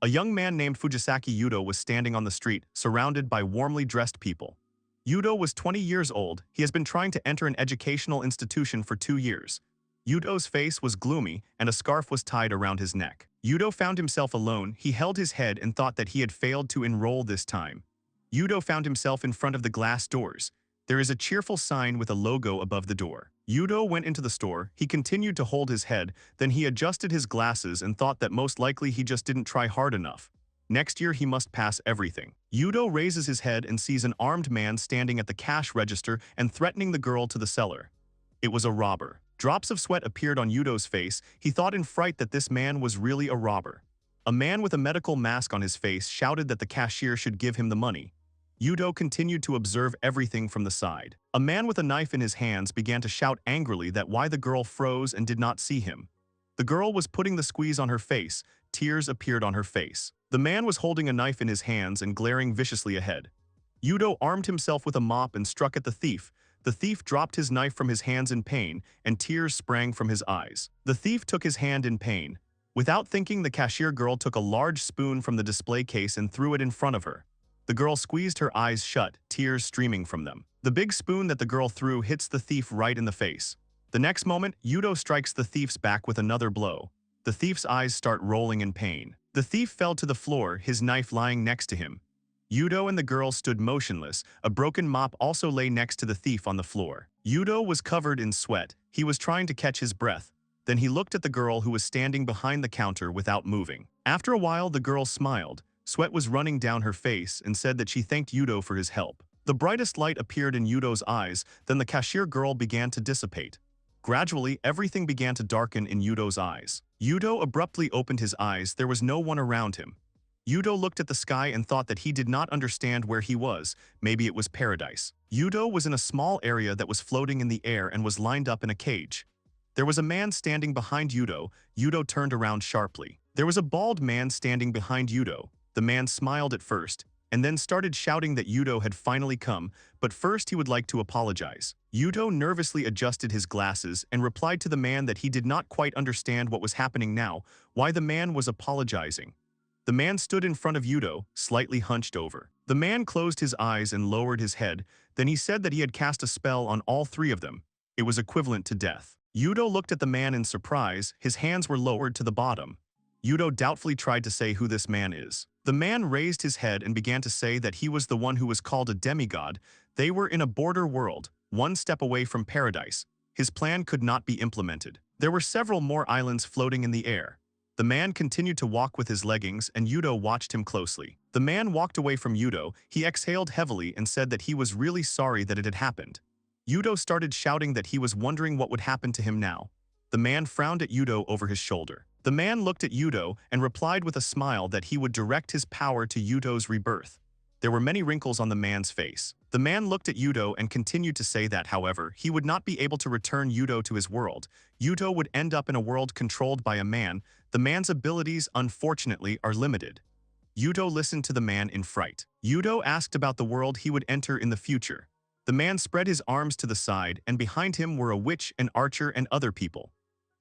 A young man named Fujisaki Yudo was standing on the street, surrounded by warmly dressed people. Yudo was 20 years old. He has been trying to enter an educational institution for 2 years. Yudo's face was gloomy, and a scarf was tied around his neck. Yudo found himself alone. He held his head and thought that he had failed to enroll this time. Yudo found himself in front of the glass doors. There is a cheerful sign with a logo above the door. Yudo went into the store. He continued to hold his head, then he adjusted his glasses and thought that most likely he just didn't try hard enough. Next year he must pass everything. Yudo raises his head and sees an armed man standing at the cash register and threatening the girl to the seller. It was a robber. Drops of sweat appeared on Yudo's face. He thought in fright that this man was really a robber. A man with a medical mask on his face shouted that the cashier should give him the money. Yudo continued to observe everything from the side. A man with a knife in his hands began to shout angrily that why the girl froze and did not see him. The girl was putting the squeeze on her face. Tears appeared on her face. The man was holding a knife in his hands and glaring viciously ahead. Yudo armed himself with a mop and struck at the thief. The thief dropped his knife from his hands in pain, and tears sprang from his eyes. The thief took his hand in pain. Without thinking, the cashier girl took a large spoon from the display case and threw it in front of her. The girl squeezed her eyes shut, tears streaming from them. The big spoon that the girl threw hits the thief right in the face. The next moment, Yudo strikes the thief's back with another blow. The thief's eyes start rolling in pain. The thief fell to the floor, his knife lying next to him. Yudo and the girl stood motionless. A broken mop also lay next to the thief on the floor. Yudo was covered in sweat. He was trying to catch his breath. Then he looked at the girl who was standing behind the counter without moving. After a while, the girl smiled. Sweat was running down her face and said that she thanked Yudo for his help. The brightest light appeared in Yudo's eyes, then the cashier girl began to dissipate. Gradually, everything began to darken in Yudo's eyes. Yudo abruptly opened his eyes. There was no one around him. Yudo looked at the sky and thought that he did not understand where he was. Maybe it was paradise. Yudo was in a small area that was floating in the air and was lined up in a cage. There was a man standing behind Yudo. Yudo turned around sharply. There was a bald man standing behind Yudo. The man smiled at first, and then started shouting that Yudo had finally come, but first he would like to apologize. Yudo nervously adjusted his glasses and replied to the man that he did not quite understand what was happening now, why the man was apologizing. The man stood in front of Yudo, slightly hunched over. The man closed his eyes and lowered his head, then he said that he had cast a spell on all three of them. It was equivalent to death. Yudo looked at the man in surprise. His hands were lowered to the bottom. Yudo doubtfully tried to say who this man is. The man raised his head and began to say that he was the one who was called a demigod. They were in a border world, one step away from paradise. His plan could not be implemented. There were several more islands floating in the air. The man continued to walk with his leggings, and Yudo watched him closely. The man walked away from Yudo. He exhaled heavily and said that he was really sorry that it had happened. Yudo started shouting that he was wondering what would happen to him now. The man frowned at Yudo over his shoulder. The man looked at Yudo and replied with a smile that he would direct his power to Yudo's rebirth. There were many wrinkles on the man's face. The man looked at Yudo and continued to say that, however, he would not be able to return Yudo to his world. Yudo would end up in a world controlled by a man. The man's abilities, unfortunately, are limited. Yudo listened to the man in fright. Yudo asked about the world he would enter in the future. The man spread his arms to the side, and behind him were a witch, an archer, and other people.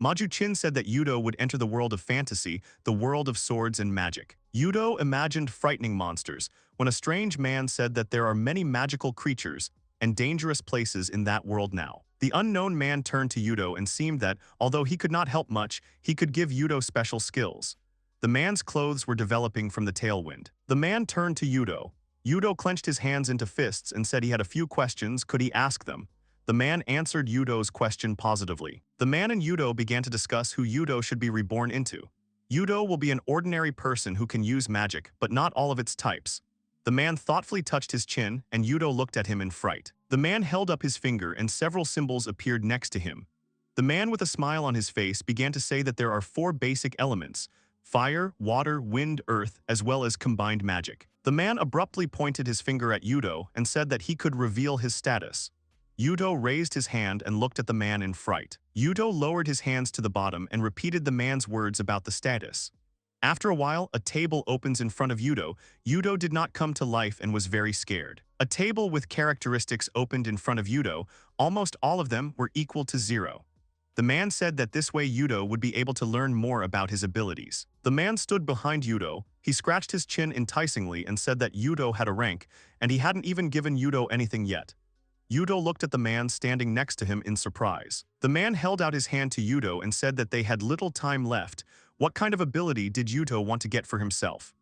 Maju-chin said that Yudo would enter the world of fantasy, the world of swords and magic. Yudo imagined frightening monsters, when a strange man said that there are many magical creatures and dangerous places in that world now. The unknown man turned to Yudo and seemed that, although he could not help much, he could give Yudo special skills. The man's clothes were developing from the tailwind. The man turned to Yudo. Yudo clenched his hands into fists and said he had a few questions. Could he ask them? The man answered Yudo's question positively. The man and Yudo began to discuss who Yudo should be reborn into. Yudo will be an ordinary person who can use magic, but not all of its types. The man thoughtfully touched his chin, and Yudo looked at him in fright. The man held up his finger and several symbols appeared next to him. The man with a smile on his face began to say that there are 4 basic elements: fire, water, wind, earth, as well as combined magic. The man abruptly pointed his finger at Yudo and said that he could reveal his status. Yudo raised his hand and looked at the man in fright. Yudo lowered his hands to the bottom and repeated the man's words about the status. After a while, a table opens in front of Yudo. Yudo did not come to life and was very scared. A table with characteristics opened in front of Yudo. Almost all of them were equal to 0. The man said that this way Yudo would be able to learn more about his abilities. The man stood behind Yudo, he scratched his chin enticingly and said that Yudo had a rank, and he hadn't even given Yudo anything yet. Yudo looked at the man standing next to him in surprise. The man held out his hand to Yudo and said that they had little time left. What kind of ability did Yudo want to get for himself?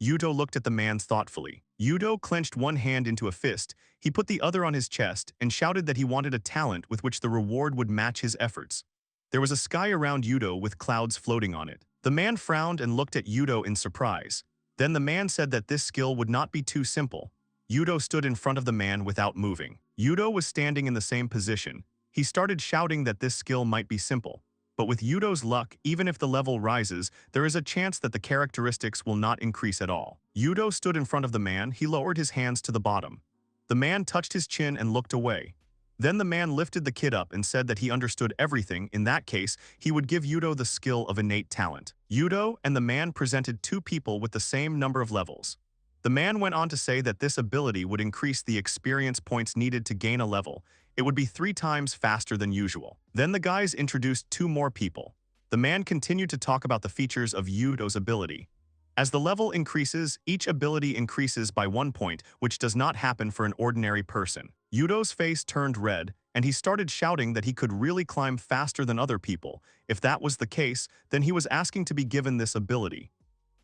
Yudo looked at the man thoughtfully. Yudo clenched one hand into a fist, he put the other on his chest, and shouted that he wanted a talent with which the reward would match his efforts. There was a sky around Yudo with clouds floating on it. The man frowned and looked at Yudo in surprise. Then the man said that this skill would not be too simple. Yudo stood in front of the man without moving. Yudo was standing in the same position. He started shouting that this skill might be simple. But with Yudo's luck, even if the level rises, there is a chance that the characteristics will not increase at all. Yudo stood in front of the man, he lowered his hands to the bottom. The man touched his chin and looked away. Then the man lifted the kid up and said that he understood everything. In that case, he would give Yudo the skill of innate talent. Yudo and the man presented two people with the same number of levels. The man went on to say that this ability would increase the experience points needed to gain a level. It would be 3 times faster than usual. Then the guys introduced 2 more people. The man continued to talk about the features of Yudo's ability. As the level increases, each ability increases by 1 point, which does not happen for an ordinary person. Yudo's face turned red, and he started shouting that he could really climb faster than other people. If that was the case, then he was asking to be given this ability.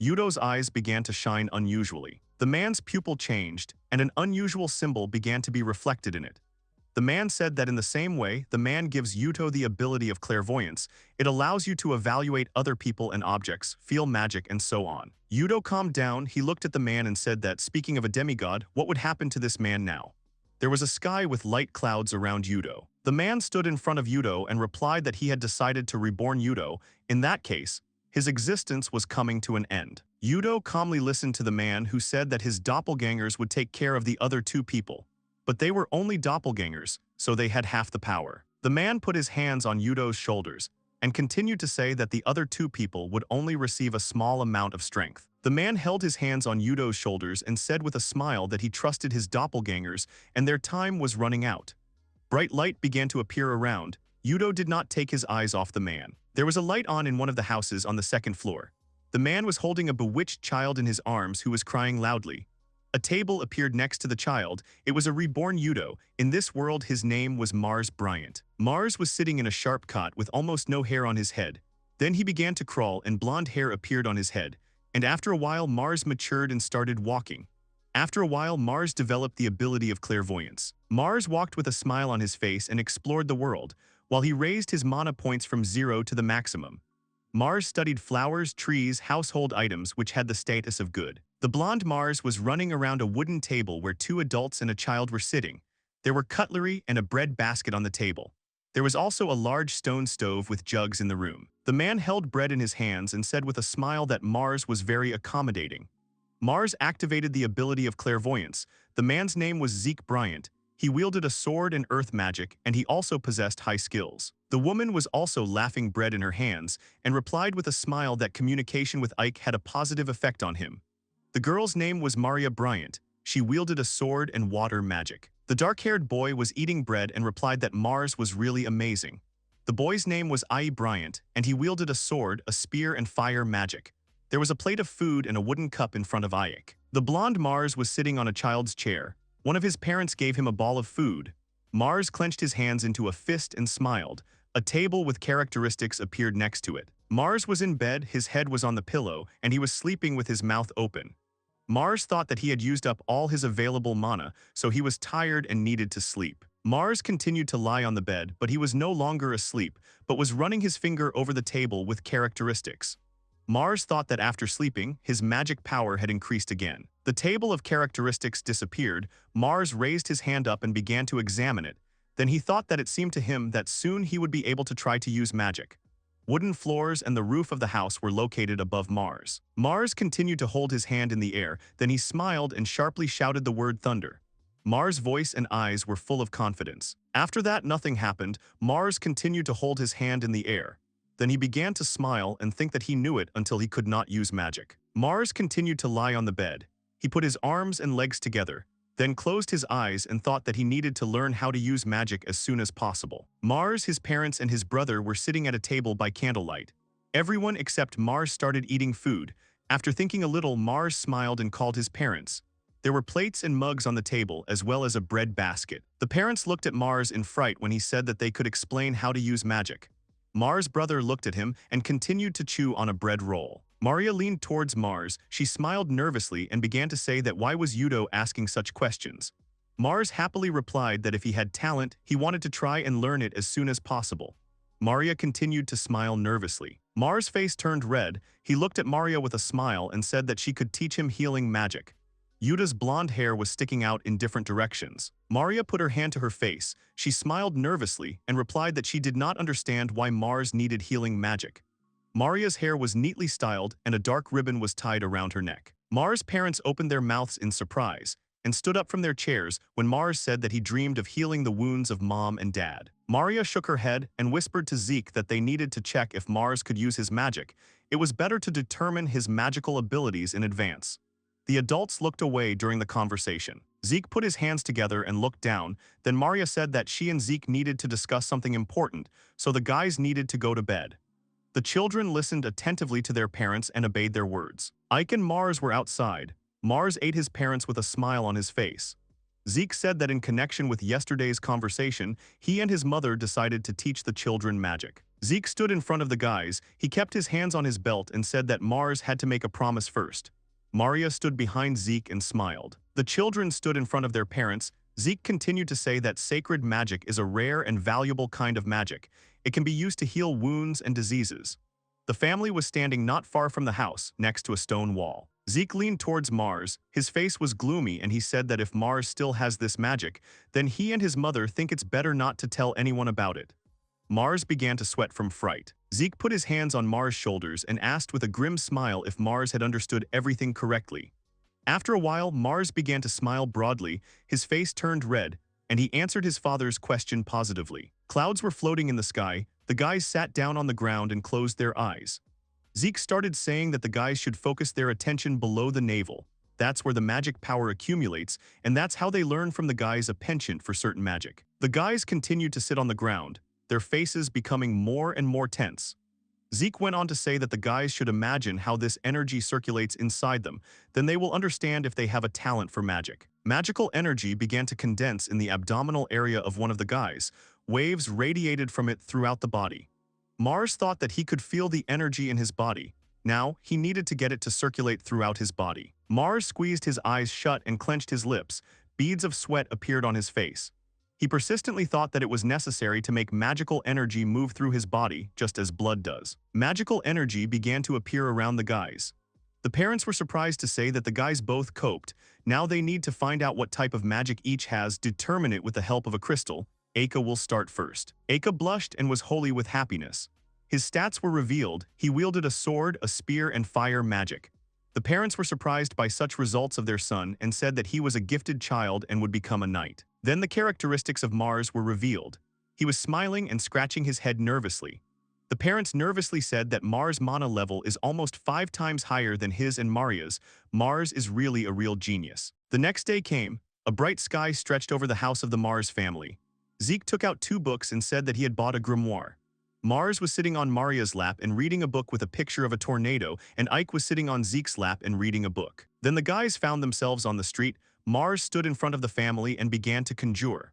Yudo's eyes began to shine unusually. The man's pupil changed, and an unusual symbol began to be reflected in it. The man said that in the same way, the man gives Yudo the ability of clairvoyance. It allows you to evaluate other people and objects, feel magic, and so on. Yudo calmed down, he looked at the man and said that, speaking of a demigod, what would happen to this man now? There was a sky with light clouds around Yudo. The man stood in front of Yudo and replied that he had decided to reborn Yudo. In that case, his existence was coming to an end. Yudo calmly listened to the man who said that his doppelgangers would take care of the other 2 people. But they were only doppelgangers, so they had half the power. The man put his hands on Yudo's shoulders and continued to say that the other 2 people would only receive a small amount of strength. The man held his hands on Yudo's shoulders and said with a smile that he trusted his doppelgangers and their time was running out. Bright light began to appear around. Yudo did not take his eyes off the man. There was a light on in one of the houses on the 2nd floor. The man was holding a bewitched child in his arms who was crying loudly. A table appeared next to the child. It was a reborn Yudo. In this world, his name was Mars Bryant. Mars was sitting in a sharp cot with almost no hair on his head. Then he began to crawl and blonde hair appeared on his head. And after a while, Mars matured and started walking. After a while, Mars developed the ability of clairvoyance. Mars walked with a smile on his face and explored the world, while he raised his mana points from 0 to the maximum. Mars studied flowers, trees, household items which had the status of good. The blonde Mars was running around a wooden table where 2 adults and a child were sitting. There were cutlery and a bread basket on the table. There was also a large stone stove with jugs in the room. The man held bread in his hands and said with a smile that Mars was very accommodating. Mars activated the ability of clairvoyance. The man's name was Zeke Bryant. He wielded a sword and earth magic, and he also possessed high skills. The woman was also laughing bread in her hands and replied with a smile that communication with Ike had a positive effect on him. The girl's name was Maria Bryant. She wielded a sword and water magic. The dark-haired boy was eating bread and replied that Mars was really amazing. The boy's name was Ai Bryant, and he wielded a sword, a spear, and fire magic. There was a plate of food and a wooden cup in front of Ike. The blonde Mars was sitting on a child's chair. One of his parents gave him a ball of food. Mars clenched his hands into a fist and smiled. A table with characteristics appeared next to it. Mars was in bed, his head was on the pillow, and he was sleeping with his mouth open. Mars thought that he had used up all his available mana, so he was tired and needed to sleep. Mars continued to lie on the bed, but he was no longer asleep, but was running his finger over the table with characteristics. Mars thought that after sleeping, his magic power had increased again. The table of characteristics disappeared. Mars raised his hand up and began to examine it. Then he thought that it seemed to him that soon he would be able to try to use magic. Wooden floors and the roof of the house were located above Mars. Mars continued to hold his hand in the air, then he smiled and sharply shouted the word thunder. Mars' voice and eyes were full of confidence. After that, nothing happened. Mars continued to hold his hand in the air. Then he began to smile and think that he knew it until he could not use magic. Mars continued to lie on the bed. He put his arms and legs together. then closed his eyes and thought that he needed to learn how to use magic as soon as possible. Mars, his parents, and his brother were sitting at a table by candlelight. Everyone except Mars started eating food. After thinking a little, Mars smiled and called his parents. There were plates and mugs on the table, as well as a bread basket. The parents looked at Mars in fright when he said that they could explain how to use magic. Mars' brother looked at him and continued to chew on a bread roll. Maria leaned towards Mars. She smiled nervously and began to say that why was Yudo asking such questions. Mars happily replied that if he had talent, he wanted to try and learn it as soon as possible. Maria continued to smile nervously. Mars' face turned red. He looked at Maria with a smile and said that she could teach him healing magic. Yuda's blonde hair was sticking out in different directions. Maria put her hand to her face. She smiled nervously and replied that she did not understand why Mars needed healing magic. Maria's hair was neatly styled and a dark ribbon was tied around her neck. Mars' parents opened their mouths in surprise and stood up from their chairs when Mars said that he dreamed of healing the wounds of mom and dad. Maria shook her head and whispered to Zeke that they needed to check if Mars could use his magic. It was better to determine his magical abilities in advance. The adults looked away during the conversation. Zeke put his hands together and looked down. Then Maria said that she and Zeke needed to discuss something important, so the guys needed to go to bed. The children listened attentively to their parents and obeyed their words. Ike and Mars were outside. Mars ate his parents with a smile on his face. Zeke said that in connection with yesterday's conversation, he and his mother decided to teach the children magic. Zeke stood in front of the guys. He kept his hands on his belt and said that Mars had to make a promise first. Maria stood behind Zeke and smiled. The children stood in front of their parents. Zeke continued to say that sacred magic is a rare and valuable kind of magic. It can be used to heal wounds and diseases. The family was standing not far from the house, next to a stone wall. Zeke leaned towards Mars. His face was gloomy and he said that if Mars still has this magic, then he and his mother think it's better not to tell anyone about it. Mars began to sweat from fright. Zeke put his hands on Mars' shoulders and asked with a grim smile if Mars had understood everything correctly. After a while, Mars began to smile broadly. His face turned red, and he answered his father's question positively. Clouds were floating in the sky. The guys sat down on the ground and closed their eyes. Zeke started saying that the guys should focus their attention below the navel. That's where the magic power accumulates, and that's how they learn from the guys a penchant for certain magic. The guys continued to sit on the ground, their faces becoming more and more tense. Zeke went on to say that the guys should imagine how this energy circulates inside them, then they will understand if they have a talent for magic. Magical energy began to condense in the abdominal area of one of the guys. Waves radiated from it throughout the body. Mars thought that he could feel the energy in his body. Now, he needed to get it to circulate throughout his body. Mars squeezed his eyes shut and clenched his lips. Beads of sweat appeared on his face. He persistently thought that it was necessary to make magical energy move through his body, just as blood does. Magical energy began to appear around the guys. The parents were surprised to say that the guys both coped. Now they need to find out what type of magic each has, determine it with the help of a crystal. Aka will start first. Aka blushed and was holy with happiness. His stats were revealed. He wielded a sword, a spear, and fire magic. The parents were surprised by such results of their son and said that he was a gifted child and would become a knight. Then the characteristics of Mars were revealed. He was smiling and scratching his head nervously. The parents nervously said that Mars' mana level is almost 5 times higher than his and Maria's. Mars is really a real genius. The next day came. A bright sky stretched over the house of the Mars family. Zeke took out 2 books and said that he had bought a grimoire. Mars was sitting on Maria's lap and reading a book with a picture of a tornado, and Ike was sitting on Zeke's lap and reading a book. Then the guys found themselves on the street. Mars stood in front of the family and began to conjure.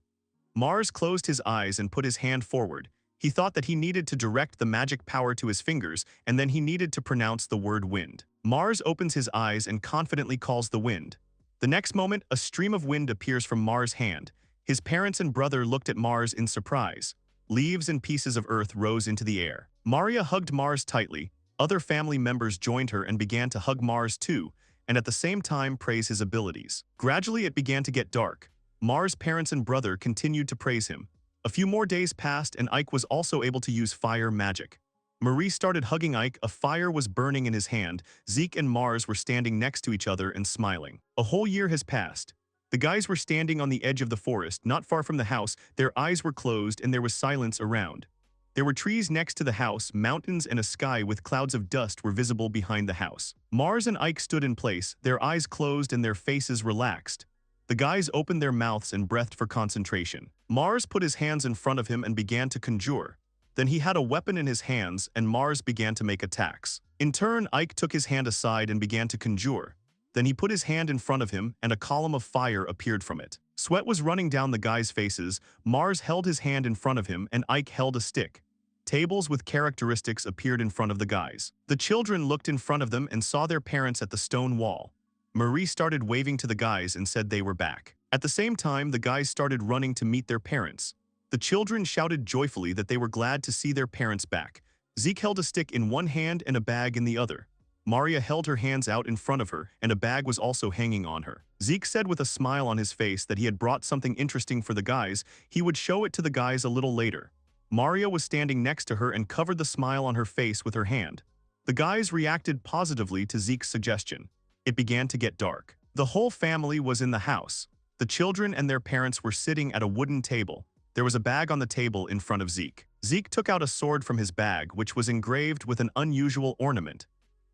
Mars closed his eyes and put his hand forward. He thought that he needed to direct the magic power to his fingers, and then he needed to pronounce the word wind. Mars opens his eyes and confidently calls the wind. The next moment, a stream of wind appears from Mars' hand. His parents and brother looked at Mars in surprise. Leaves and pieces of earth rose into the air. Maria hugged Mars tightly. Other family members joined her and began to hug Mars too, and at the same time praise his abilities. Gradually it began to get dark. Mars' parents and brother continued to praise him. A few more days passed and Ike was also able to use fire magic. Marie started hugging Ike. A fire was burning in his hand. Zeke and Mars were standing next to each other and smiling. A whole year has passed. The guys were standing on the edge of the forest, not far from the house. Their eyes were closed and there was silence around. There were trees next to the house, mountains, and a sky with clouds of dust were visible behind the house. Mars and Ike stood in place, their eyes closed and their faces relaxed. The guys opened their mouths and breathed for concentration. Mars put his hands in front of him and began to conjure. Then he had a weapon in his hands and Mars began to make attacks. In turn, Ike took his hand aside and began to conjure. Then he put his hand in front of him and a column of fire appeared from it. Sweat was running down the guys' faces. Mars held his hand in front of him and Ike held a stick. Tables with characteristics appeared in front of the guys. The children looked in front of them and saw their parents at the stone wall. Marie started waving to the guys and said they were back. At the same time, the guys started running to meet their parents. The children shouted joyfully that they were glad to see their parents back. Zeke held a stick in one hand and a bag in the other. Maria held her hands out in front of her, and a bag was also hanging on her. Zeke said with a smile on his face that he had brought something interesting for the guys. He would show it to the guys a little later. Maria was standing next to her and covered the smile on her face with her hand. The guys reacted positively to Zeke's suggestion. It began to get dark. The whole family was in the house. The children and their parents were sitting at a wooden table. There was a bag on the table in front of Zeke. Zeke took out a sword from his bag, which was engraved with an unusual ornament.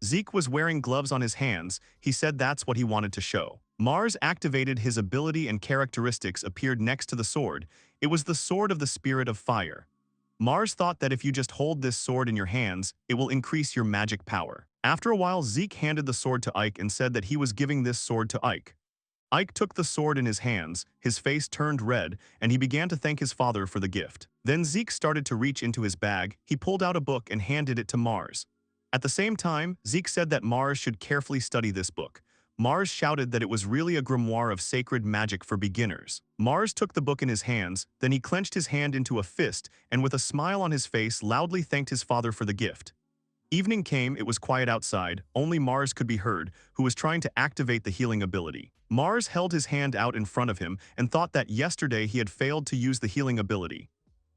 Zeke was wearing gloves on his hands. He said that's what he wanted to show. Mars activated his ability and characteristics appeared next to the sword. It was the sword of the spirit of fire. Mars thought that if you just hold this sword in your hands, it will increase your magic power. After a while, Zeke handed the sword to Ike and said that he was giving this sword to Ike. Ike took the sword in his hands, his face turned red, and he began to thank his father for the gift. Then Zeke started to reach into his bag. He pulled out a book and handed it to Mars. At the same time, Zeke said that Mars should carefully study this book. Mars shouted that it was really a grimoire of sacred magic for beginners. Mars took the book in his hands, then he clenched his hand into a fist and with a smile on his face loudly thanked his father for the gift. Evening came, it was quiet outside, only Mars could be heard, who was trying to activate the healing ability. Mars held his hand out in front of him and thought that yesterday he had failed to use the healing ability.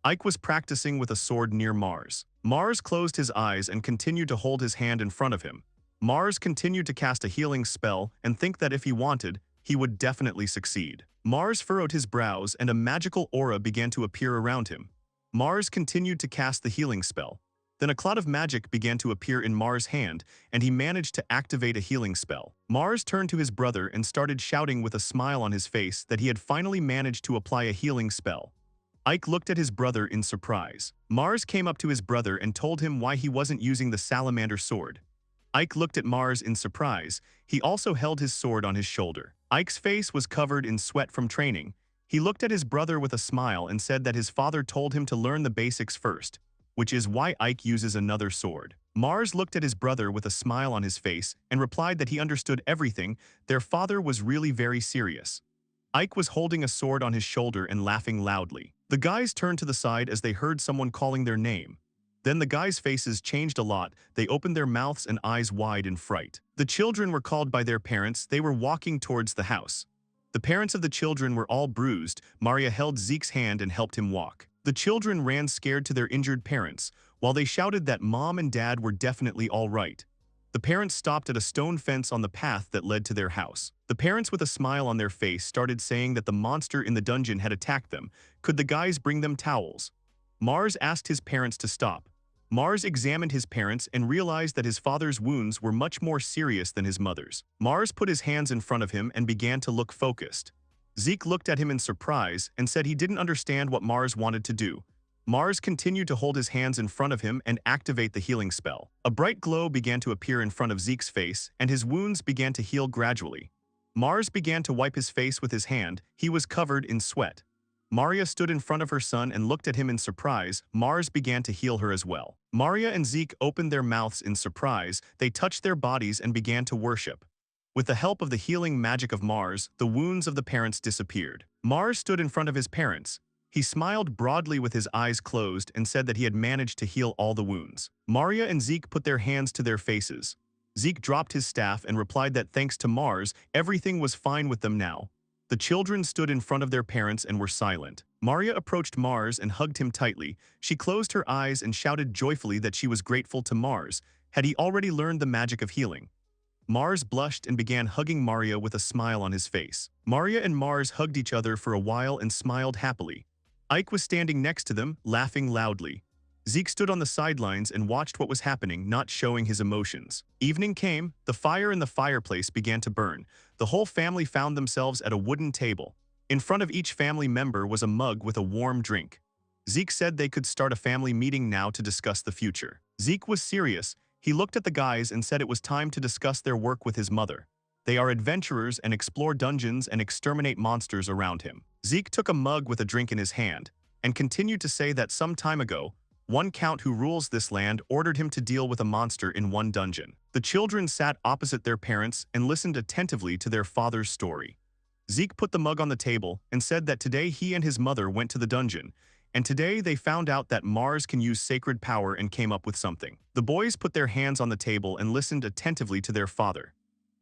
Ike was practicing with a sword near Mars. Mars closed his eyes and continued to hold his hand in front of him. Mars continued to cast a healing spell and think that if he wanted, he would definitely succeed. Mars furrowed his brows and a magical aura began to appear around him. Mars continued to cast the healing spell. Then a cloud of magic began to appear in Mars' hand, and he managed to activate a healing spell. Mars turned to his brother and started shouting with a smile on his face that he had finally managed to apply a healing spell. Ike looked at his brother in surprise. Mars came up to his brother and told him why he wasn't using the salamander sword. Ike looked at Mars in surprise. He also held his sword on his shoulder. Ike's face was covered in sweat from training. He looked at his brother with a smile and said that his father told him to learn the basics first, which is why Ike uses another sword. Mars looked at his brother with a smile on his face and replied that he understood everything. Their father was really very serious. Ike was holding a sword on his shoulder and laughing loudly. The guys turned to the side as they heard someone calling their name. Then the guys' faces changed a lot. They opened their mouths and eyes wide in fright. The children were called by their parents. They were walking towards the house. The parents of the children were all bruised. Maria held Zeke's hand and helped him walk. The children ran scared to their injured parents, while they shouted that mom and dad were definitely all right. The parents stopped at a stone fence on the path that led to their house. The parents with a smile on their face started saying that the monster in the dungeon had attacked them. Could the guys bring them towels? Mars asked his parents to stop. Mars examined his parents and realized that his father's wounds were much more serious than his mother's. Mars put his hands in front of him and began to look focused. Zeke looked at him in surprise and said he didn't understand what Mars wanted to do. Mars continued to hold his hands in front of him and activate the healing spell. A bright glow began to appear in front of Zeke's face and his wounds began to heal gradually. Mars began to wipe his face with his hand. He was covered in sweat. Maria stood in front of her son and looked at him in surprise. Mars began to heal her as well. Maria and Zeke opened their mouths in surprise. They touched their bodies and began to worship. With the help of the healing magic of Mars, the wounds of the parents disappeared. Mars stood in front of his parents. He smiled broadly with his eyes closed and said that he had managed to heal all the wounds. Maria and Zeke put their hands to their faces. Zeke dropped his staff and replied that thanks to Mars, everything was fine with them now. The children stood in front of their parents and were silent. Maria approached Mars and hugged him tightly. She closed her eyes and shouted joyfully that she was grateful to Mars. Had he already learned the magic of healing? Mars blushed and began hugging Maria with a smile on his face. Maria and Mars hugged each other for a while and smiled happily. Ike was standing next to them, laughing loudly. Zeke stood on the sidelines and watched what was happening, not showing his emotions. Evening came, the fire in the fireplace began to burn. The whole family found themselves at a wooden table. In front of each family member was a mug with a warm drink. Zeke said they could start a family meeting now to discuss the future. Zeke was serious. He looked at the guys and said it was time to discuss their work with his mother. They are adventurers and explore dungeons and exterminate monsters around him. Zeke took a mug with a drink in his hand and continued to say that some time ago, one count who rules this land ordered him to deal with a monster in one dungeon. The children sat opposite their parents and listened attentively to their father's story. Zeke put the mug on the table and said that today he and his mother went to the dungeon, and today they found out that Mars can use sacred power and came up with something. The boys put their hands on the table and listened attentively to their father.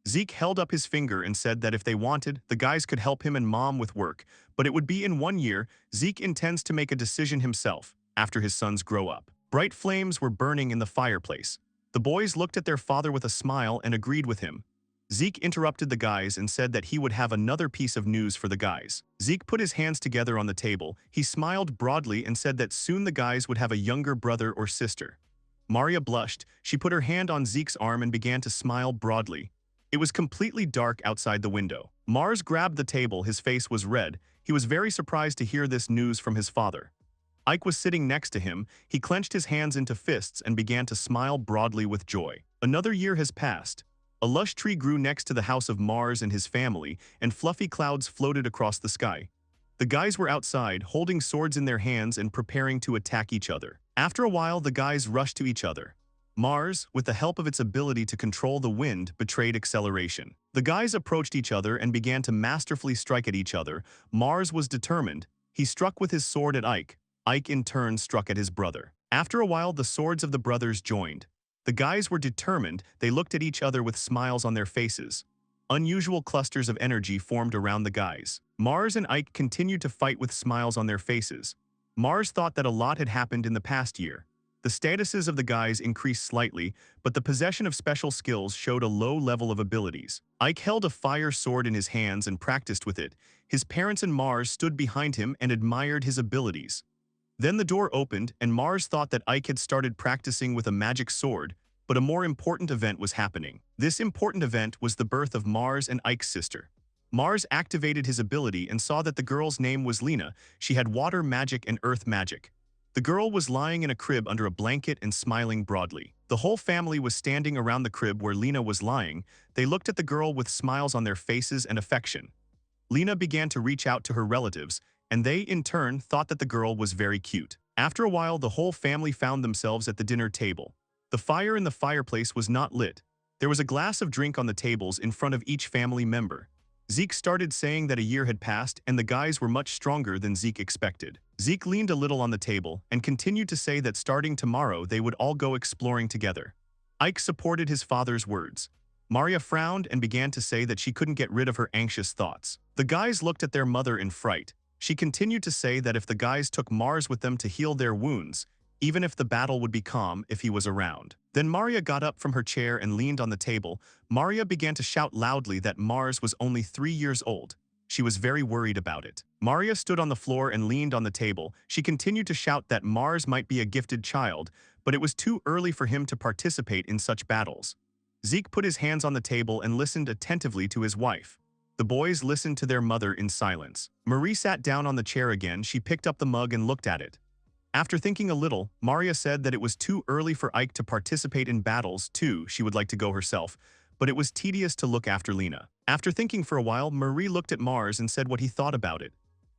Zeke held up his finger and said that if they wanted, the guys could help him and Mom with work, but it would be in 1 year. Zeke intends to make a decision himself after his sons grow up. Bright flames were burning in the fireplace. The boys looked at their father with a smile and agreed with him. Zeke interrupted the guys and said that he would have another piece of news for the guys. Zeke put his hands together on the table. He smiled broadly and said that soon the guys would have a younger brother or sister. Maria blushed. She put her hand on Zeke's arm and began to smile broadly. It was completely dark outside the window. Mars grabbed the table. His face was red. He was very surprised to hear this news from his father. Ike was sitting next to him. He clenched his hands into fists and began to smile broadly with joy. Another year has passed. A lush tree grew next to the house of Mars and his family, and fluffy clouds floated across the sky. The guys were outside, holding swords in their hands and preparing to attack each other. After a while, the guys rushed to each other. Mars, with the help of its ability to control the wind, betrayed acceleration. The guys approached each other and began to masterfully strike at each other. Mars was determined. He struck with his sword at Ike. Ike in turn struck at his brother. After a while, the swords of the brothers joined. The guys were determined. They looked at each other with smiles on their faces. Unusual clusters of energy formed around the guys. Mars and Ike continued to fight with smiles on their faces. Mars thought that a lot had happened in the past year. The statuses of the guys increased slightly, but the possession of special skills showed a low level of abilities. Ike held a fire sword in his hands and practiced with it. His parents and Mars stood behind him and admired his abilities. Then the door opened, and Mars thought that Ike had started practicing with a magic sword, but a more important event was happening. This important event was the birth of Mars and Ike's sister. Mars activated his ability and saw that the girl's name was Lena. She had water magic and earth magic. The girl was lying in a crib under a blanket and smiling broadly. The whole family was standing around the crib where Lena was lying. They looked at the girl with smiles on their faces and affection. Lena began to reach out to her relatives, and they, in turn, thought that the girl was very cute. After a while, the whole family found themselves at the dinner table. The fire in the fireplace was not lit. There was a glass of drink on the tables in front of each family member. Zeke started saying that a year had passed and the guys were much stronger than Zeke expected. Zeke leaned a little on the table and continued to say that starting tomorrow they would all go exploring together. Ike supported his father's words. Maria frowned and began to say that she couldn't get rid of her anxious thoughts. The guys looked at their mother in fright. She continued to say that if the guys took Mars with them to heal their wounds, even if the battle would be calm if he was around. Then Maria got up from her chair and leaned on the table. Maria began to shout loudly that Mars was only 3 years old. She was very worried about it. Maria stood on the floor and leaned on the table. She continued to shout that Mars might be a gifted child, but it was too early for him to participate in such battles. Zeke put his hands on the table and listened attentively to his wife. The boys listened to their mother in silence. Marie sat down on the chair again. She picked up the mug and looked at it. After thinking a little, Maria said that it was too early for Ike to participate in battles too. She would like to go herself, but it was tedious to look after Lena. After thinking for a while, Marie looked at Mars and said what he thought about it.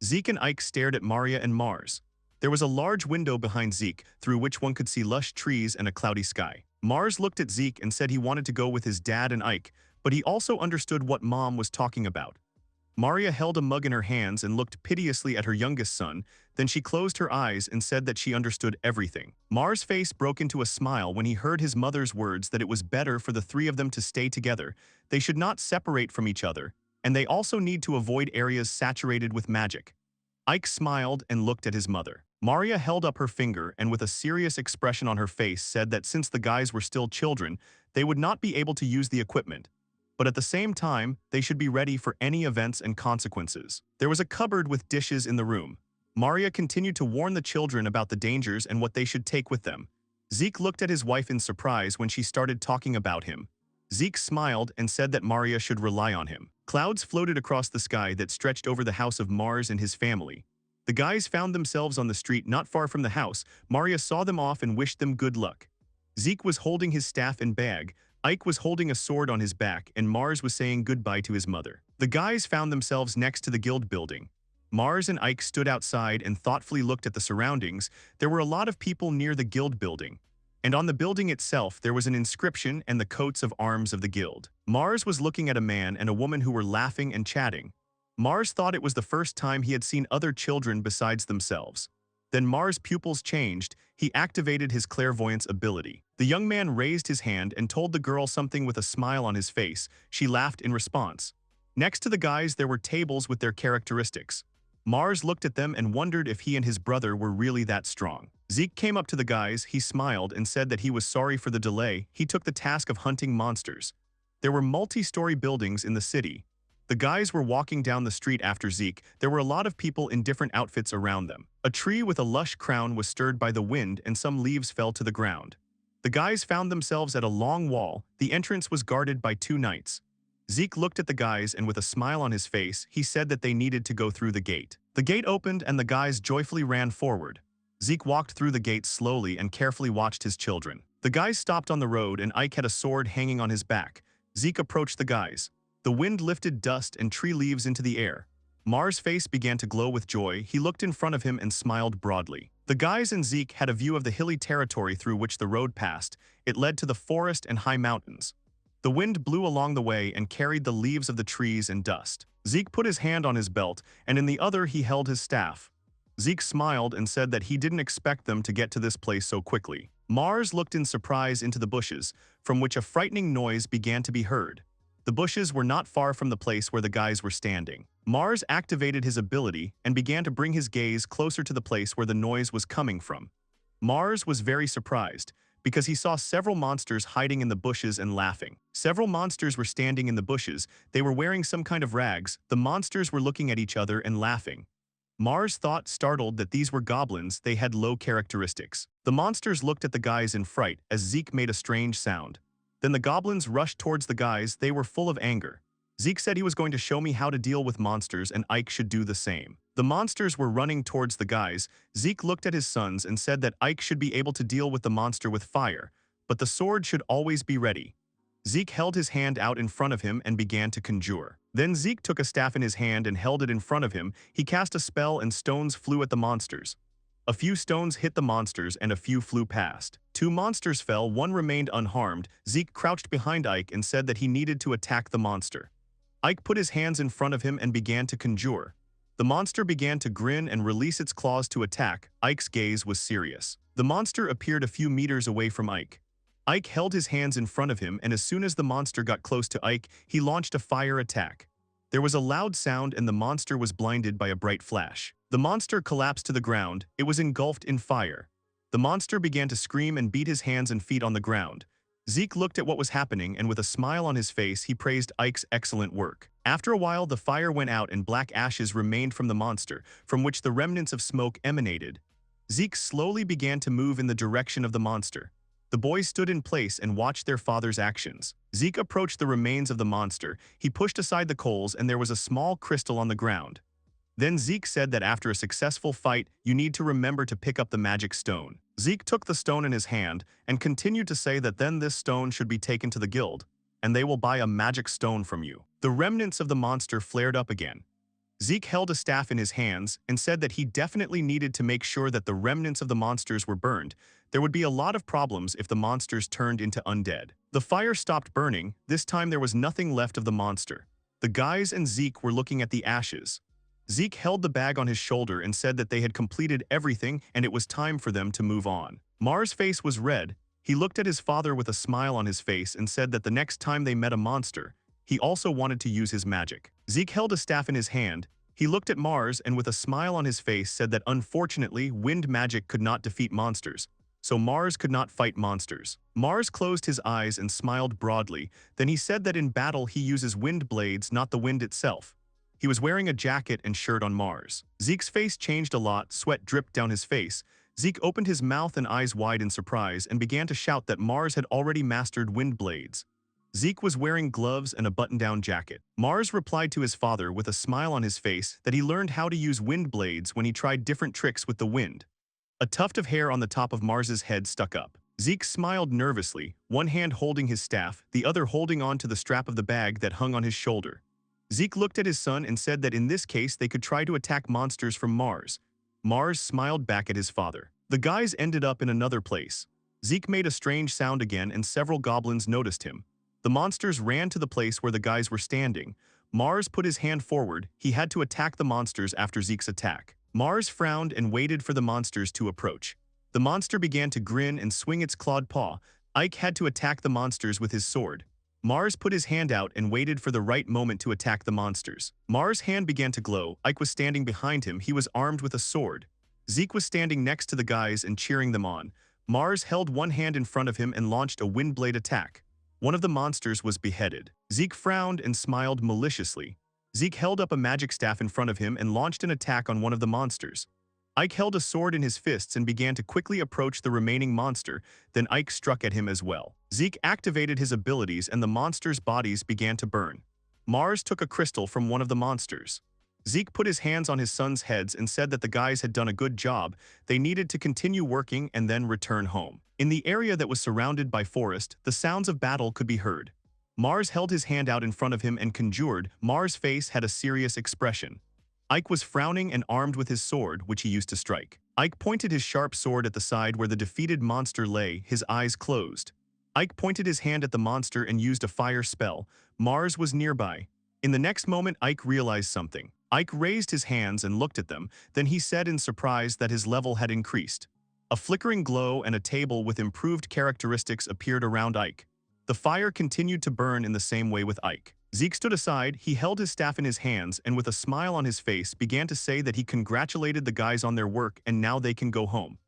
Zeke and Ike stared at Maria and Mars. There was a large window behind Zeke, through which one could see lush trees and a cloudy sky. Mars looked at Zeke and said he wanted to go with his dad and Ike, but he also understood what Mom was talking about. Maria held a mug in her hands and looked piteously at her youngest son. Then she closed her eyes and said that she understood everything. Mars' face broke into a smile when he heard his mother's words that it was better for the three of them to stay together. They should not separate from each other, and they also need to avoid areas saturated with magic. Ike smiled and looked at his mother. Maria held up her finger and with a serious expression on her face said that since the guys were still children, they would not be able to use the equipment. But at the same time, they should be ready for any events and consequences. There was a cupboard with dishes in the room. Maria continued to warn the children about the dangers and what they should take with them. Zeke looked at his wife in surprise when she started talking about him. Zeke smiled and said that Maria should rely on him. Clouds floated across the sky that stretched over the house of Mars and his family. The guys found themselves on the street not far from the house. Maria saw them off and wished them good luck. Zeke was holding his staff and bag, Ike was holding a sword on his back, and Mars was saying goodbye to his mother. The guys found themselves next to the guild building. Mars and Ike stood outside and thoughtfully looked at the surroundings. There were a lot of people near the guild building. And on the building itself there was an inscription and the coats of arms of the guild. Mars was looking at a man and a woman who were laughing and chatting. Mars thought it was the first time he had seen other children besides themselves. Then Mars' pupils changed. He activated his clairvoyance ability. The young man raised his hand and told the girl something with a smile on his face. She laughed in response. Next to the guys there were tables with their characteristics. Mars looked at them and wondered if he and his brother were really that strong. Zeke came up to the guys, he smiled and said that he was sorry for the delay. He took the task of hunting monsters. There were multi-story buildings in the city. The guys were walking down the street after Zeke. There were a lot of people in different outfits around them. A tree with a lush crown was stirred by the wind and some leaves fell to the ground. The guys found themselves at a long wall. The entrance was guarded by 2 knights. Zeke looked at the guys and with a smile on his face, he said that they needed to go through the gate. The gate opened and the guys joyfully ran forward. Zeke walked through the gate slowly and carefully watched his children. The guys stopped on the road and Ike had a sword hanging on his back. Zeke approached the guys. The wind lifted dust and tree leaves into the air. Mars' face began to glow with joy. He looked in front of him and smiled broadly. The guys and Zeke had a view of the hilly territory through which the road passed. It led to the forest and high mountains. The wind blew along the way and carried the leaves of the trees and dust. Zeke put his hand on his belt, and in the other he held his staff. Zeke smiled and said that he didn't expect them to get to this place so quickly. Mars looked in surprise into the bushes, from which a frightening noise began to be heard. The bushes were not far from the place where the guys were standing. Mars activated his ability and began to bring his gaze closer to the place where the noise was coming from. Mars was very surprised, because he saw several monsters hiding in the bushes and laughing. Several monsters were standing in the bushes. They were wearing some kind of rags. The monsters were looking at each other and laughing. Mars thought, startled, that these were goblins. They had low characteristics. The monsters looked at the guys in fright as Zeke made a strange sound. Then the goblins rushed towards the guys. They were full of anger. Zeke said he was going to show me how to deal with monsters and Ike should do the same. The monsters were running towards the guys. Zeke looked at his sons and said that Ike should be able to deal with the monster with fire, but the sword should always be ready. Zeke held his hand out in front of him and began to conjure. Then Zeke took a staff in his hand and held it in front of him. He cast a spell and stones flew at the monsters. A few stones hit the monsters and a few flew past. 2 monsters fell, 1 remained unharmed. Zeke crouched behind Ike and said that he needed to attack the monster. Ike put his hands in front of him and began to conjure. The monster began to grin and release its claws to attack. Ike's gaze was serious. The monster appeared a few meters away from Ike. Ike held his hands in front of him, and as soon as the monster got close to Ike, he launched a fire attack. There was a loud sound and the monster was blinded by a bright flash. The monster collapsed to the ground. It was engulfed in fire. The monster began to scream and beat his hands and feet on the ground. Zeke looked at what was happening and with a smile on his face he praised Ike's excellent work. After a while the fire went out and black ashes remained from the monster, from which the remnants of smoke emanated. Zeke slowly began to move in the direction of the monster. The boys stood in place and watched their father's actions. Zeke approached the remains of the monster. He pushed aside the coals and there was a small crystal on the ground. Then Zeke said that after a successful fight, you need to remember to pick up the magic stone. Zeke took the stone in his hand and continued to say that then this stone should be taken to the guild, and they will buy a magic stone from you. The remnants of the monster flared up again. Zeke held a staff in his hands and said that he definitely needed to make sure that the remnants of the monsters were burned. There would be a lot of problems if the monsters turned into undead. The fire stopped burning. This time there was nothing left of the monster. The guys and Zeke were looking at the ashes. Zeke held the bag on his shoulder and said that they had completed everything and it was time for them to move on. Mars' face was red. He looked at his father with a smile on his face and said that the next time they met a monster, he also wanted to use his magic. Zeke held a staff in his hand. He looked at Mars and with a smile on his face said that unfortunately wind magic could not defeat monsters, so Mars could not fight monsters. Mars closed his eyes and smiled broadly. Then he said that in battle he uses wind blades, not the wind itself. He was wearing a jacket and shirt on Mars. Zeke's face changed a lot, sweat dripped down his face. Zeke opened his mouth and eyes wide in surprise and began to shout that Mars had already mastered wind blades. Zeke was wearing gloves and a button-down jacket. Mars replied to his father with a smile on his face that he learned how to use wind blades when he tried different tricks with the wind. A tuft of hair on the top of Mars's head stuck up. Zeke smiled nervously, one hand holding his staff, the other holding on to the strap of the bag that hung on his shoulder. Zeke looked at his son and said that in this case they could try to attack monsters from Mars. Mars smiled back at his father. The guys ended up in another place. Zeke made a strange sound again and several goblins noticed him. The monsters ran to the place where the guys were standing. Mars put his hand forward. He had to attack the monsters after Zeke's attack. Mars frowned and waited for the monsters to approach. The monster began to grin and swing its clawed paw. Ike had to attack the monsters with his sword. Mars put his hand out and waited for the right moment to attack the monsters. Mars' hand began to glow. Ike was standing behind him. He was armed with a sword. Zeke was standing next to the guys and cheering them on. Mars held one hand in front of him and launched a windblade attack. One of the monsters was beheaded. Zeke frowned and smiled maliciously. Zeke held up a magic staff in front of him and launched an attack on one of the monsters. Ike held a sword in his fists and began to quickly approach the remaining monster, then Ike struck at him as well. Zeke activated his abilities and the monsters' bodies began to burn. Mars took a crystal from one of the monsters. Zeke put his hands on his son's heads and said that the guys had done a good job. They needed to continue working and then return home. In the area that was surrounded by forest, the sounds of battle could be heard. Mars held his hand out in front of him and conjured. Mars' face had a serious expression. Ike was frowning and armed with his sword, which he used to strike. Ike pointed his sharp sword at the side where the defeated monster lay, his eyes closed. Ike pointed his hand at the monster and used a fire spell. Mars was nearby. In the next moment, Ike realized something. Ike raised his hands and looked at them, then he said in surprise that his level had increased. A flickering glow and a table with improved characteristics appeared around Ike. The fire continued to burn in the same way with Ike. Zeke stood aside, he held his staff in his hands and with a smile on his face began to say that he congratulated the guys on their work and now they can go home.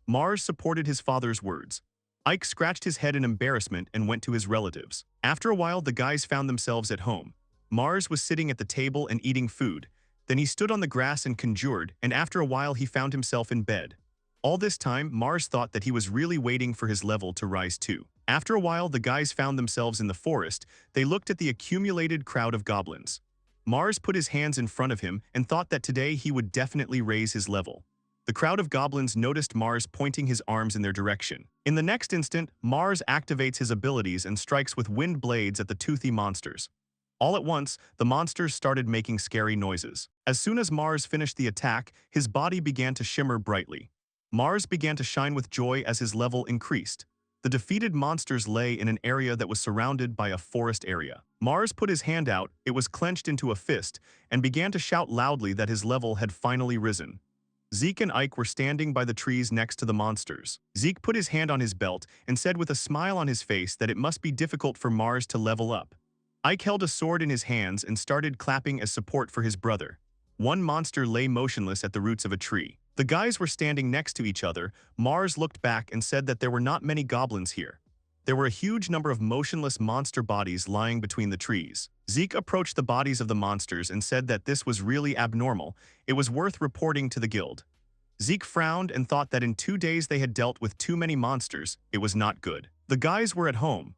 Mars supported his father's words. Ike scratched his head in embarrassment and went to his relatives. After a while, the guys found themselves at home. Mars was sitting at the table and eating food. Then he stood on the grass and conjured, and after a while he found himself in bed. All this time, Mars thought that he was really waiting for his level to rise too. After a while, the guys found themselves in the forest. They looked at the accumulated crowd of goblins. Mars put his hands in front of him and thought that today he would definitely raise his level. The crowd of goblins noticed Mars pointing his arms in their direction. In the next instant, Mars activates his abilities and strikes with wind blades at the toothy monsters. All at once, the monsters started making scary noises. As soon as Mars finished the attack, his body began to shimmer brightly. Mars began to shine with joy as his level increased. The defeated monsters lay in an area that was surrounded by a forest area. Mars put his hand out, it was clenched into a fist, and began to shout loudly that his level had finally risen. Zeke and Ike were standing by the trees next to the monsters. Zeke put his hand on his belt and said with a smile on his face that it must be difficult for Mars to level up. Ike held a sword in his hands and started clapping as support for his brother. One monster lay motionless at the roots of a tree. The guys were standing next to each other. Mars looked back and said that there were not many goblins here. There were a huge number of motionless monster bodies lying between the trees. Zeke approached the bodies of the monsters and said that this was really abnormal. It was worth reporting to the guild. Zeke frowned and thought that in 2 days they had dealt with too many monsters. It was not good. The guys were at home.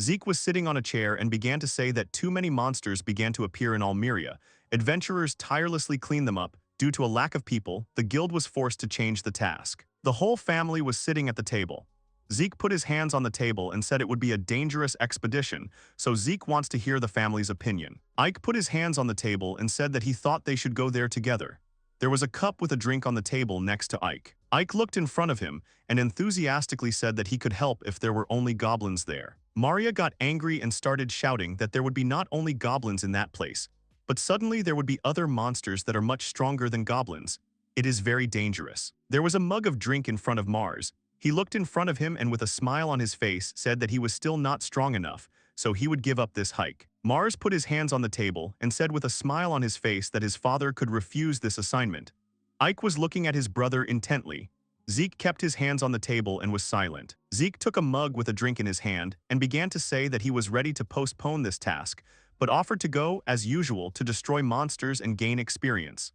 Zeke was sitting on a chair and began to say that too many monsters began to appear in Almeria. Adventurers tirelessly cleaned them up. Due to a lack of people, the guild was forced to change the task. The whole family was sitting at the table. Zeke put his hands on the table and said it would be a dangerous expedition, so Zeke wants to hear the family's opinion. Ike put his hands on the table and said that he thought they should go there together. There was a cup with a drink on the table next to Ike. Ike looked in front of him and enthusiastically said that he could help if there were only goblins there. Maria got angry and started shouting that there would be not only goblins in that place, but suddenly there would be other monsters that are much stronger than goblins. It is very dangerous. There was a mug of drink in front of Mars. He looked in front of him and with a smile on his face said that he was still not strong enough, so he would give up this hike. Mars put his hands on the table and said with a smile on his face that his father could refuse this assignment. Ike was looking at his brother intently. Zeke kept his hands on the table and was silent. Zeke took a mug with a drink in his hand and began to say that he was ready to postpone this task, but offered to go, as usual, to destroy monsters and gain experience.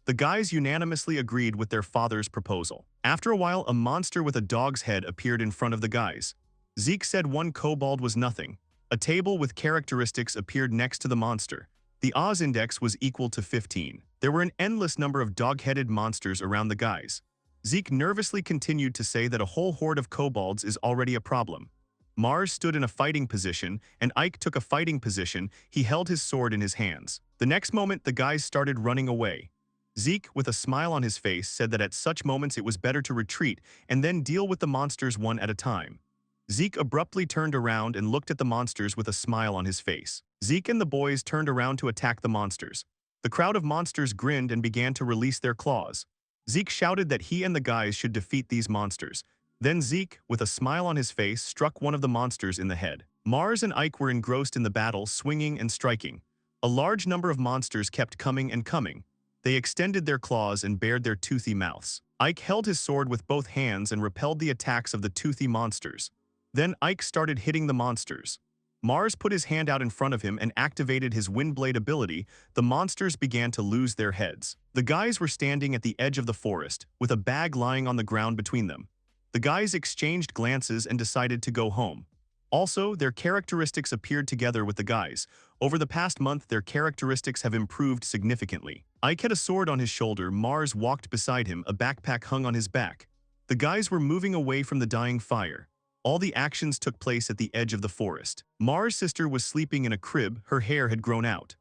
The guys unanimously agreed with their father's proposal. After a while, a monster with a dog's head appeared in front of the guys. Zeke said one kobold was nothing. A table with characteristics appeared next to the monster. The Oz index was equal to 15. There were an endless number of dog-headed monsters around the guys. Zeke nervously continued to say that a whole horde of kobolds is already a problem. Mars stood in a fighting position, and Ike took a fighting position. He held his sword in his hands. The next moment, the guys started running away. Zeke, with a smile on his face, said that at such moments it was better to retreat and then deal with the monsters one at a time. Zeke abruptly turned around and looked at the monsters with a smile on his face. Zeke and the boys turned around to attack the monsters. The crowd of monsters grinned and began to release their claws. Zeke shouted that he and the guys should defeat these monsters. Then Zeke, with a smile on his face, struck one of the monsters in the head. Mars and Ike were engrossed in the battle, swinging and striking. A large number of monsters kept coming and coming. They extended their claws and bared their toothy mouths. Ike held his sword with both hands and repelled the attacks of the toothy monsters. Then Ike started hitting the monsters. Mars put his hand out in front of him and activated his Windblade ability. The monsters began to lose their heads. The guys were standing at the edge of the forest, with a bag lying on the ground between them. The guys exchanged glances and decided to go home. Also, their characteristics appeared together with the guys. Over the past month, their characteristics have improved significantly. Ike had a sword on his shoulder. Mars walked beside him, a backpack hung on his back. The guys were moving away from the dying fire. All the actions took place at the edge of the forest. Mars' sister was sleeping in a crib. Her hair had grown out.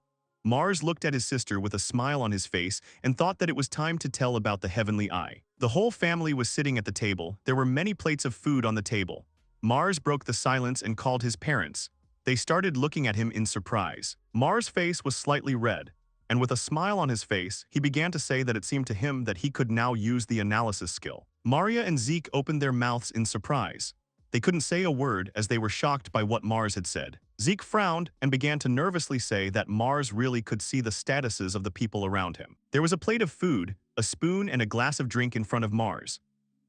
Mars looked at his sister with a smile on his face and thought that it was time to tell about the heavenly eye. The whole family was sitting at the table. There were many plates of food on the table. Mars broke the silence and called his parents. They started looking at him in surprise. Mars' face was slightly red, and with a smile on his face, he began to say that it seemed to him that he could now use the analysis skill. Maria and Zeke opened their mouths in surprise. They couldn't say a word as they were shocked by what Mars had said. Zeke frowned and began to nervously say that Mars really could see the statuses of the people around him. There was a plate of food, a spoon, and a glass of drink in front of Mars.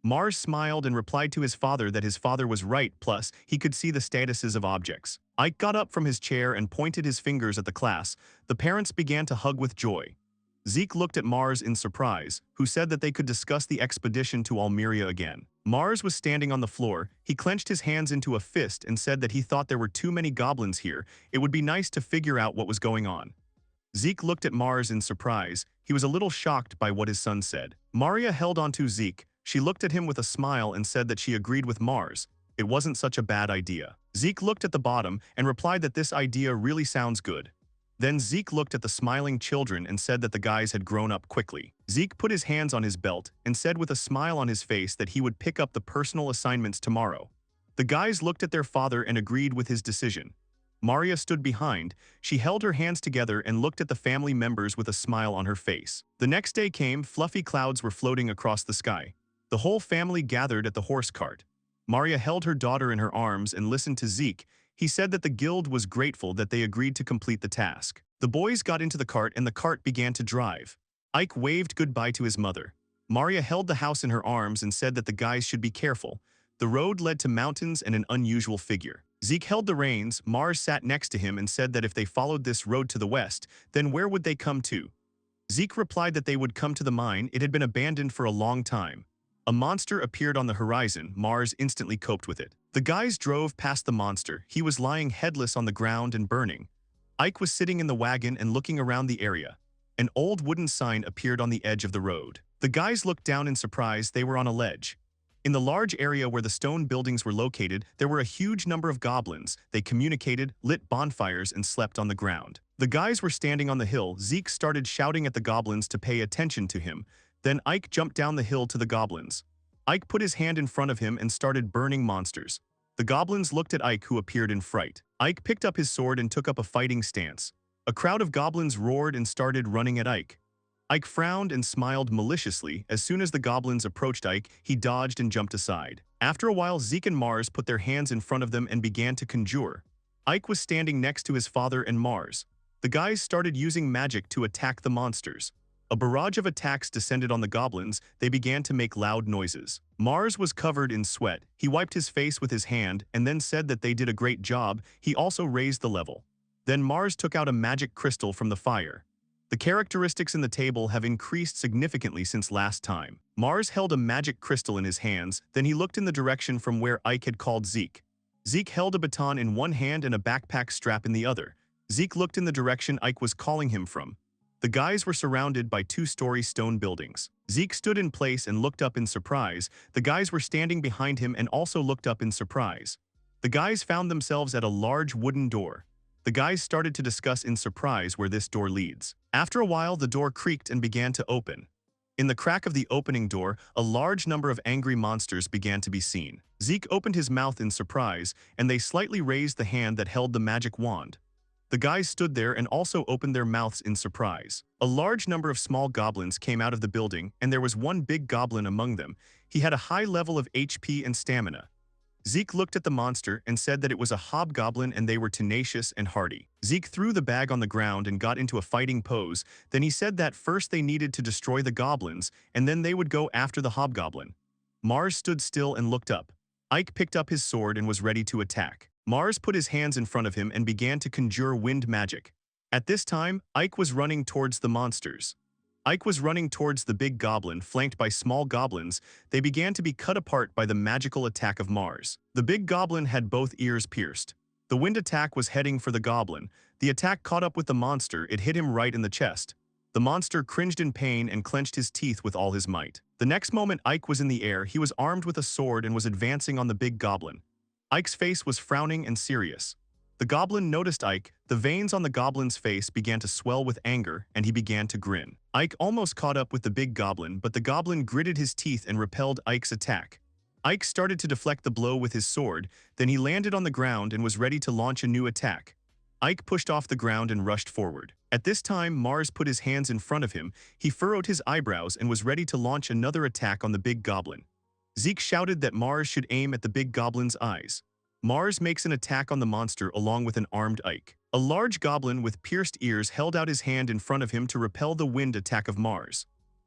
Mars smiled and replied to his father that his father was right, plus he could see the statuses of objects. Ike got up from his chair and pointed his fingers at the class. The parents began to hug with joy. Zeke looked at Mars in surprise, who said that they could discuss the expedition to Almeria again. Mars was standing on the floor. He clenched his hands into a fist and said that he thought there were too many goblins here. It would be nice to figure out what was going on. Zeke looked at Mars in surprise. He was a little shocked by what his son said. Maria held onto Zeke. She looked at him with a smile and said that she agreed with Mars. It wasn't such a bad idea. Zeke looked at the bottom and replied that this idea really sounds good. Then Zeke looked at the smiling children and said that the guys had grown up quickly. Zeke put his hands on his belt and said with a smile on his face that he would pick up the personal assignments tomorrow. The guys looked at their father and agreed with his decision. Maria stood behind. She held her hands together and looked at the family members with a smile on her face. The next day came. Fluffy clouds were floating across the sky. The whole family gathered at the horse cart. Maria held her daughter in her arms and listened to Zeke. He said that the guild was grateful that they agreed to complete the task. The boys got into the cart and the cart began to drive. Ike waved goodbye to his mother. Maria held the house in her arms and said that the guys should be careful. The road led to mountains and an unusual figure. Zeke held the reins. Mars sat next to him and said that if they followed this road to the west, then where would they come to? Zeke replied that they would come to the mine. It had been abandoned for a long time. A monster appeared on the horizon. Mars instantly coped with it. The guys drove past the monster. He was lying headless on the ground and burning. Ike was sitting in the wagon and looking around the area. An old wooden sign appeared on the edge of the road. The guys looked down in surprise. They were on a ledge. In the large area where the stone buildings were located, there were a huge number of goblins. They communicated, lit bonfires, and slept on the ground. The guys were standing on the hill. Zeke started shouting at the goblins to pay attention to him. Then Ike jumped down the hill to the goblins. Ike put his hand in front of him and started burning monsters. The goblins looked at Ike, who appeared in fright. Ike picked up his sword and took up a fighting stance. A crowd of goblins roared and started running at Ike. Ike frowned and smiled maliciously. As soon as the goblins approached Ike, he dodged and jumped aside. After a while, Zeke and Mars put their hands in front of them and began to conjure. Ike was standing next to his father and Mars. The guys started using magic to attack the monsters. A barrage of attacks descended on the goblins. They began to make loud noises. Mars was covered in sweat. He wiped his face with his hand and then said that they did a great job. He also raised the level. Then Mars took out a magic crystal from the fire. The characteristics in the table have increased significantly since last time. Mars held a magic crystal in his hands, then he looked in the direction from where Ike had called Zeke. Zeke held a baton in one hand and a backpack strap in the other. Zeke looked in the direction Ike was calling him from. The guys were surrounded by two-story stone buildings. Zeke stood in place and looked up in surprise. The guys were standing behind him and also looked up in surprise. The guys found themselves at a large wooden door. The guys started to discuss in surprise where this door leads. After a while, the door creaked and began to open. In the crack of the opening door, a large number of angry monsters began to be seen. Zeke opened his mouth in surprise, and they slightly raised the hand that held the magic wand. The guys stood there and also opened their mouths in surprise. A large number of small goblins came out of the building, and there was one big goblin among them. He had a high level of HP and stamina. Zeke looked at the monster and said that it was a hobgoblin and they were tenacious and hardy. Zeke threw the bag on the ground and got into a fighting pose. Then he said that first they needed to destroy the goblins, and then they would go after the hobgoblin. Mars stood still and looked up. Ike picked up his sword and was ready to attack. Mars put his hands in front of him and began to conjure wind magic. At this time, Ike was running towards the monsters. Ike was running towards the big goblin, flanked by small goblins. They began to be cut apart by the magical attack of Mars. The big goblin had both ears pierced. The wind attack was heading for the goblin. The attack caught up with the monster. It hit him right in the chest. The monster cringed in pain and clenched his teeth with all his might. The next moment Ike was in the air. He was armed with a sword and was advancing on the big goblin. Ike's face was frowning and serious. The goblin noticed Ike. The veins on the goblin's face began to swell with anger, and he began to grin. Ike almost caught up with the big goblin, but the goblin gritted his teeth and repelled Ike's attack. Ike started to deflect the blow with his sword, then he landed on the ground and was ready to launch a new attack. Ike pushed off the ground and rushed forward. At this time, Mars put his hands in front of him. He furrowed his eyebrows and was ready to launch another attack on the big goblin. Zeke shouted that Mars should aim at the big goblin's eyes. Mars makes an attack on the monster along with an armed Ike. A large goblin with pierced ears held out his hand in front of him to repel the wind attack of Mars.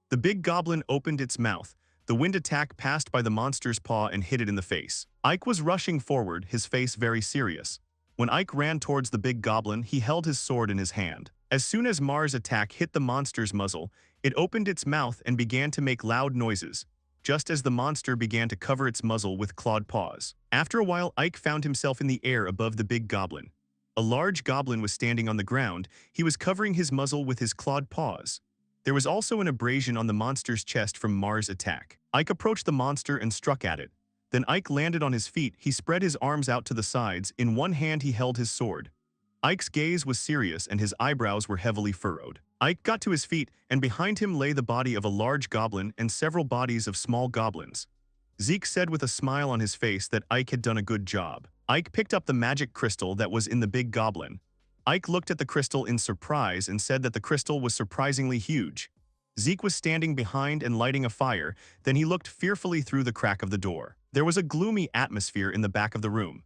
The big goblin opened its mouth. The wind attack passed by the monster's paw and hit it in the face. Ike was rushing forward, his face very serious. When Ike ran towards the big goblin, he held his sword in his hand. As soon as Mars' attack hit the monster's muzzle, it opened its mouth and began to make loud noises, just as the monster began to cover its muzzle with clawed paws. After a while, Ike found himself in the air above the big goblin. A large goblin was standing on the ground. He was covering his muzzle with his clawed paws. There was also an abrasion on the monster's chest from Mars' attack. Ike approached the monster and struck at it. Then Ike landed on his feet. He spread his arms out to the sides. In one hand he held his sword. Ike's gaze was serious and his eyebrows were heavily furrowed. Ike got to his feet, and behind him lay the body of a large goblin and several bodies of small goblins. Zeke said with a smile on his face that Ike had done a good job. Ike picked up the magic crystal that was in the big goblin. Ike looked at the crystal in surprise and said that the crystal was surprisingly huge. Zeke was standing behind and lighting a fire. Then he looked fearfully through the crack of the door. There was a gloomy atmosphere in the back of the room.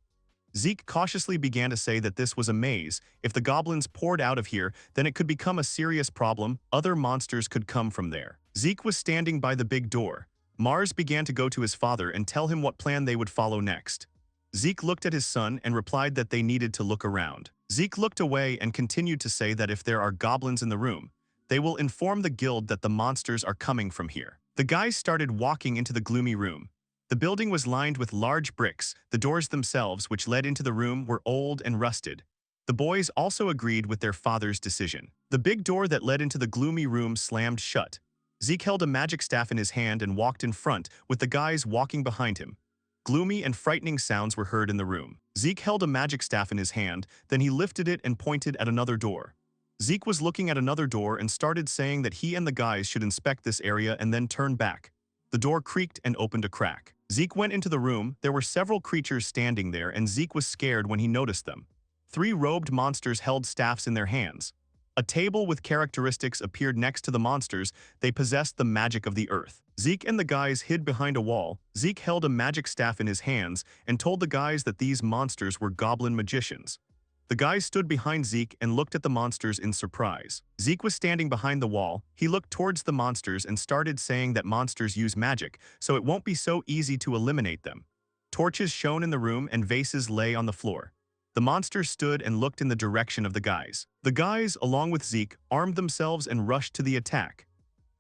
Zeke cautiously began to say that this was a maze. If the goblins poured out of here, then it could become a serious problem. Other monsters could come from there. Zeke was standing by the big door. Mars began to go to his father and tell him what plan they would follow next. Zeke looked at his son and replied that they needed to look around. Zeke looked away and continued to say that if there are goblins in the room, they will inform the guild that the monsters are coming from here. The guys started walking into the gloomy room. The building was lined with large bricks. The doors themselves, which led into the room, were old and rusted. The boys also agreed with their father's decision. The big door that led into the gloomy room slammed shut. Zeke held a magic staff in his hand and walked in front, with the guys walking behind him. Gloomy and frightening sounds were heard in the room. Zeke held a magic staff in his hand, then he lifted it and pointed at another door. Zeke was looking at another door and started saying that he and the guys should inspect this area and then turn back. The door creaked and opened a crack. Zeke went into the room. There were several creatures standing there, and Zeke was scared when he noticed them. 3 robed monsters held staffs in their hands. A table with characteristics appeared next to the monsters. They possessed the magic of the earth. Zeke and the guys hid behind a wall. Zeke held a magic staff in his hands and told the guys that these monsters were goblin magicians. The guys stood behind Zeke and looked at the monsters in surprise. Zeke was standing behind the wall. He looked towards the monsters and started saying that monsters use magic, so it won't be so easy to eliminate them. Torches shone in the room and vases lay on the floor. The monsters stood and looked in the direction of the guys. The guys, along with Zeke, armed themselves and rushed to the attack.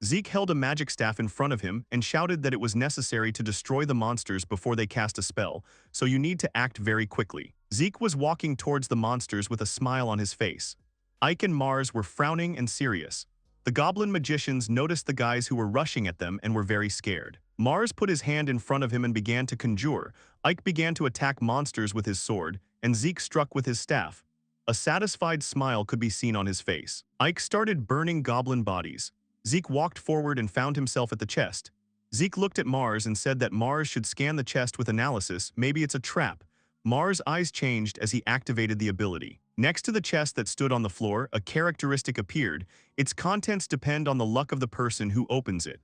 Zeke held a magic staff in front of him and shouted that it was necessary to destroy the monsters before they cast a spell, so you need to act very quickly. Zeke was walking towards the monsters with a smile on his face. Ike and Mars were frowning and serious. The goblin magicians noticed the guys who were rushing at them and were very scared. Mars put his hand in front of him and began to conjure. Ike began to attack monsters with his sword, and Zeke struck with his staff. A satisfied smile could be seen on his face. Ike started burning goblin bodies. Zeke walked forward and found himself at the chest. Zeke looked at Mars and said that Mars should scan the chest with analysis, maybe it's a trap. Mars' eyes changed as he activated the ability. Next to the chest that stood on the floor, a characteristic appeared. Its contents depend on the luck of the person who opens it.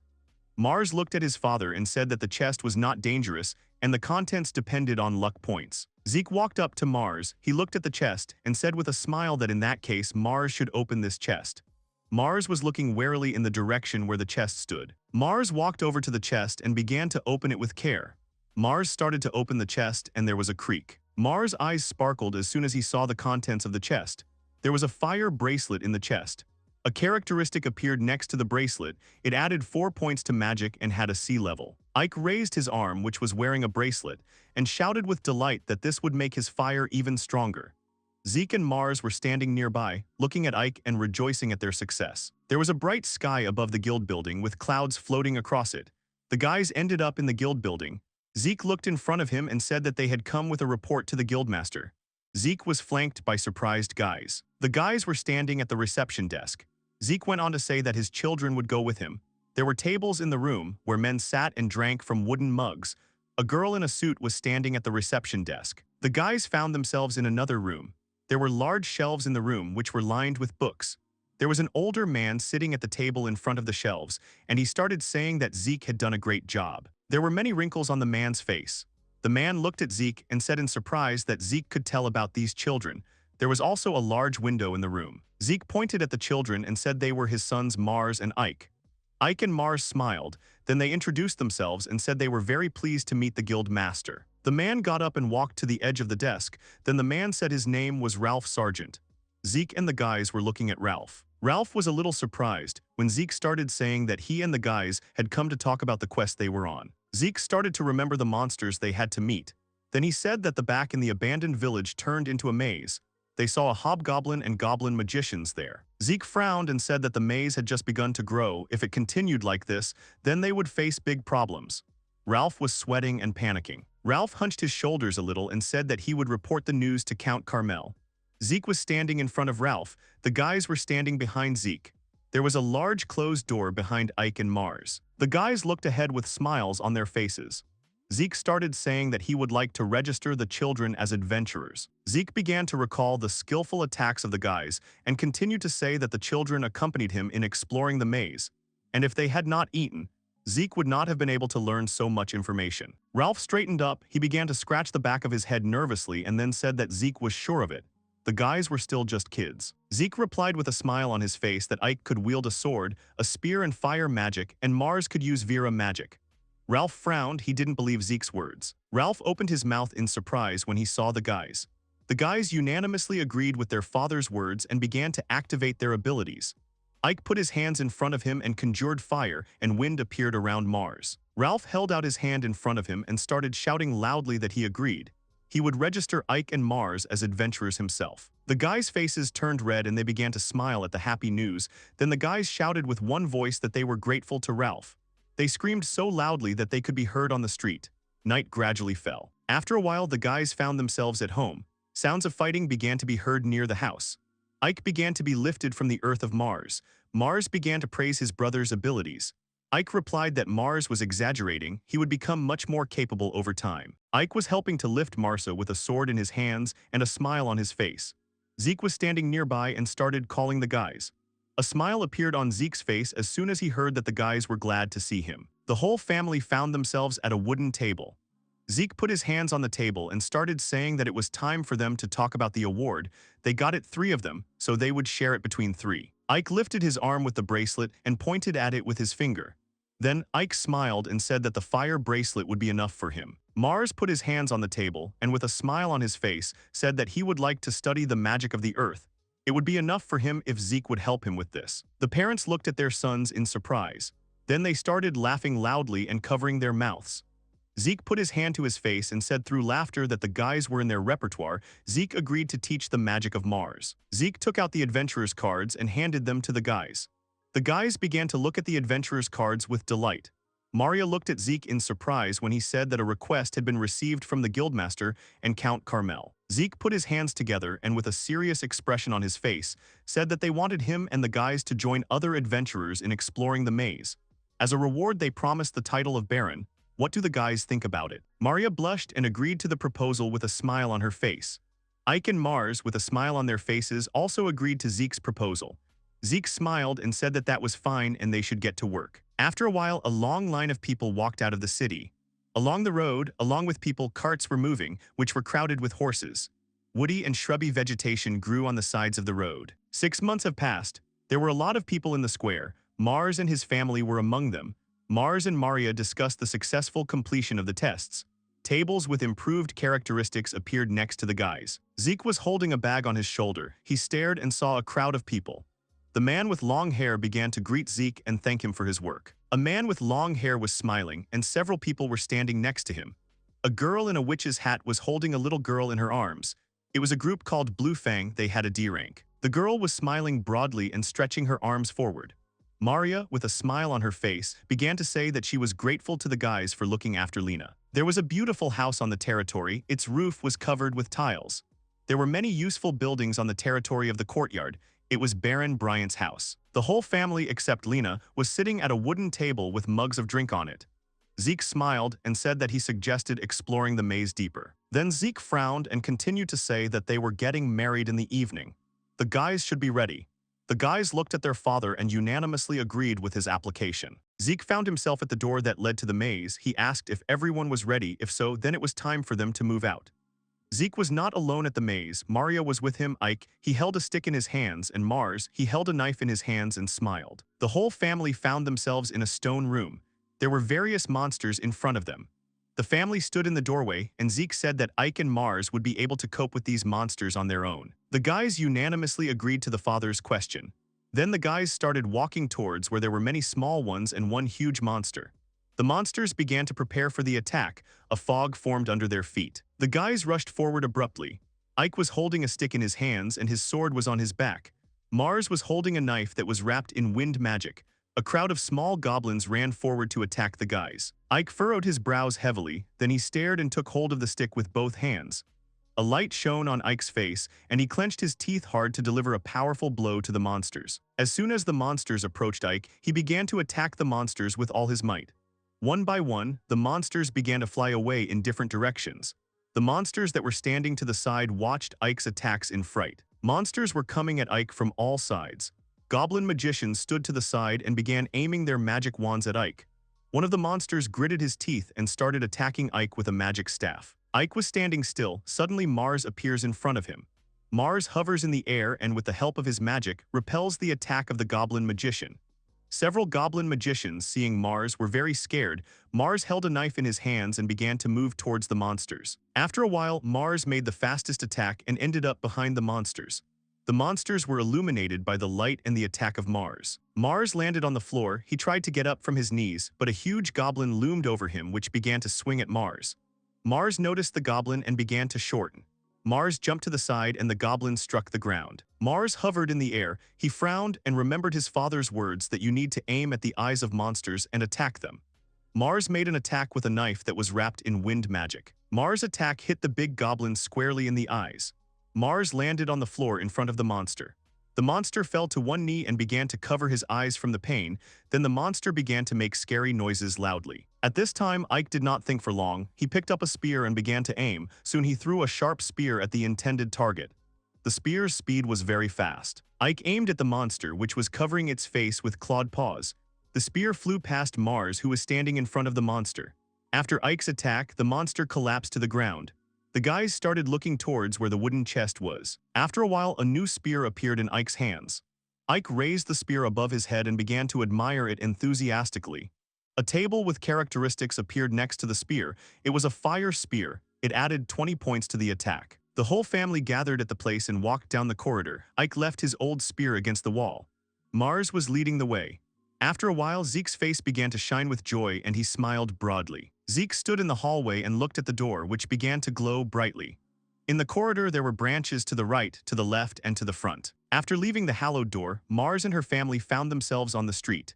Mars looked at his father and said that the chest was not dangerous and the contents depended on luck points. Zeke walked up to Mars, he looked at the chest, and said with a smile that in that case Mars should open this chest. Mars was looking warily in the direction where the chest stood. Mars walked over to the chest and began to open it with care. Mars started to open the chest and there was a creak. Mars' eyes sparkled as soon as he saw the contents of the chest. There was a fire bracelet in the chest. A characteristic appeared next to the bracelet. It added 4 points to magic and had a C level. Ike raised his arm, which was wearing a bracelet, and shouted with delight that this would make his fire even stronger. Zeke and Mars were standing nearby, looking at Ike and rejoicing at their success. There was a bright sky above the guild building with clouds floating across it. The guys ended up in the guild building. Zeke looked in front of him and said that they had come with a report to the guildmaster. Zeke was flanked by surprised guys. The guys were standing at the reception desk. Zeke went on to say that his children would go with him. There were tables in the room where men sat and drank from wooden mugs. A girl in a suit was standing at the reception desk. The guys found themselves in another room. There were large shelves in the room which were lined with books. There was an older man sitting at the table in front of the shelves, and he started saying that Zeke had done a great job. There were many wrinkles on the man's face. The man looked at Zeke and said in surprise that Zeke could tell about these children. There was also a large window in the room. Zeke pointed at the children and said they were his sons Mars and Ike. Ike and Mars smiled, then they introduced themselves and said they were very pleased to meet the guild master. The man got up and walked to the edge of the desk, then the man said his name was Ralph Sargent. Zeke and the guys were looking at Ralph. Ralph was a little surprised when Zeke started saying that he and the guys had come to talk about the quest they were on. Zeke started to remember the monsters they had to meet. Then he said that the back in the abandoned village turned into a maze. They saw a hobgoblin and goblin magicians there. Zeke frowned and said that the maze had just begun to grow. If it continued like this, then they would face big problems. Ralph was sweating and panicking. Ralph hunched his shoulders a little and said that he would report the news to Count Carmel. Zeke was standing in front of Ralph. The guys were standing behind Zeke. There was a large closed door behind Ike and Mars. The guys looked ahead with smiles on their faces. Zeke started saying that he would like to register the children as adventurers. Zeke began to recall the skillful attacks of the guys and continued to say that the children accompanied him in exploring the maze. And if they had not eaten, Zeke would not have been able to learn so much information. Ralph straightened up, he began to scratch the back of his head nervously and then said that Zeke was sure of it. The guys were still just kids. Zeke replied with a smile on his face that Ike could wield a sword, a spear and fire magic, and Mars could use Vera magic. Ralph frowned, he didn't believe Zeke's words. Ralph opened his mouth in surprise when he saw the guys. The guys unanimously agreed with their father's words and began to activate their abilities. Ike put his hands in front of him and conjured fire, and wind appeared around Mars. Ralph held out his hand in front of him and started shouting loudly that he agreed. He would register Ike and Mars as adventurers himself. The guys' faces turned red and they began to smile at the happy news. Then the guys shouted with one voice that they were grateful to Ralph. They screamed so loudly that they could be heard on the street. Night gradually fell. After a while, the guys found themselves at home. Sounds of fighting began to be heard near the house. Ike began to be lifted from the earth of Mars. Mars began to praise his brother's abilities. Ike replied that Mars was exaggerating, he would become much more capable over time. Ike was helping to lift Marsa with a sword in his hands and a smile on his face. Zeke was standing nearby and started calling the guys. A smile appeared on Zeke's face as soon as he heard that the guys were glad to see him. The whole family found themselves at a wooden table. Zeke put his hands on the table and started saying that it was time for them to talk about the award. They got it 3 of them, so they would share it between 3. Ike lifted his arm with the bracelet and pointed at it with his finger. Then Ike smiled and said that the fire bracelet would be enough for him. Mars put his hands on the table and with a smile on his face said that he would like to study the magic of the earth. It would be enough for him if Zeke would help him with this. The parents looked at their sons in surprise. Then they started laughing loudly and covering their mouths. Zeke put his hand to his face and said through laughter that the guys were in their repertoire. Zeke agreed to teach the magic of Mars. Zeke took out the adventurer's cards and handed them to the guys. The guys began to look at the adventurer's cards with delight. Maria looked at Zeke in surprise when he said that a request had been received from the guildmaster and Count Carmel. Zeke put his hands together and with a serious expression on his face, said that they wanted him and the guys to join other adventurers in exploring the maze. As a reward they promised the title of Baron. What do the guys think about it? Maria blushed and agreed to the proposal with a smile on her face. Ike and Mars, with a smile on their faces, also agreed to Zeke's proposal. Zeke smiled and said that was fine and they should get to work. After a while, a long line of people walked out of the city. Along the road, along with people, carts were moving, which were crowded with horses. Woody and shrubby vegetation grew on the sides of the road. 6 months have passed. There were a lot of people in the square. Mars and his family were among them. Mars and Maria discussed the successful completion of the tests. Tables with improved characteristics appeared next to the guys. Zeke was holding a bag on his shoulder. He stared and saw a crowd of people. The man with long hair began to greet Zeke and thank him for his work. A man with long hair was smiling, and several people were standing next to him. A girl in a witch's hat was holding a little girl in her arms. It was a group called Blue Fang. They had a D rank. The girl was smiling broadly and stretching her arms forward. Maria, with a smile on her face, began to say that she was grateful to the guys for looking after Lena. There was a beautiful house on the territory. Its roof was covered with tiles. There were many useful buildings on the territory of the courtyard. It was Baron Bryant's house. The whole family, except Lena, was sitting at a wooden table with mugs of drink on it. Zeke smiled and said that he suggested exploring the maze deeper. Then Zeke frowned and continued to say that they were getting married in the evening. The guys should be ready. The guys looked at their father and unanimously agreed with his application. Zeke found himself at the door that led to the maze. He asked if everyone was ready. If so, then it was time for them to move out. Zeke was not alone at the maze. Maria was with him. Ike, he held a stick in his hands, and Mars, he held a knife in his hands and smiled. The whole family found themselves in a stone room. There were various monsters in front of them. The family stood in the doorway, and Zeke said that Ike and Mars would be able to cope with these monsters on their own. The guys unanimously agreed to the father's question. Then the guys started walking towards where there were many small ones and one huge monster. The monsters began to prepare for the attack. A fog formed under their feet. The guys rushed forward abruptly. Ike was holding a stick in his hands and his sword was on his back. Mars was holding a knife that was wrapped in wind magic. A crowd of small goblins ran forward to attack the guys. Ike furrowed his brows heavily, then he stared and took hold of the stick with both hands. A light shone on Ike's face, and he clenched his teeth hard to deliver a powerful blow to the monsters. As soon as the monsters approached Ike, he began to attack the monsters with all his might. One by one, the monsters began to fly away in different directions. The monsters that were standing to the side watched Ike's attacks in fright. Monsters were coming at Ike from all sides. Goblin magicians stood to the side and began aiming their magic wands at Ike. One of the monsters gritted his teeth and started attacking Ike with a magic staff. Ike was standing still. Suddenly Mars appears in front of him. Mars hovers in the air and with the help of his magic, repels the attack of the goblin magician. Several goblin magicians, seeing Mars, were very scared. Mars held a knife in his hands and began to move towards the monsters. After a while, Mars made the fastest attack and ended up behind the monsters. The monsters were illuminated by the light and the attack of Mars. Mars landed on the floor. He tried to get up from his knees, but a huge goblin loomed over him which began to swing at Mars. Mars noticed the goblin and began to shorten. Mars jumped to the side and the goblin struck the ground. Mars hovered in the air. He frowned and remembered his father's words that you need to aim at the eyes of monsters and attack them. Mars made an attack with a knife that was wrapped in wind magic. Mars' attack hit the big goblin squarely in the eyes. Mars landed on the floor in front of the monster. The monster fell to one knee and began to cover his eyes from the pain. Then the monster began to make scary noises loudly. At this time, Ike did not think for long. He picked up a spear and began to aim. Soon he threw a sharp spear at the intended target. The spear's speed was very fast. Ike aimed at the monster, which was covering its face with clawed paws. The spear flew past Mars, who was standing in front of the monster. After Ike's attack, the monster collapsed to the ground. The guys started looking towards where the wooden chest was. After a while, a new spear appeared in Ike's hands. Ike raised the spear above his head and began to admire it enthusiastically. A table with characteristics appeared next to the spear. It was a fire spear. It added 20 points to the attack. The whole family gathered at the place and walked down the corridor. Ike left his old spear against the wall. Mars was leading the way. After a while, Zeke's face began to shine with joy and he smiled broadly. Zeke stood in the hallway and looked at the door, which began to glow brightly. In the corridor, there were branches to the right, to the left, and to the front. After leaving the hallowed door, Mars and her family found themselves on the street.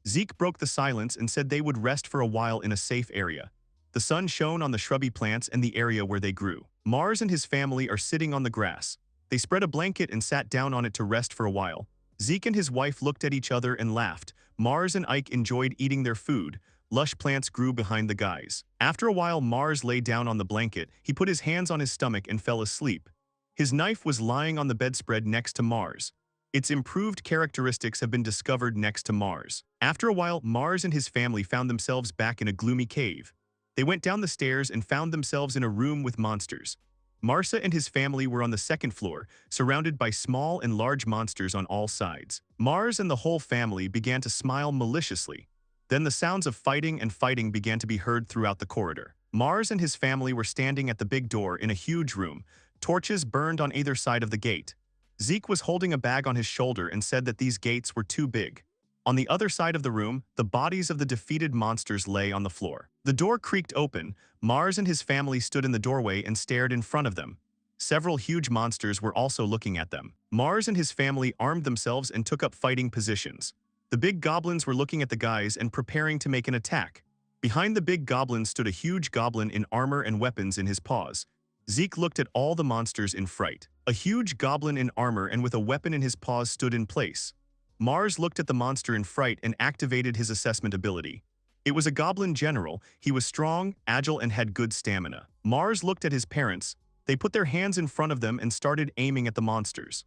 Zeke broke the silence and said they would rest for a while in a safe area. The sun shone on the shrubby plants and the area where they grew. Mars and his family are sitting on the grass. They spread a blanket and sat down on it to rest for a while. Zeke and his wife looked at each other and laughed. Mars and Ike enjoyed eating their food. Lush plants grew behind the guys. After a while, Mars lay down on the blanket. He put his hands on his stomach and fell asleep. His knife was lying on the bedspread next to Mars. Its improved characteristics have been discovered next to Mars. After a while, Mars and his family found themselves back in a gloomy cave. They went down the stairs and found themselves in a room with monsters. Marsa and his family were on the second floor, surrounded by small and large monsters on all sides. Mars and the whole family began to smile maliciously. Then the sounds of fighting and fighting began to be heard throughout the corridor. Mars and his family were standing at the big door in a huge room. Torches burned on either side of the gate. Zeke was holding a bag on his shoulder and said that these gates were too big. On the other side of the room, the bodies of the defeated monsters lay on the floor. The door creaked open. Mars and his family stood in the doorway and stared in front of them. Several huge monsters were also looking at them. Mars and his family armed themselves and took up fighting positions. The big goblins were looking at the guys and preparing to make an attack. Behind the big goblins stood a huge goblin in armor and weapons in his paws. Zeke looked at all the monsters in fright. A huge goblin in armor and with a weapon in his paws stood in place. Mars looked at the monster in fright and activated his assessment ability. It was a goblin general. He was strong, agile, and had good stamina. Mars looked at his parents. They put their hands in front of them and started aiming at the monsters.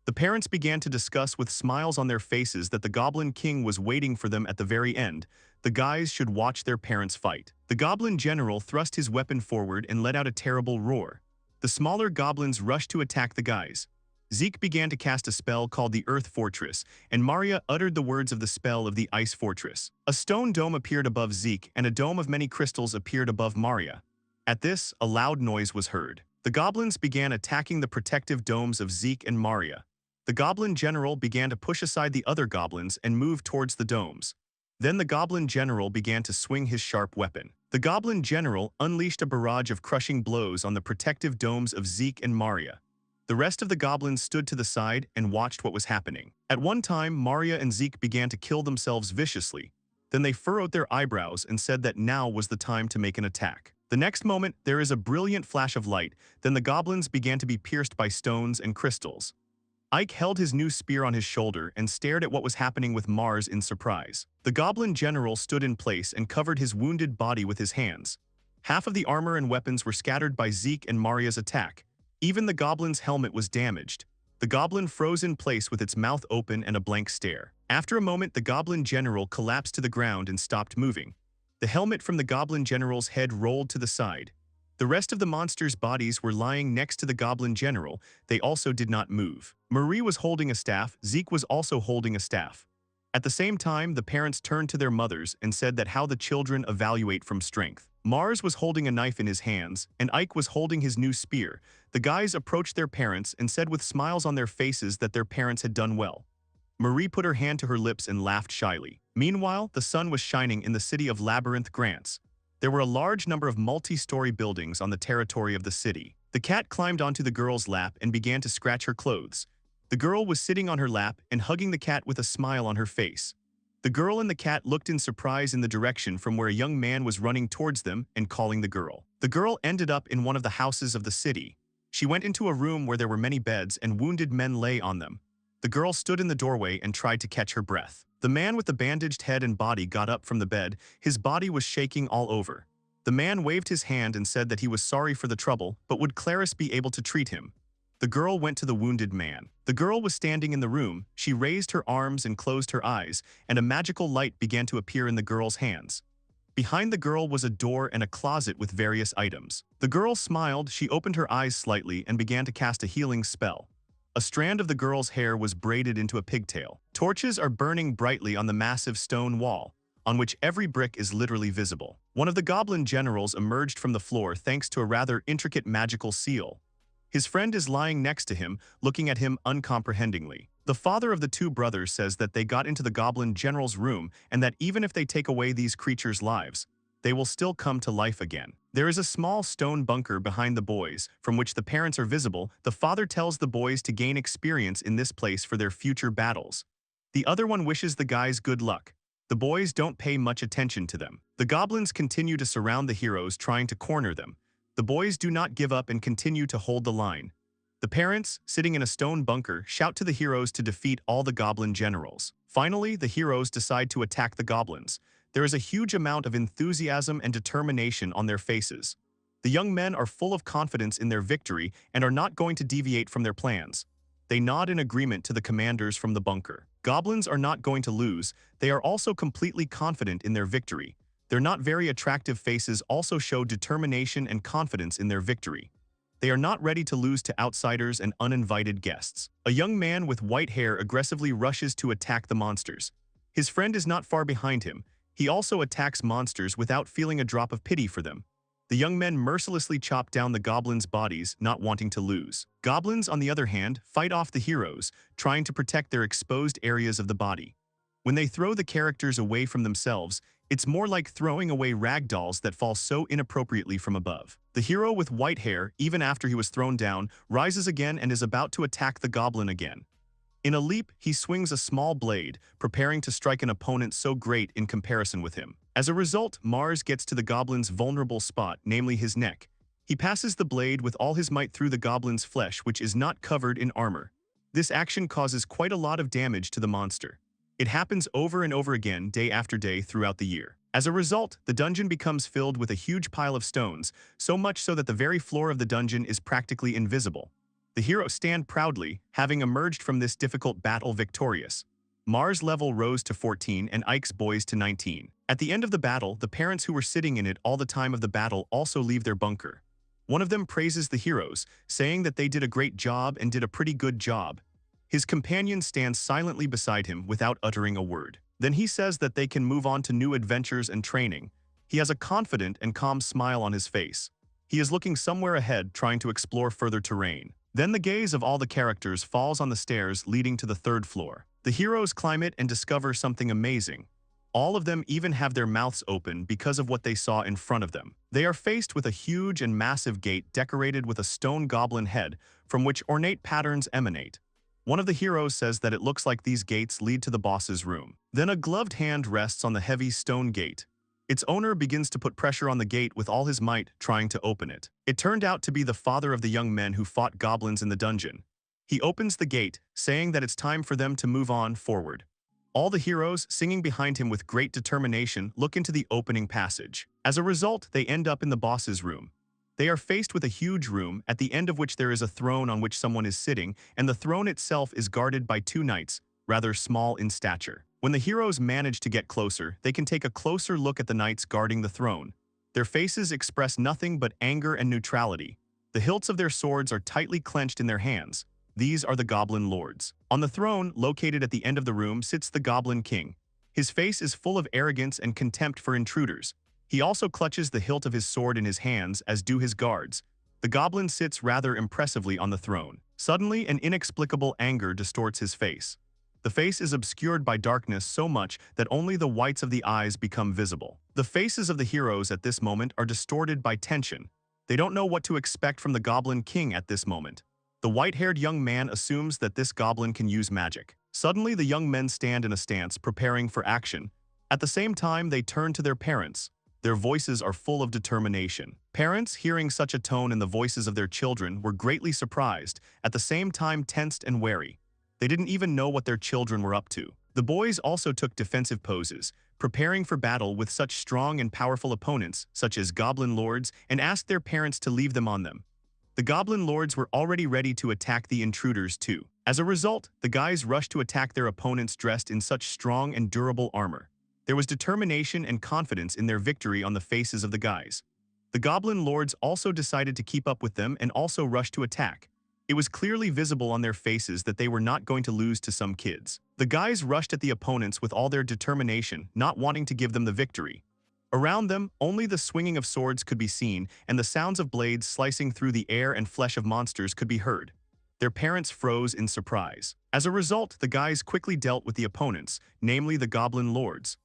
The parents began to discuss with smiles on their faces that the Goblin King was waiting for them at the very end. The guys should watch their parents fight. The Goblin General thrust his weapon forward and let out a terrible roar. The smaller goblins rushed to attack the guys. Zeke began to cast a spell called the Earth Fortress, and Maria uttered the words of the spell of the Ice Fortress. A stone dome appeared above Zeke, and a dome of many crystals appeared above Maria. At this, a loud noise was heard. The goblins began attacking the protective domes of Zeke and Maria. The Goblin General began to push aside the other goblins and move towards the domes. Then the Goblin General began to swing his sharp weapon. The Goblin General unleashed a barrage of crushing blows on the protective domes of Zeke and Maria. The rest of the goblins stood to the side and watched what was happening. At one time, Maria and Zeke began to kill themselves viciously. Then they furrowed their eyebrows and said that now was the time to make an attack. The next moment, there is a brilliant flash of light. Then the goblins began to be pierced by stones and crystals. Ike held his new spear on his shoulder and stared at what was happening with Mars in surprise. The Goblin General stood in place and covered his wounded body with his hands. Half of the armor and weapons were scattered by Zeke and Maria's attack. Even the goblin's helmet was damaged. The goblin froze in place with its mouth open and a blank stare. After a moment, the Goblin General collapsed to the ground and stopped moving. The helmet from the Goblin General's head rolled to the side. The rest of the monsters' bodies were lying next to the Goblin General. They also did not move. Marie was holding a staff. Zeke was also holding a staff. At the same time, the parents turned to their mothers and said that how the children evaluate from strength. Mars was holding a knife in his hands, and Ike was holding his new spear. The guys approached their parents and said with smiles on their faces that their parents had done well. Marie put her hand to her lips and laughed shyly. Meanwhile, the sun was shining in the city of Labyrinth Grants. There were a large number of multi-story buildings on the territory of the city. The cat climbed onto the girl's lap and began to scratch her clothes. The girl was sitting on her lap and hugging the cat with a smile on her face. The girl and the cat looked in surprise in the direction from where a young man was running towards them and calling the girl. The girl ended up in one of the houses of the city. She went into a room where there were many beds and wounded men lay on them. The girl stood in the doorway and tried to catch her breath. The man with the bandaged head and body got up from the bed. His body was shaking all over. The man waved his hand and said that he was sorry for the trouble, but would Clarice be able to treat him? The girl went to the wounded man. The girl was standing in the room. She raised her arms and closed her eyes, and a magical light began to appear in the girl's hands. Behind the girl was a door and a closet with various items. The girl smiled. She opened her eyes slightly and began to cast a healing spell. A strand of the girl's hair was braided into a pigtail. Torches are burning brightly on the massive stone wall. on which every brick is literally visible. One of the goblin generals emerged from the floor thanks to a rather intricate magical seal. His friend is lying next to him, looking at him uncomprehendingly. The father of the two brothers says that they got into the goblin general's room and that even if they take away these creatures' lives, they will still come to life again. There is a small stone bunker behind the boys, from which the parents are visible. The father tells the boys to gain experience in this place for their future battles. The other one wishes the guys good luck. The boys don't pay much attention to them. The goblins continue to surround the heroes, trying to corner them. The boys do not give up and continue to hold the line. The parents, sitting in a stone bunker, shout to the heroes to defeat all the goblin generals. Finally, the heroes decide to attack the goblins. There is a huge amount of enthusiasm and determination on their faces. The young men are full of confidence in their victory and are not going to deviate from their plans. They nod in agreement to the commanders from the bunker. Goblins are not going to lose. They are also completely confident in their victory. Their not very attractive faces also show determination and confidence in their victory. They are not ready to lose to outsiders and uninvited guests. A young man with white hair aggressively rushes to attack the monsters. His friend is not far behind him. He also attacks monsters without feeling a drop of pity for them. The young men mercilessly chop down the goblins' bodies, not wanting to lose. Goblins, on the other hand, fight off the heroes, trying to protect their exposed areas of the body. When they throw the characters away from themselves, it's more like throwing away rag dolls that fall so inappropriately from above. The hero with white hair, even after he was thrown down, rises again and is about to attack the goblin again. In a leap, he swings a small blade, preparing to strike an opponent so great in comparison with him. As a result, Mars gets to the goblin's vulnerable spot, namely his neck. He passes the blade with all his might through the goblin's flesh, which is not covered in armor. This action causes quite a lot of damage to the monster. It happens over and over again, day after day, throughout the year. As a result, the dungeon becomes filled with a huge pile of stones, so much so that the very floor of the dungeon is practically invisible. The heroes stand proudly, having emerged from this difficult battle victorious. Mars' level rose to 14 and Ike's boys to 19. At the end of the battle, the parents who were sitting in it all the time of the battle also leave their bunker. One of them praises the heroes, saying that they did a great job and did a pretty good job. His companion stands silently beside him without uttering a word. Then he says that they can move on to new adventures and training. He has a confident and calm smile on his face. He is looking somewhere ahead, trying to explore further terrain. Then the gaze of all the characters falls on the stairs leading to the third floor. The heroes climb it and discover something amazing. All of them even have their mouths open because of what they saw in front of them. They are faced with a huge and massive gate decorated with a stone goblin head from which ornate patterns emanate. One of the heroes says that it looks like these gates lead to the boss's room. Then a gloved hand rests on the heavy stone gate. Its owner begins to put pressure on the gate with all his might, trying to open it. It turned out to be the father of the young men who fought goblins in the dungeon. He opens the gate, saying that it's time for them to move on forward. All the heroes, singing behind him with great determination, look into the opening passage. As a result, they end up in the boss's room. They are faced with a huge room, at the end of which there is a throne on which someone is sitting, and the throne itself is guarded by two knights, rather small in stature. When the heroes manage to get closer, they can take a closer look at the knights guarding the throne. Their faces express nothing but anger and neutrality. The hilts of their swords are tightly clenched in their hands. These are the goblin lords. On the throne, located at the end of the room, sits the goblin king. His face is full of arrogance and contempt for intruders. He also clutches the hilt of his sword in his hands, as do his guards. The goblin sits rather impressively on the throne. Suddenly, an inexplicable anger distorts his face. The face is obscured by darkness so much that only the whites of the eyes become visible. The faces of the heroes at this moment are distorted by tension. They don't know what to expect from the goblin king at this moment. The white-haired young man assumes that this goblin can use magic. Suddenly, the young men stand in a stance, preparing for action. At the same time, they turn to their parents. Their voices are full of determination. Parents, hearing such a tone in the voices of their children, were greatly surprised, at the same time tensed and wary. They didn't even know what their children were up to. The boys also took defensive poses, preparing for battle with such strong and powerful opponents, such as goblin lords, and asked their parents to leave them on them. The goblin lords were already ready to attack the intruders too. As a result, the guys rushed to attack their opponents dressed in such strong and durable armor. There was determination and confidence in their victory on the faces of the guys. The goblin lords also decided to keep up with them and also rushed to attack. It was clearly visible on their faces that they were not going to lose to some kids. The guys rushed at the opponents with all their determination, not wanting to give them the victory. Around them, only the swinging of swords could be seen, and the sounds of blades slicing through the air and flesh of monsters could be heard. Their parents froze in surprise. As a result, the guys quickly dealt with the opponents, namely the Goblin Lords.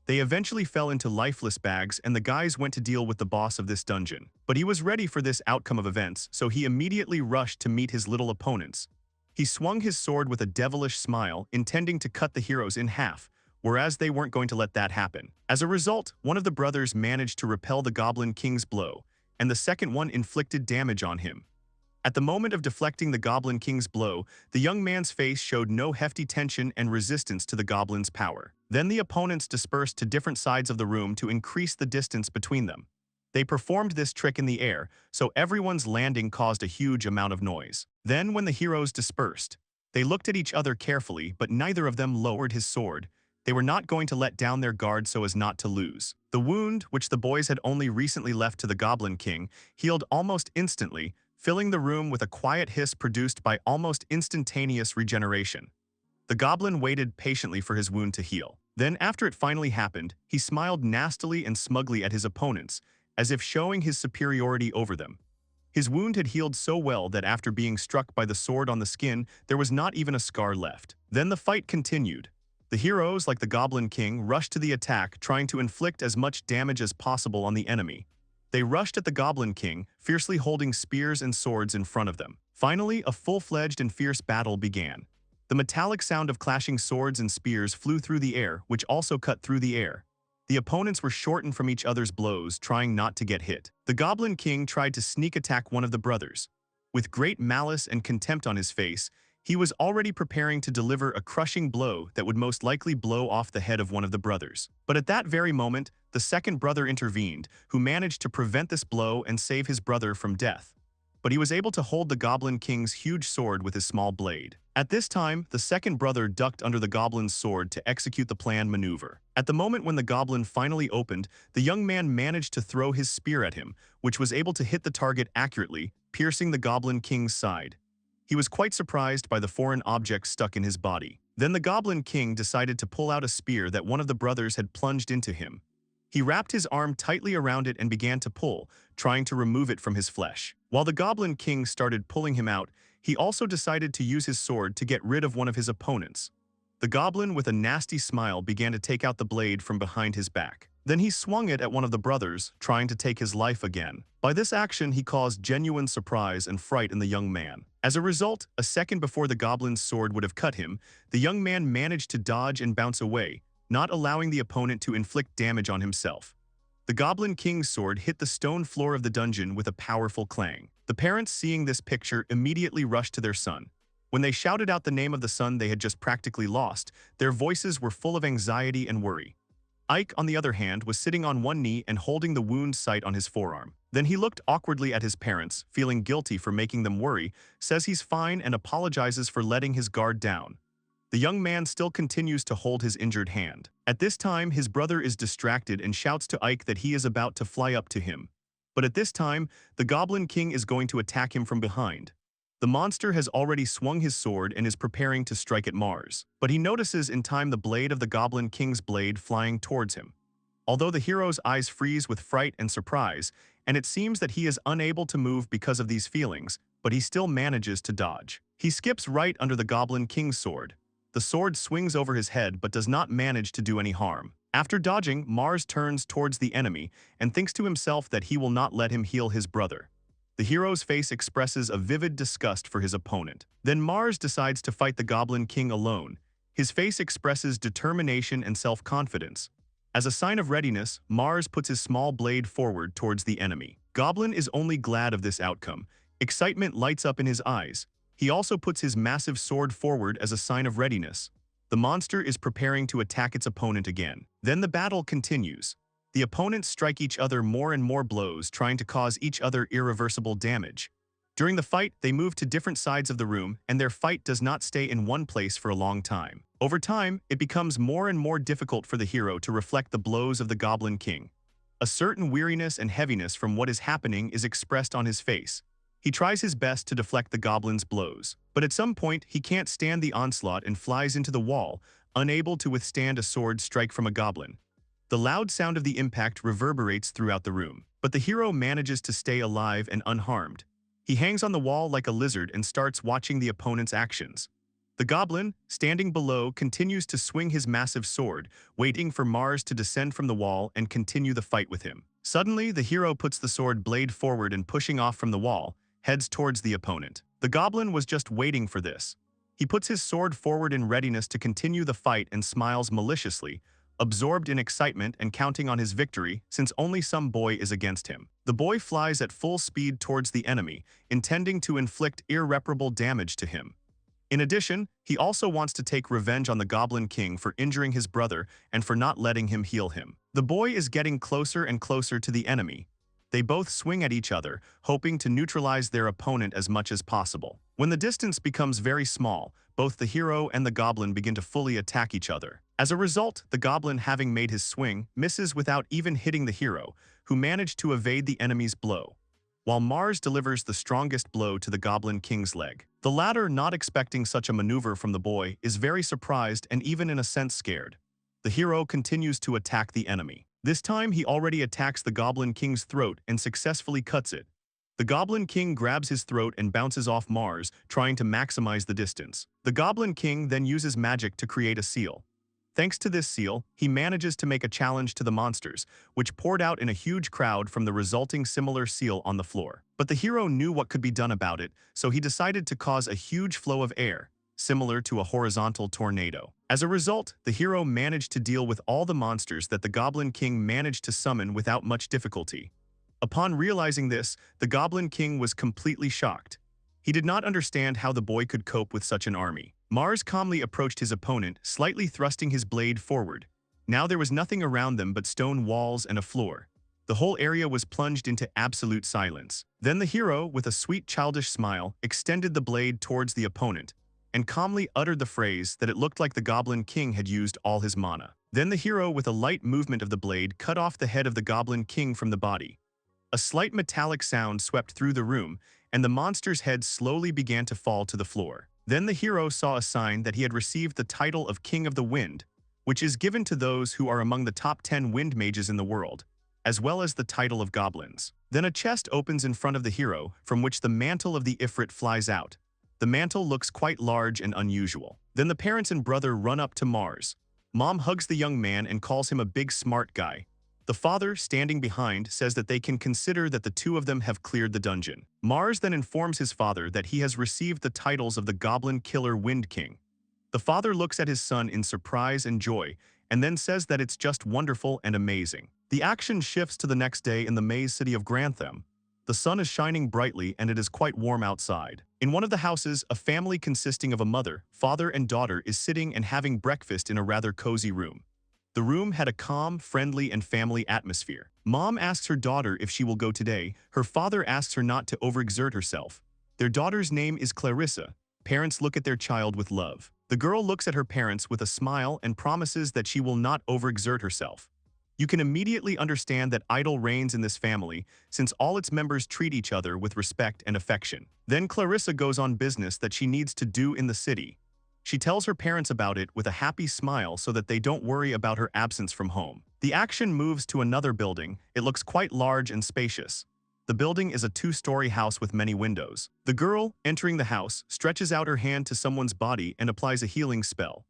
They eventually fell into lifeless bags, and the guys went to deal with the boss of this dungeon. But he was ready for this outcome of events, so he immediately rushed to meet his little opponents. He swung his sword with a devilish smile, intending to cut the heroes in half, whereas they weren't going to let that happen. As a result, one of the brothers managed to repel the Goblin King's blow, and the second one inflicted damage on him. At the moment of deflecting the Goblin King's blow, the young man's face showed no hefty tension and resistance to the Goblin's power. Then the opponents dispersed to different sides of the room to increase the distance between them. They performed this trick in the air, so everyone's landing caused a huge amount of noise. Then, when the heroes dispersed, they looked at each other carefully, but neither of them lowered his sword. They were not going to let down their guard so as not to lose. The wound, which the boys had only recently left to the Goblin King, healed almost instantly, filling the room with a quiet hiss produced by almost instantaneous regeneration. The goblin waited patiently for his wound to heal. Then, after it finally happened, he smiled nastily and smugly at his opponents, as if showing his superiority over them. His wound had healed so well that after being struck by the sword on the skin, there was not even a scar left. Then the fight continued. The heroes, like the Goblin King, rushed to the attack, trying to inflict as much damage as possible on the enemy. They rushed at the Goblin King, fiercely holding spears and swords in front of them. Finally, a full-fledged and fierce battle began. The metallic sound of clashing swords and spears flew through the air, which also cut through the air. The opponents were shortened from each other's blows, trying not to get hit. The Goblin King tried to sneak attack one of the brothers. With great malice and contempt on his face, he was already preparing to deliver a crushing blow that would most likely blow off the head of one of the brothers. But at that very moment, the second brother intervened, who managed to prevent this blow and save his brother from death. But he was able to hold the Goblin King's huge sword with his small blade. At this time, the second brother ducked under the Goblin's sword to execute the planned maneuver. At the moment when the Goblin finally opened, the young man managed to throw his spear at him, which was able to hit the target accurately, piercing the Goblin King's side. He was quite surprised by the foreign object stuck in his body. Then the Goblin King decided to pull out a spear that one of the brothers had plunged into him. He wrapped his arm tightly around it and began to pull, trying to remove it from his flesh. While the Goblin King started pulling him out, he also decided to use his sword to get rid of one of his opponents. The goblin, with a nasty smile, began to take out the blade from behind his back. Then he swung it at one of the brothers, trying to take his life again. By this action, he caused genuine surprise and fright in the young man. As a result, a second before the goblin's sword would have cut him, the young man managed to dodge and bounce away, not allowing the opponent to inflict damage on himself. The Goblin King's sword hit the stone floor of the dungeon with a powerful clang. The parents, seeing this picture, immediately rushed to their son. When they shouted out the name of the son they had just practically lost, their voices were full of anxiety and worry. Ike, on the other hand, was sitting on one knee and holding the wound site on his forearm. Then he looked awkwardly at his parents, feeling guilty for making them worry, says he's fine and apologizes for letting his guard down. The young man still continues to hold his injured hand. At this time, his brother is distracted and shouts to Ike that he is about to fly up to him. But at this time, the Goblin King is going to attack him from behind. The monster has already swung his sword and is preparing to strike at Mars. But he notices in time the blade of the Goblin King's blade flying towards him. Although the hero's eyes freeze with fright and surprise, and it seems that he is unable to move because of these feelings, but he still manages to dodge. He skips right under the Goblin King's sword. The sword swings over his head but does not manage to do any harm. After dodging, Mars turns towards the enemy and thinks to himself that he will not let him heal his brother. The hero's face expresses a vivid disgust for his opponent. Then Mars decides to fight the Goblin King alone. His face expresses determination and self-confidence. As a sign of readiness, Mars puts his small blade forward towards the enemy. Goblin is only glad of this outcome. Excitement lights up in his eyes. He also puts his massive sword forward as a sign of readiness. The monster is preparing to attack its opponent again. Then the battle continues. The opponents strike each other more and more blows, trying to cause each other irreversible damage. During the fight, they move to different sides of the room, and their fight does not stay in one place for a long time. Over time, it becomes more and more difficult for the hero to reflect the blows of the Goblin King. A certain weariness and heaviness from what is happening is expressed on his face. He tries his best to deflect the goblin's blows, but at some point he can't stand the onslaught and flies into the wall, unable to withstand a sword strike from a goblin. The loud sound of the impact reverberates throughout the room, but the hero manages to stay alive and unharmed. He hangs on the wall like a lizard and starts watching the opponent's actions. The goblin, standing below, continues to swing his massive sword, waiting for Mars to descend from the wall and continue the fight with him. Suddenly, the hero puts the sword blade forward and pushing off from the wall, heads towards the opponent. The goblin was just waiting for this. He puts his sword forward in readiness to continue the fight and smiles maliciously, absorbed in excitement and counting on his victory since only some boy is against him. The boy flies at full speed towards the enemy, intending to inflict irreparable damage to him. In addition, he also wants to take revenge on the Goblin King for injuring his brother and for not letting him heal him. The boy is getting closer and closer to the enemy. They both swing at each other, hoping to neutralize their opponent as much as possible. When the distance becomes very small, both the hero and the goblin begin to fully attack each other. As a result, the goblin, having made his swing, misses without even hitting the hero, who managed to evade the enemy's blow, while Mars delivers the strongest blow to the Goblin King's leg. The latter, not expecting such a maneuver from the boy, is very surprised and even in a sense scared. The hero continues to attack the enemy. This time he already attacks the Goblin King's throat and successfully cuts it. The Goblin King grabs his throat and bounces off Mars, trying to maximize the distance. The Goblin King then uses magic to create a seal. Thanks to this seal, he manages to make a challenge to the monsters, which poured out in a huge crowd from the resulting similar seal on the floor. But the hero knew what could be done about it, so he decided to cause a huge flow of air, similar to a horizontal tornado. As a result, the hero managed to deal with all the monsters that the Goblin King managed to summon without much difficulty. Upon realizing this, the Goblin King was completely shocked. He did not understand how the boy could cope with such an army. Mars calmly approached his opponent, slightly thrusting his blade forward. Now there was nothing around them but stone walls and a floor. The whole area was plunged into absolute silence. Then the hero, with a sweet childish smile, extended the blade towards the opponent, and calmly uttered the phrase that it looked like the Goblin King had used all his mana. Then the hero, with a light movement of the blade, cut off the head of the Goblin King from the body. A slight metallic sound swept through the room, and the monster's head slowly began to fall to the floor. Then the hero saw a sign that he had received the title of King of the Wind, which is given to those who are among the top 10 wind mages in the world, as well as the title of goblins. Then a chest opens in front of the hero, from which the mantle of the Ifrit flies out. The mantle looks quite large and unusual. Then the parents and brother run up to Mars. Mom hugs the young man and calls him a big smart guy. The father, standing behind, says that they can consider that the two of them have cleared the dungeon. Mars then informs his father that he has received the titles of the Goblin Killer Wind King. The father looks at his son in surprise and joy, and then says that it's just wonderful and amazing. The action shifts to the next day in the maze city of Grantham. The sun is shining brightly and it is quite warm outside. In one of the houses, a family consisting of a mother, father, and daughter is sitting and having breakfast in a rather cozy room. The room had a calm, friendly, and family atmosphere. Mom asks her daughter if she will go today. Her father asks her not to overexert herself. Their daughter's name is Clarissa. Parents look at their child with love. The girl looks at her parents with a smile and promises that she will not overexert herself. You can immediately understand that idle reigns in this family, since all its members treat each other with respect and affection. Then Clarissa goes on business that she needs to do in the city. She tells her parents about it with a happy smile so that they don't worry about her absence from home. The action moves to another building. It looks quite large and spacious. The building is a 2-story house with many windows. The girl, entering the house, stretches out her hand to someone's body and applies a healing spell.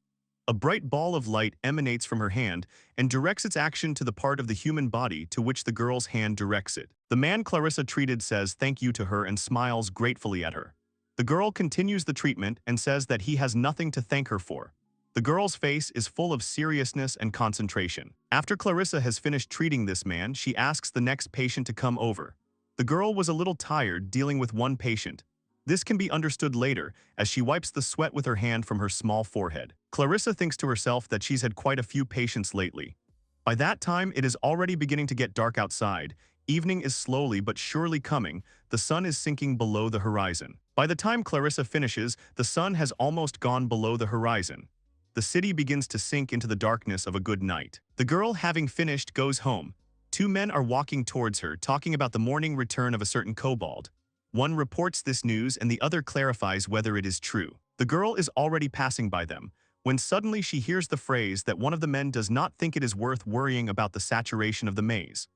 A bright ball of light emanates from her hand and directs its action to the part of the human body to which the girl's hand directs it. The man Clarissa treated says thank you to her and smiles gratefully at her. The girl continues the treatment and says that he has nothing to thank her for. The girl's face is full of seriousness and concentration. After Clarissa has finished treating this man, she asks the next patient to come over. The girl was a little tired dealing with one patient. This can be understood later, as she wipes the sweat with her hand from her small forehead. Clarissa thinks to herself that she's had quite a few patients lately. By that time, it is already beginning to get dark outside. Evening is slowly but surely coming. The sun is sinking below the horizon. By the time Clarissa finishes, the sun has almost gone below the horizon. The city begins to sink into the darkness of a good night. The girl, having finished, goes home. 2 men are walking towards her, talking about the morning return of a certain kobold. One reports this news and the other clarifies whether it is true. The girl is already passing by them, when suddenly she hears the phrase that one of the men does not think it is worth worrying about the saturation of the maze.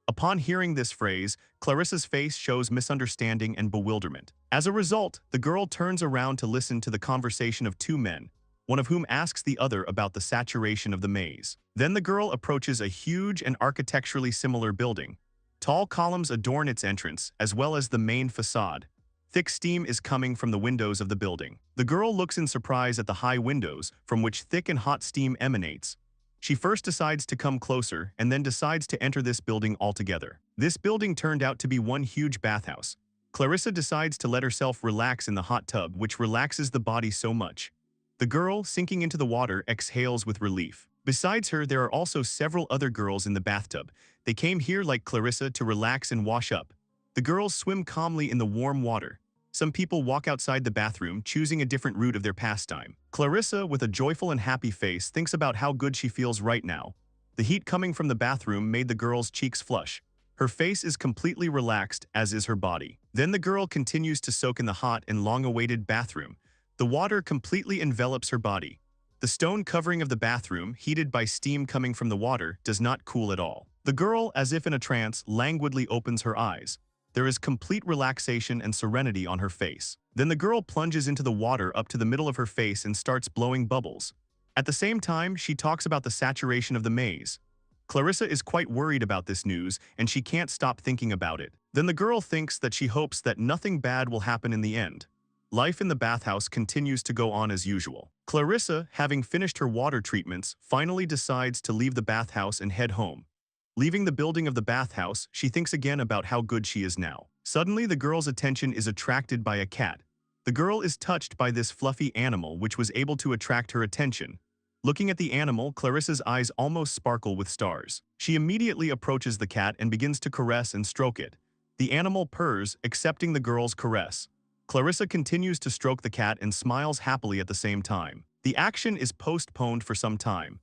Upon hearing this phrase, Clarissa's face shows misunderstanding and bewilderment. As a result, the girl turns around to listen to the conversation of two men, one of whom asks the other about the saturation of the maze. Then the girl approaches a huge and architecturally similar building. Tall columns adorn its entrance, as well as the main facade. Thick steam is coming from the windows of the building. The girl looks in surprise at the high windows, from which thick and hot steam emanates. She first decides to come closer and then decides to enter this building altogether. This building turned out to be one huge bathhouse. Clarissa decides to let herself relax in the hot tub, which relaxes the body so much. The girl, sinking into the water, exhales with relief. Besides her, there are also several other girls in the bathtub. They came here like Clarissa to relax and wash up. The girls swim calmly in the warm water. Some people walk outside the bathroom, choosing a different route of their pastime. Clarissa, with a joyful and happy face, thinks about how good she feels right now. The heat coming from the bathroom made the girl's cheeks flush. Her face is completely relaxed, as is her body. Then the girl continues to soak in the hot and long-awaited bathroom. The water completely envelops her body. The stone covering of the bathroom, heated by steam coming from the water, does not cool at all. The girl, as if in a trance, languidly opens her eyes. There is complete relaxation and serenity on her face. Then the girl plunges into the water up to the middle of her face and starts blowing bubbles. At the same time, she talks about the saturation of the maze. Clarissa is quite worried about this news, and she can't stop thinking about it. Then the girl thinks that she hopes that nothing bad will happen in the end. Life in the bathhouse continues to go on as usual. Clarissa, having finished her water treatments, finally decides to leave the bathhouse and head home. Leaving the building of the bathhouse, she thinks again about how good she is now. Suddenly, the girl's attention is attracted by a cat. The girl is touched by this fluffy animal which was able to attract her attention. Looking at the animal, Clarissa's eyes almost sparkle with stars. She immediately approaches the cat and begins to caress and stroke it. The animal purrs, accepting the girl's caress. Clarissa continues to stroke the cat and smiles happily at the same time. The action is postponed for some time.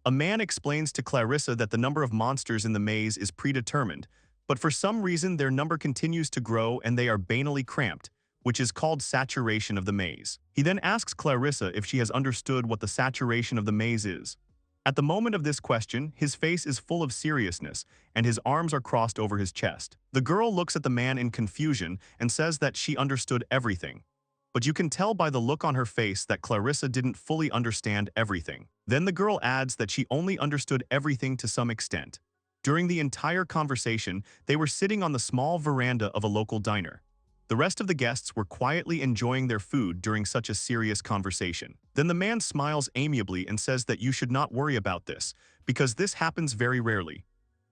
A man explains to Clarissa that the number of monsters in the maze is predetermined, but for some reason their number continues to grow and they are banally cramped, which is called saturation of the maze. He then asks Clarissa if she has understood what the saturation of the maze is. At the moment of this question, his face is full of seriousness, and his arms are crossed over his chest. The girl looks at the man in confusion and says that she understood everything. But you can tell by the look on her face that Clarissa didn't fully understand everything. Then the girl adds that she only understood everything to some extent. During the entire conversation, they were sitting on the small veranda of a local diner. The rest of the guests were quietly enjoying their food during such a serious conversation. Then the man smiles amiably and says that you should not worry about this, because this happens very rarely.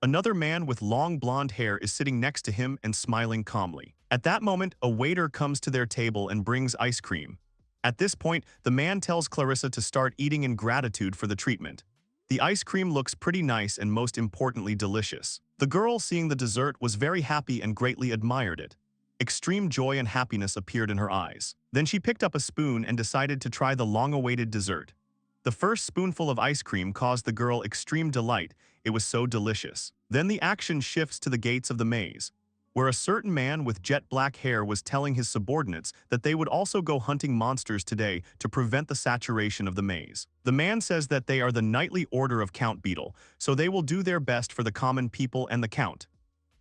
Another man with long blonde hair is sitting next to him and smiling calmly. At that moment, a waiter comes to their table and brings ice cream. At this point, the man tells Clarissa to start eating in gratitude for the treatment. The ice cream looks pretty nice and most importantly delicious. The girl, seeing the dessert, was very happy and greatly admired it. Extreme joy and happiness appeared in her eyes. Then she picked up a spoon and decided to try the long-awaited dessert. The first spoonful of ice cream caused the girl extreme delight. It was so delicious. Then the action shifts to the gates of the maze, where a certain man with jet black hair was telling his subordinates that they would also go hunting monsters today to prevent the saturation of the maze. The man says that they are the knightly order of Count Beetle, so they will do their best for the common people and the Count.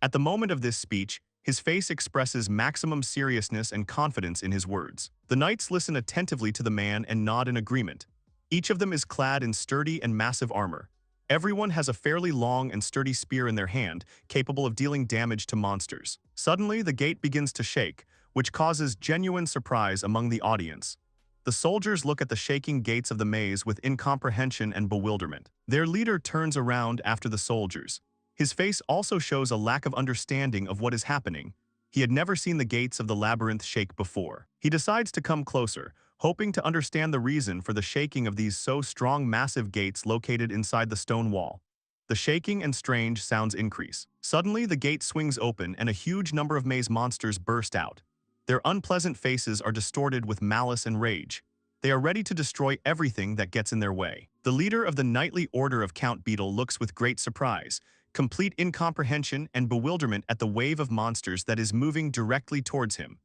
At the moment of this speech, his face expresses maximum seriousness and confidence in his words. The knights listen attentively to the man and nod in agreement. Each of them is clad in sturdy and massive armor. Everyone has a fairly long and sturdy spear in their hand, capable of dealing damage to monsters. Suddenly, the gate begins to shake, which causes genuine surprise among the audience. The soldiers look at the shaking gates of the maze with incomprehension and bewilderment. Their leader turns around after the soldiers. His face also shows a lack of understanding of what is happening. He had never seen the gates of the labyrinth shake before. He decides to come closer, hoping to understand the reason for the shaking of these so strong massive gates located inside the stone wall. The shaking and strange sounds increase. Suddenly, the gate swings open and a huge number of maze monsters burst out. Their unpleasant faces are distorted with malice and rage. They are ready to destroy everything that gets in their way. The leader of the knightly order of Count Beetle looks with great surprise. complete incomprehension and bewilderment at the wave of monsters that is moving directly towards him.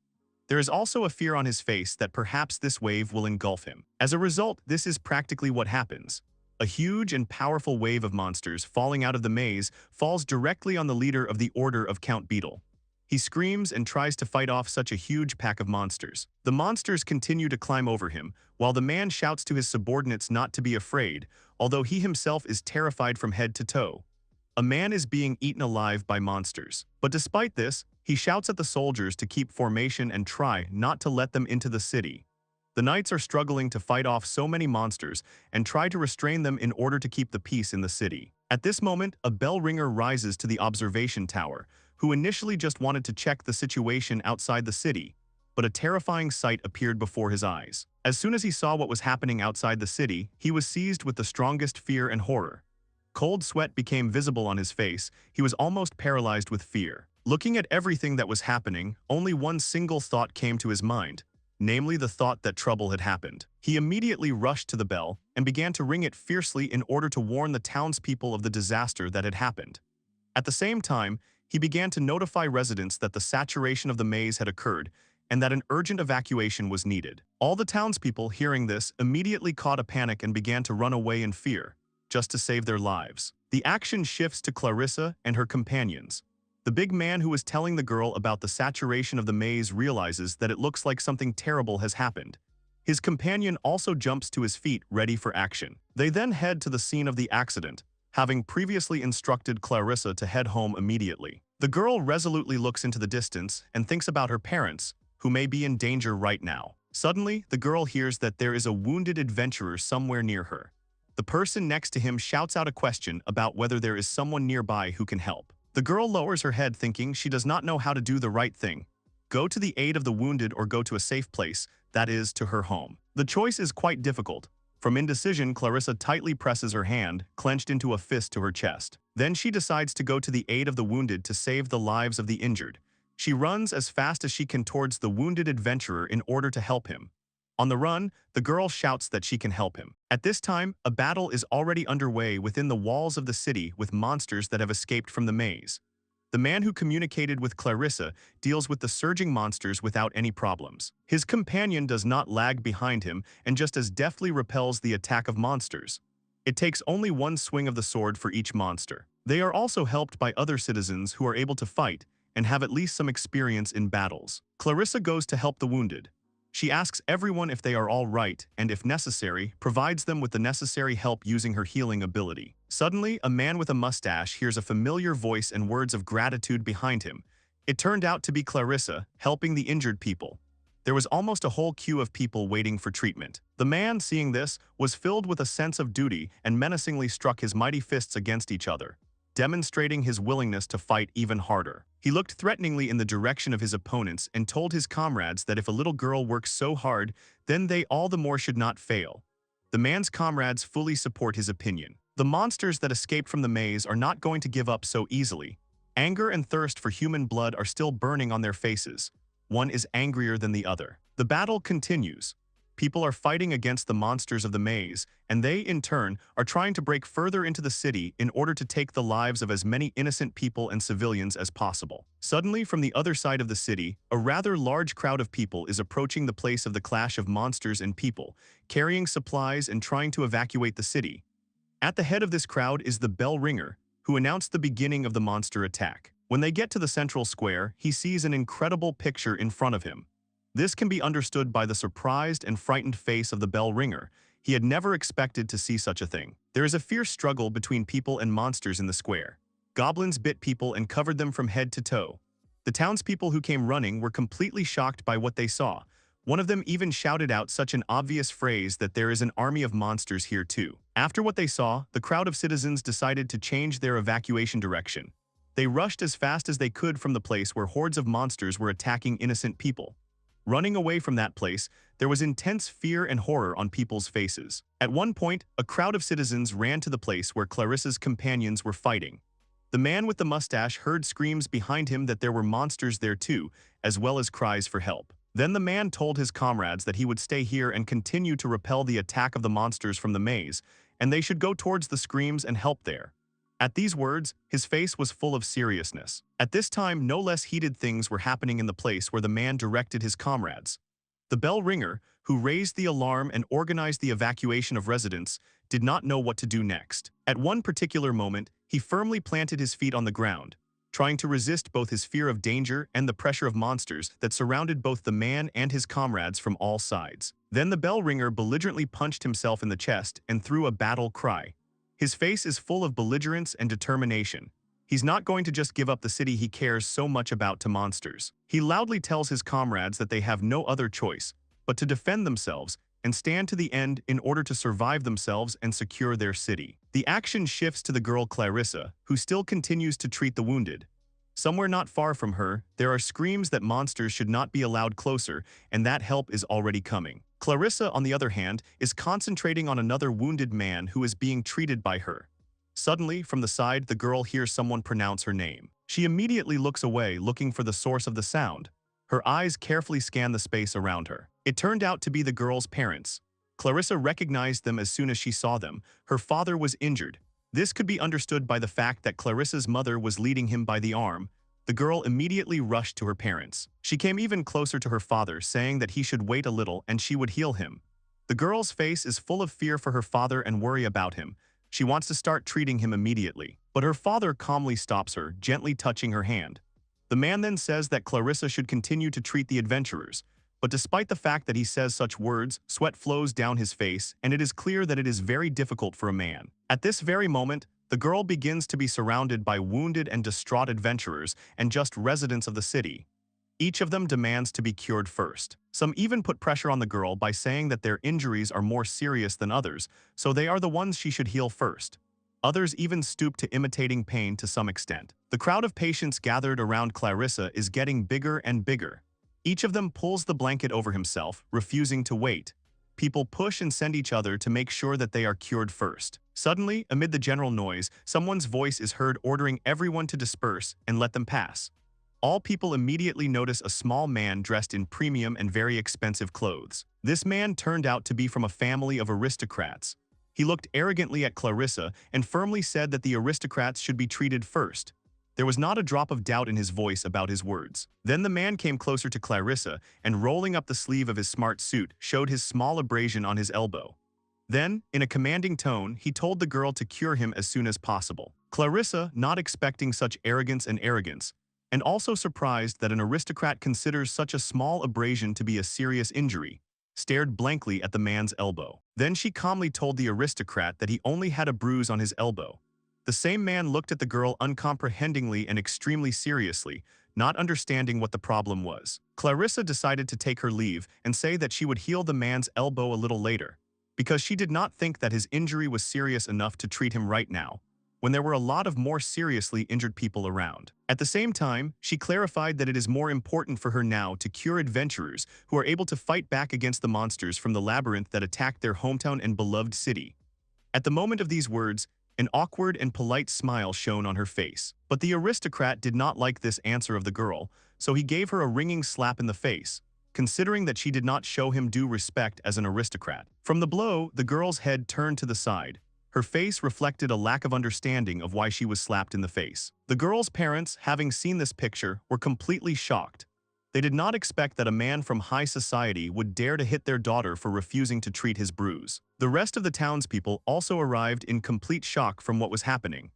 There is also a fear on his face that perhaps this wave will engulf him. As a result, this is practically what happens. A huge and powerful wave of monsters falling out of the maze falls directly on the leader of the Order of Count Beetle. He screams and tries to fight off such a huge pack of monsters. The monsters continue to climb over him, while the man shouts to his subordinates not to be afraid, although he himself is terrified from head to toe. A man is being eaten alive by monsters. But despite this, he shouts at the soldiers to keep formation and try not to let them into the city. The knights are struggling to fight off so many monsters and try to restrain them in order to keep the peace in the city. At this moment, a bell ringer rises to the observation tower, who initially just wanted to check the situation outside the city, but a terrifying sight appeared before his eyes. As soon as he saw what was happening outside the city, he was seized with the strongest fear and horror. Cold sweat became visible on his face. He was almost paralyzed with fear. Looking at everything that was happening, only one single thought came to his mind, namely the thought that trouble had happened. He immediately rushed to the bell and began to ring it fiercely in order to warn the townspeople of the disaster that had happened. At the same time, he began to notify residents that the saturation of the maze had occurred and that an urgent evacuation was needed. All the townspeople, hearing this, immediately caught a panic and began to run away in fear, just to save their lives. The action shifts to Clarissa and her companions. The big man who was telling the girl about the saturation of the maze realizes that it looks like something terrible has happened. His companion also jumps to his feet, ready for action. They then head to the scene of the accident, having previously instructed Clarissa to head home immediately. The girl resolutely looks into the distance and thinks about her parents, who may be in danger right now. Suddenly, the girl hears that there is a wounded adventurer somewhere near her. The person next to him shouts out a question about whether there is someone nearby who can help. The girl lowers her head, thinking she does not know how to do the right thing. Go to the aid of the wounded or go to a safe place, that is, to her home. The choice is quite difficult. From indecision, Clarissa tightly presses her hand, clenched into a fist, to her chest. Then she decides to go to the aid of the wounded to save the lives of the injured. She runs as fast as she can towards the wounded adventurer in order to help him. On the run, the girl shouts that she can help him. At this time, a battle is already underway within the walls of the city with monsters that have escaped from the maze. The man who communicated with Clarissa deals with the surging monsters without any problems. His companion does not lag behind him and just as deftly repels the attack of monsters. It takes only one swing of the sword for each monster. They are also helped by other citizens who are able to fight and have at least some experience in battles. Clarissa goes to help the wounded. She asks everyone if they are all right and, if necessary, provides them with the necessary help using her healing ability. Suddenly, a man with a mustache hears a familiar voice and words of gratitude behind him. It turned out to be Clarissa, helping the injured people. There was almost a whole queue of people waiting for treatment. The man, seeing this, was filled with a sense of duty and menacingly struck his mighty fists against each other, demonstrating his willingness to fight even harder. He looked threateningly in the direction of his opponents and told his comrades that if a little girl works so hard, then they all the more should not fail. The man's comrades fully support his opinion. The monsters that escaped from the maze are not going to give up so easily. Anger and thirst for human blood are still burning on their faces. One is angrier than the other. The battle continues. People are fighting against the monsters of the maze, and they, in turn, are trying to break further into the city in order to take the lives of as many innocent people and civilians as possible. Suddenly, from the other side of the city, a rather large crowd of people is approaching the place of the clash of monsters and people, carrying supplies and trying to evacuate the city. At the head of this crowd is the bell ringer, who announced the beginning of the monster attack. When they get to the central square, he sees an incredible picture in front of him. This can be understood by the surprised and frightened face of the bell ringer. He had never expected to see such a thing. There is a fierce struggle between people and monsters in the square. Goblins bit people and covered them from head to toe. The townspeople who came running were completely shocked by what they saw. One of them even shouted out such an obvious phrase that there is an army of monsters here too. After what they saw, the crowd of citizens decided to change their evacuation direction. They rushed as fast as they could from the place where hordes of monsters were attacking innocent people. Running away from that place, there was intense fear and horror on people's faces. At one point, a crowd of citizens ran to the place where Clarissa's companions were fighting. The man with the mustache heard screams behind him that there were monsters there too, as well as cries for help. Then the man told his comrades that he would stay here and continue to repel the attack of the monsters from the maze, and they should go towards the screams and help there. At these words, his face was full of seriousness. At this time, no less heated things were happening in the place where the man directed his comrades. The bell ringer, who raised the alarm and organized the evacuation of residents, did not know what to do next. At one particular moment, he firmly planted his feet on the ground, trying to resist both his fear of danger and the pressure of monsters that surrounded both the man and his comrades from all sides. Then the bell ringer belligerently punched himself in the chest and threw a battle cry. His face is full of belligerence and determination. He's not going to just give up the city he cares so much about to monsters. He loudly tells his comrades that they have no other choice but to defend themselves and stand to the end in order to survive themselves and secure their city. The action shifts to the girl Clarissa, who still continues to treat the wounded. Somewhere not far from her, there are screams that monsters should not be allowed closer and that help is already coming. Clarissa, on the other hand, is concentrating on another wounded man who is being treated by her. Suddenly, from the side, the girl hears someone pronounce her name. She immediately looks away, looking for the source of the sound. Her eyes carefully scan the space around her. It turned out to be the girl's parents. Clarissa recognized them as soon as she saw them. Her father was injured. This could be understood by the fact that Clarissa's mother was leading him by the arm. The girl immediately rushed to her parents. She came even closer to her father, saying that he should wait a little and she would heal him. The girl's face is full of fear for her father and worry about him. She wants to start treating him immediately, but her father calmly stops her, gently touching her hand. The man then says that Clarissa should continue to treat the adventurers, but despite the fact that he says such words, sweat flows down his face, and it is clear that it is very difficult for a man. At this very moment, the girl begins to be surrounded by wounded and distraught adventurers and just residents of the city. Each of them demands to be cured first. Some even put pressure on the girl by saying that their injuries are more serious than others, so they are the ones she should heal first. Others even stoop to imitating pain to some extent. The crowd of patients gathered around Clarissa is getting bigger and bigger. Each of them pulls the blanket over himself, refusing to wait. People push and send each other to make sure that they are cured first. Suddenly, amid the general noise, someone's voice is heard ordering everyone to disperse and let them pass. All people immediately notice a small man dressed in premium and very expensive clothes. This man turned out to be from a family of aristocrats. He looked arrogantly at Clarissa and firmly said that the aristocrats should be treated first. There was not a drop of doubt in his voice about his words. Then the man came closer to Clarissa and, rolling up the sleeve of his smart suit, showed his small abrasion on his elbow. Then, in a commanding tone, he told the girl to cure him as soon as possible. Clarissa, not expecting such arrogance, and also surprised that an aristocrat considers such a small abrasion to be a serious injury, stared blankly at the man's elbow. Then she calmly told the aristocrat that he only had a bruise on his elbow. The same man looked at the girl uncomprehendingly and extremely seriously, not understanding what the problem was. Clarissa decided to take her leave and say that she would heal the man's elbow a little later, because she did not think that his injury was serious enough to treat him right now, when there were a lot of more seriously injured people around. At the same time, she clarified that it is more important for her now to cure adventurers who are able to fight back against the monsters from the labyrinth that attacked their hometown and beloved city. At the moment of these words, an awkward and polite smile shone on her face. But the aristocrat did not like this answer of the girl, so he gave her a ringing slap in the face, considering that she did not show him due respect as an aristocrat. From the blow, the girl's head turned to the side. Her face reflected a lack of understanding of why she was slapped in the face. The girl's parents, having seen this picture, were completely shocked. They did not expect that a man from high society would dare to hit their daughter for refusing to treat his bruise. The rest of the townspeople also arrived in complete shock from what was happening.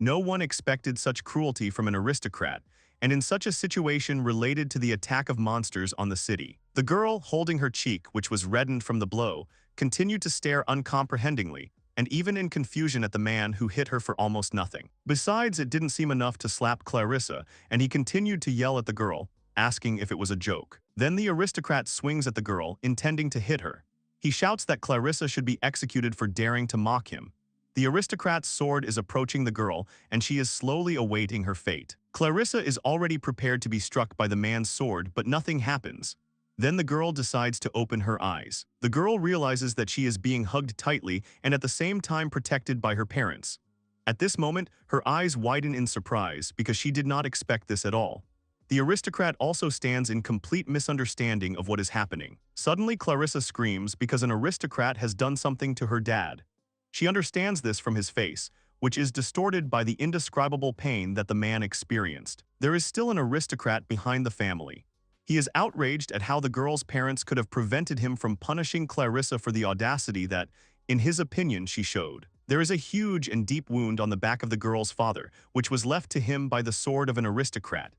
No one expected such cruelty from an aristocrat, and in such a situation related to the attack of monsters on the city. The girl, holding her cheek, which was reddened from the blow, continued to stare uncomprehendingly, and even in confusion at the man who hit her for almost nothing. Besides, it didn't seem enough to slap Clarissa, and he continued to yell at the girl, asking if it was a joke. Then the aristocrat swings at the girl, intending to hit her. He shouts that Clarissa should be executed for daring to mock him. The aristocrat's sword is approaching the girl, and she is slowly awaiting her fate. Clarissa is already prepared to be struck by the man's sword, but nothing happens. Then the girl decides to open her eyes. The girl realizes that she is being hugged tightly and at the same time protected by her parents. At this moment, her eyes widen in surprise because she did not expect this at all. The aristocrat also stands in complete misunderstanding of what is happening. Suddenly, Clarissa screams because an aristocrat has done something to her dad. She understands this from his face, which is distorted by the indescribable pain that the man experienced. There is still an aristocrat behind the family. He is outraged at how the girl's parents could have prevented him from punishing Clarissa for the audacity that, in his opinion, she showed. There is a huge and deep wound on the back of the girl's father, which was left to him by the sword of an aristocrat.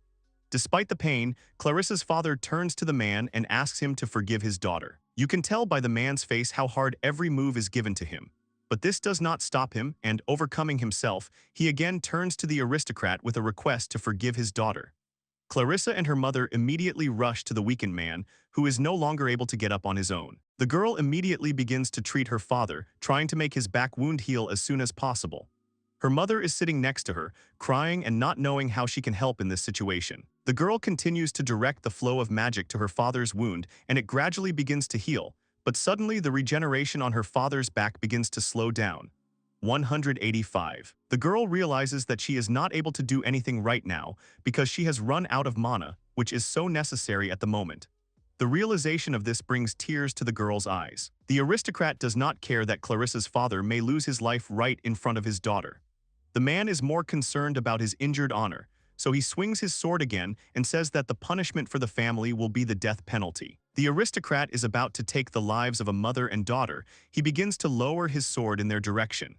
Despite the pain, Clarissa's father turns to the man and asks him to forgive his daughter. You can tell by the man's face how hard every move is given to him. But this does not stop him, and overcoming himself, he again turns to the aristocrat with a request to forgive his daughter. Clarissa and her mother immediately rush to the weakened man, who is no longer able to get up on his own. The girl immediately begins to treat her father, trying to make his back wound heal as soon as possible. Her mother is sitting next to her, crying and not knowing how she can help in this situation. The girl continues to direct the flow of magic to her father's wound, and it gradually begins to heal, but suddenly the regeneration on her father's back begins to slow down. 185. The girl realizes that she is not able to do anything right now because she has run out of mana, which is so necessary at the moment. The realization of this brings tears to the girl's eyes. The aristocrat does not care that Clarissa's father may lose his life right in front of his daughter. The man is more concerned about his injured honor, so he swings his sword again and says that the punishment for the family will be the death penalty. The aristocrat is about to take the lives of a mother and daughter. He begins to lower his sword in their direction.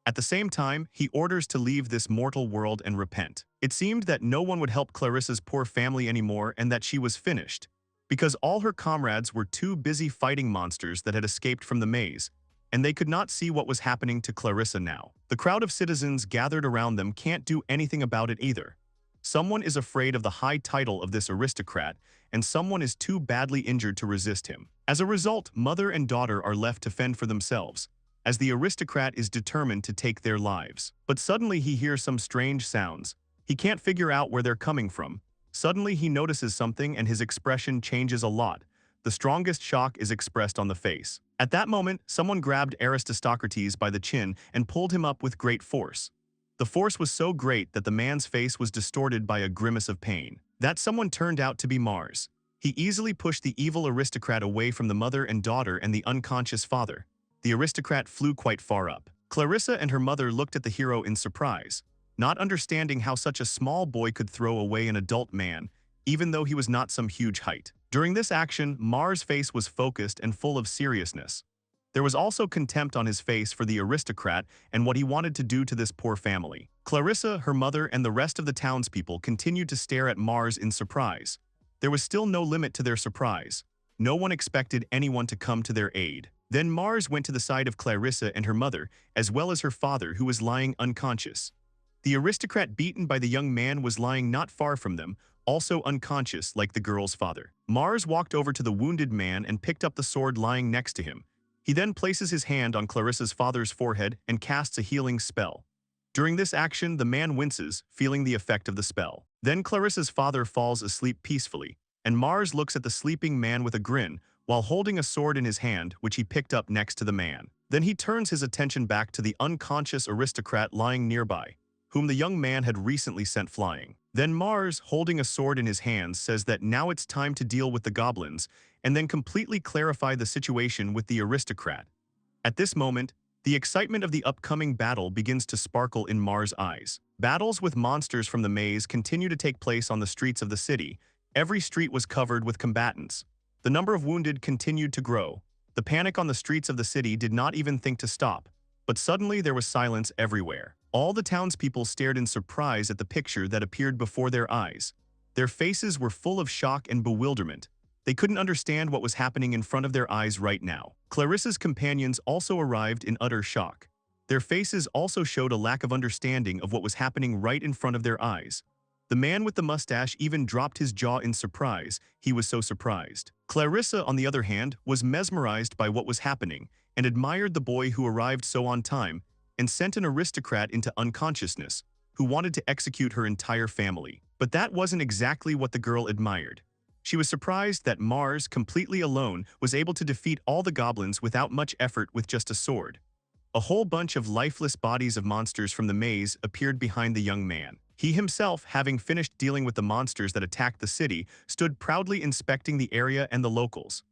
At the same time, he orders to leave this mortal world and repent. It seemed that no one would help Clarissa's poor family anymore and that she was finished, because all her comrades were too busy fighting monsters that had escaped from the maze, and they could not see what was happening to Clarissa now. The crowd of citizens gathered around them can't do anything about it either. Someone is afraid of the high title of this aristocrat, and someone is too badly injured to resist him. As a result, mother and daughter are left to fend for themselves, as the aristocrat is determined to take their lives. But suddenly he hears some strange sounds. He can't figure out where they're coming from. Suddenly he notices something and his expression changes a lot. The strongest shock is expressed on the face. At that moment, someone grabbed Aristocrates by the chin and pulled him up with great force. The force was so great that the man's face was distorted by a grimace of pain. That someone turned out to be Mars. He easily pushed the evil aristocrat away from the mother and daughter and the unconscious father. The aristocrat flew quite far up. Clarissa and her mother looked at the hero in surprise, not understanding how such a small boy could throw away an adult man, even though he was not some huge height. During this action, Mars' face was focused and full of seriousness. There was also contempt on his face for the aristocrat and what he wanted to do to this poor family. Clarissa, her mother, and the rest of the townspeople continued to stare at Mars in surprise. There was still no limit to their surprise. No one expected anyone to come to their aid. Then Mars went to the side of Clarissa and her mother, as well as her father, who was lying unconscious. The aristocrat beaten by the young man was lying not far from them, also unconscious like the girl's father. Mars walked over to the wounded man and picked up the sword lying next to him. He then places his hand on Clarissa's father's forehead and casts a healing spell. During this action, the man winces, feeling the effect of the spell. Then Clarissa's father falls asleep peacefully, and Mars looks at the sleeping man with a grin, while holding a sword in his hand, which he picked up next to the man. Then he turns his attention back to the unconscious aristocrat lying nearby, whom the young man had recently sent flying. Then Mars, holding a sword in his hands, says that now it's time to deal with the goblins, and then completely clarify the situation with the aristocrat. At this moment, the excitement of the upcoming battle begins to sparkle in Mars' eyes. Battles with monsters from the maze continue to take place on the streets of the city. Every street was covered with combatants. The number of wounded continued to grow. The panic on the streets of the city did not even think to stop, but suddenly there was silence everywhere. All the townspeople stared in surprise at the picture that appeared before their eyes. Their faces were full of shock and bewilderment. They couldn't understand what was happening in front of their eyes right now. Clarissa's companions also arrived in utter shock. Their faces also showed a lack of understanding of what was happening right in front of their eyes. The man with the mustache even dropped his jaw in surprise. He was so surprised. Clarissa, on the other hand, was mesmerized by what was happening and admired the boy who arrived so on time and sent an aristocrat into unconsciousness who wanted to execute her entire family. But that wasn't exactly what the girl admired. She was surprised that Mars, completely alone, was able to defeat all the goblins without much effort with just a sword. A whole bunch of lifeless bodies of monsters from the maze appeared behind the young man. He himself, having finished dealing with the monsters that attacked the city, stood proudly inspecting the area and the locals.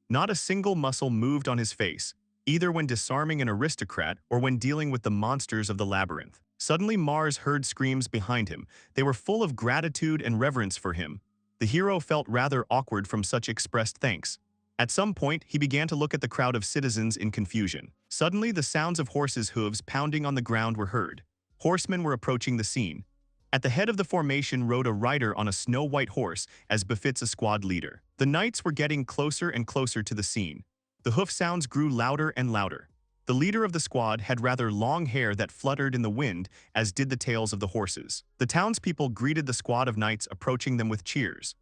Not a single muscle moved on his face. either when disarming an aristocrat or when dealing with the monsters of the labyrinth. Suddenly Mars heard screams behind him. They were full of gratitude and reverence for him. The hero felt rather awkward from such expressed thanks. At some point, he began to look at the crowd of citizens in confusion. Suddenly, the sounds of horses' hooves pounding on the ground were heard. Horsemen were approaching the scene. At the head of the formation rode a rider on a snow-white horse, as befits a squad leader. The knights were getting closer and closer to the scene. The hoof sounds grew louder and louder. The leader of the squad had rather long hair that fluttered in the wind, as did the tails of the horses. The townspeople greeted the squad of knights approaching them with cheers.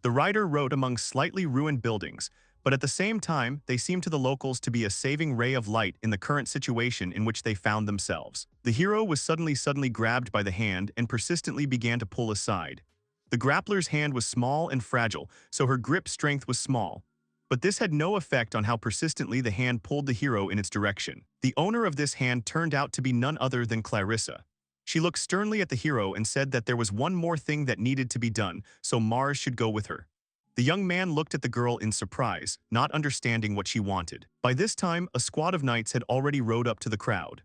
The rider rode among slightly ruined buildings, but at the same time, they seemed to the locals to be a saving ray of light in the current situation in which they found themselves. The hero was suddenly grabbed by the hand and persistently began to pull aside. The grappler's hand was small and fragile, so her grip strength was small. But this had no effect on how persistently the hand pulled the hero in its direction. The owner of this hand turned out to be none other than Clarissa. She looked sternly at the hero and said that there was one more thing that needed to be done, so Mars should go with her. The young man looked at the girl in surprise, not understanding what she wanted. By this time, a squad of knights had already rode up to the crowd.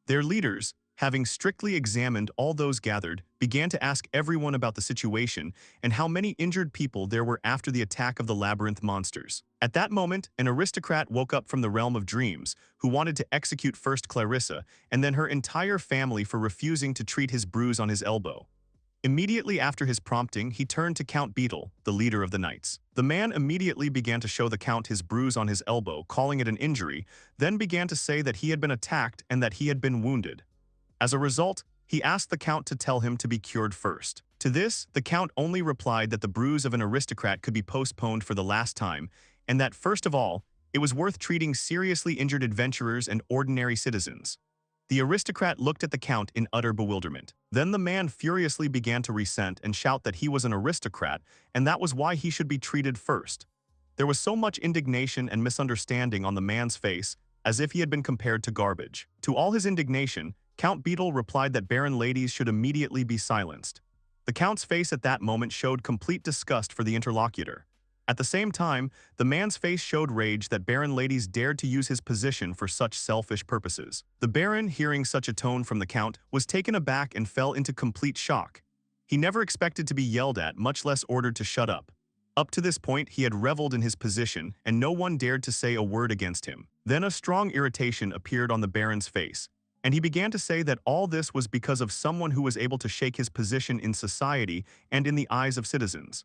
Their leaders, having strictly examined all those gathered, began to ask everyone about the situation and how many injured people there were after the attack of the labyrinth monsters. At that moment, an aristocrat woke up from the realm of dreams, who wanted to execute first Clarissa and then her entire family for refusing to treat his bruise on his elbow. Immediately after his prompting, he turned to Count Beetle, the leader of the knights. The man immediately began to show the count his bruise on his elbow, calling it an injury, then began to say that he had been attacked and that he had been wounded. As a result, he asked the count to tell him to be cured first. To this, the count only replied that the bruise of an aristocrat could be postponed for the last time, and that, first of all, it was worth treating seriously injured adventurers and ordinary citizens. The aristocrat looked at the count in utter bewilderment. Then the man furiously began to resent and shout that he was an aristocrat, and that was why he should be treated first. There was so much indignation and misunderstanding on the man's face, as if he had been compared to garbage. To all his indignation, Count Beetle replied that baron ladies should immediately be silenced. The count's face at that moment showed complete disgust for the interlocutor. At the same time, the man's face showed rage that baron ladies dared to use his position for such selfish purposes. The baron, hearing such a tone from the count, was taken aback and fell into complete shock. He never expected to be yelled at, much less ordered to shut up. Up to this point, he had reveled in his position, and no one dared to say a word against him. Then a strong irritation appeared on the baron's face, and he began to say that all this was because of someone who was able to shake his position in society and in the eyes of citizens.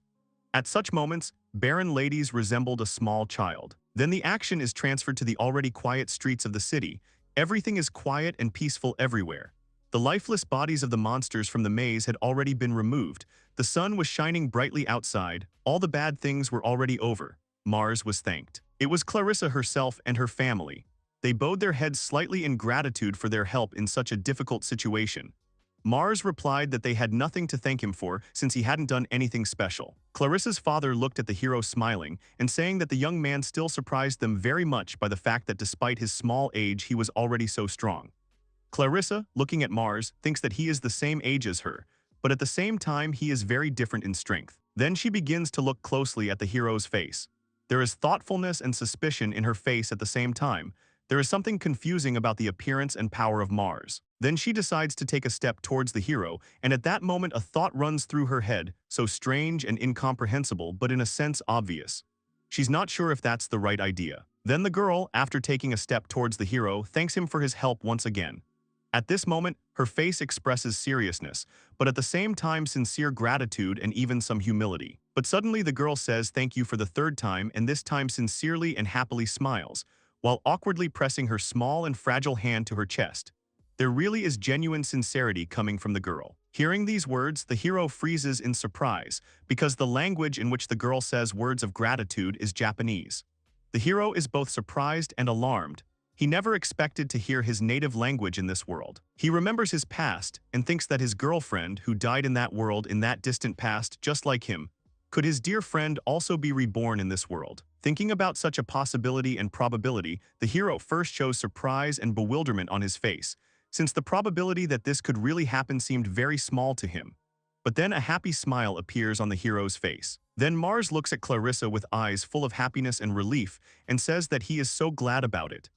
At such moments, baron ladies resembled a small child. Then the action is transferred to the already quiet streets of the city. Everything is quiet and peaceful everywhere. The lifeless bodies of the monsters from the maze had already been removed. The sun was shining brightly outside. All the bad things were already over. Mars was thanked. It was Clarissa herself and her family. They bowed their heads slightly in gratitude for their help in such a difficult situation. Mars replied that they had nothing to thank him for since he hadn't done anything special. Clarissa's father looked at the hero smiling and saying that the young man still surprised them very much by the fact that despite his small age he was already so strong. Clarissa, looking at Mars, thinks that he is the same age as her, but at the same time he is very different in strength. Then she begins to look closely at the hero's face. There is thoughtfulness and suspicion in her face at the same time. There is something confusing about the appearance and power of Mars. Then she decides to take a step towards the hero, and at that moment a thought runs through her head, so strange and incomprehensible but in a sense obvious. She's not sure if that's the right idea. Then the girl, after taking a step towards the hero, thanks him for his help once again. At this moment, her face expresses seriousness, but at the same time sincere gratitude and even some humility. But suddenly the girl says thank you for the third time, and this time sincerely and happily smiles, while awkwardly pressing her small and fragile hand to her chest. There really is genuine sincerity coming from the girl. Hearing these words, the hero freezes in surprise, because the language in which the girl says words of gratitude is Japanese. The hero is both surprised and alarmed. He never expected to hear his native language in this world. He remembers his past and thinks that his girlfriend, who died in that world in that distant past just like him, could his dear friend also be reborn in this world? Thinking about such a possibility and probability, the hero first shows surprise and bewilderment on his face, since the probability that this could really happen seemed very small to him. But then a happy smile appears on the hero's face. Then Mars looks at Clarissa with eyes full of happiness and relief and says that he is so glad about it.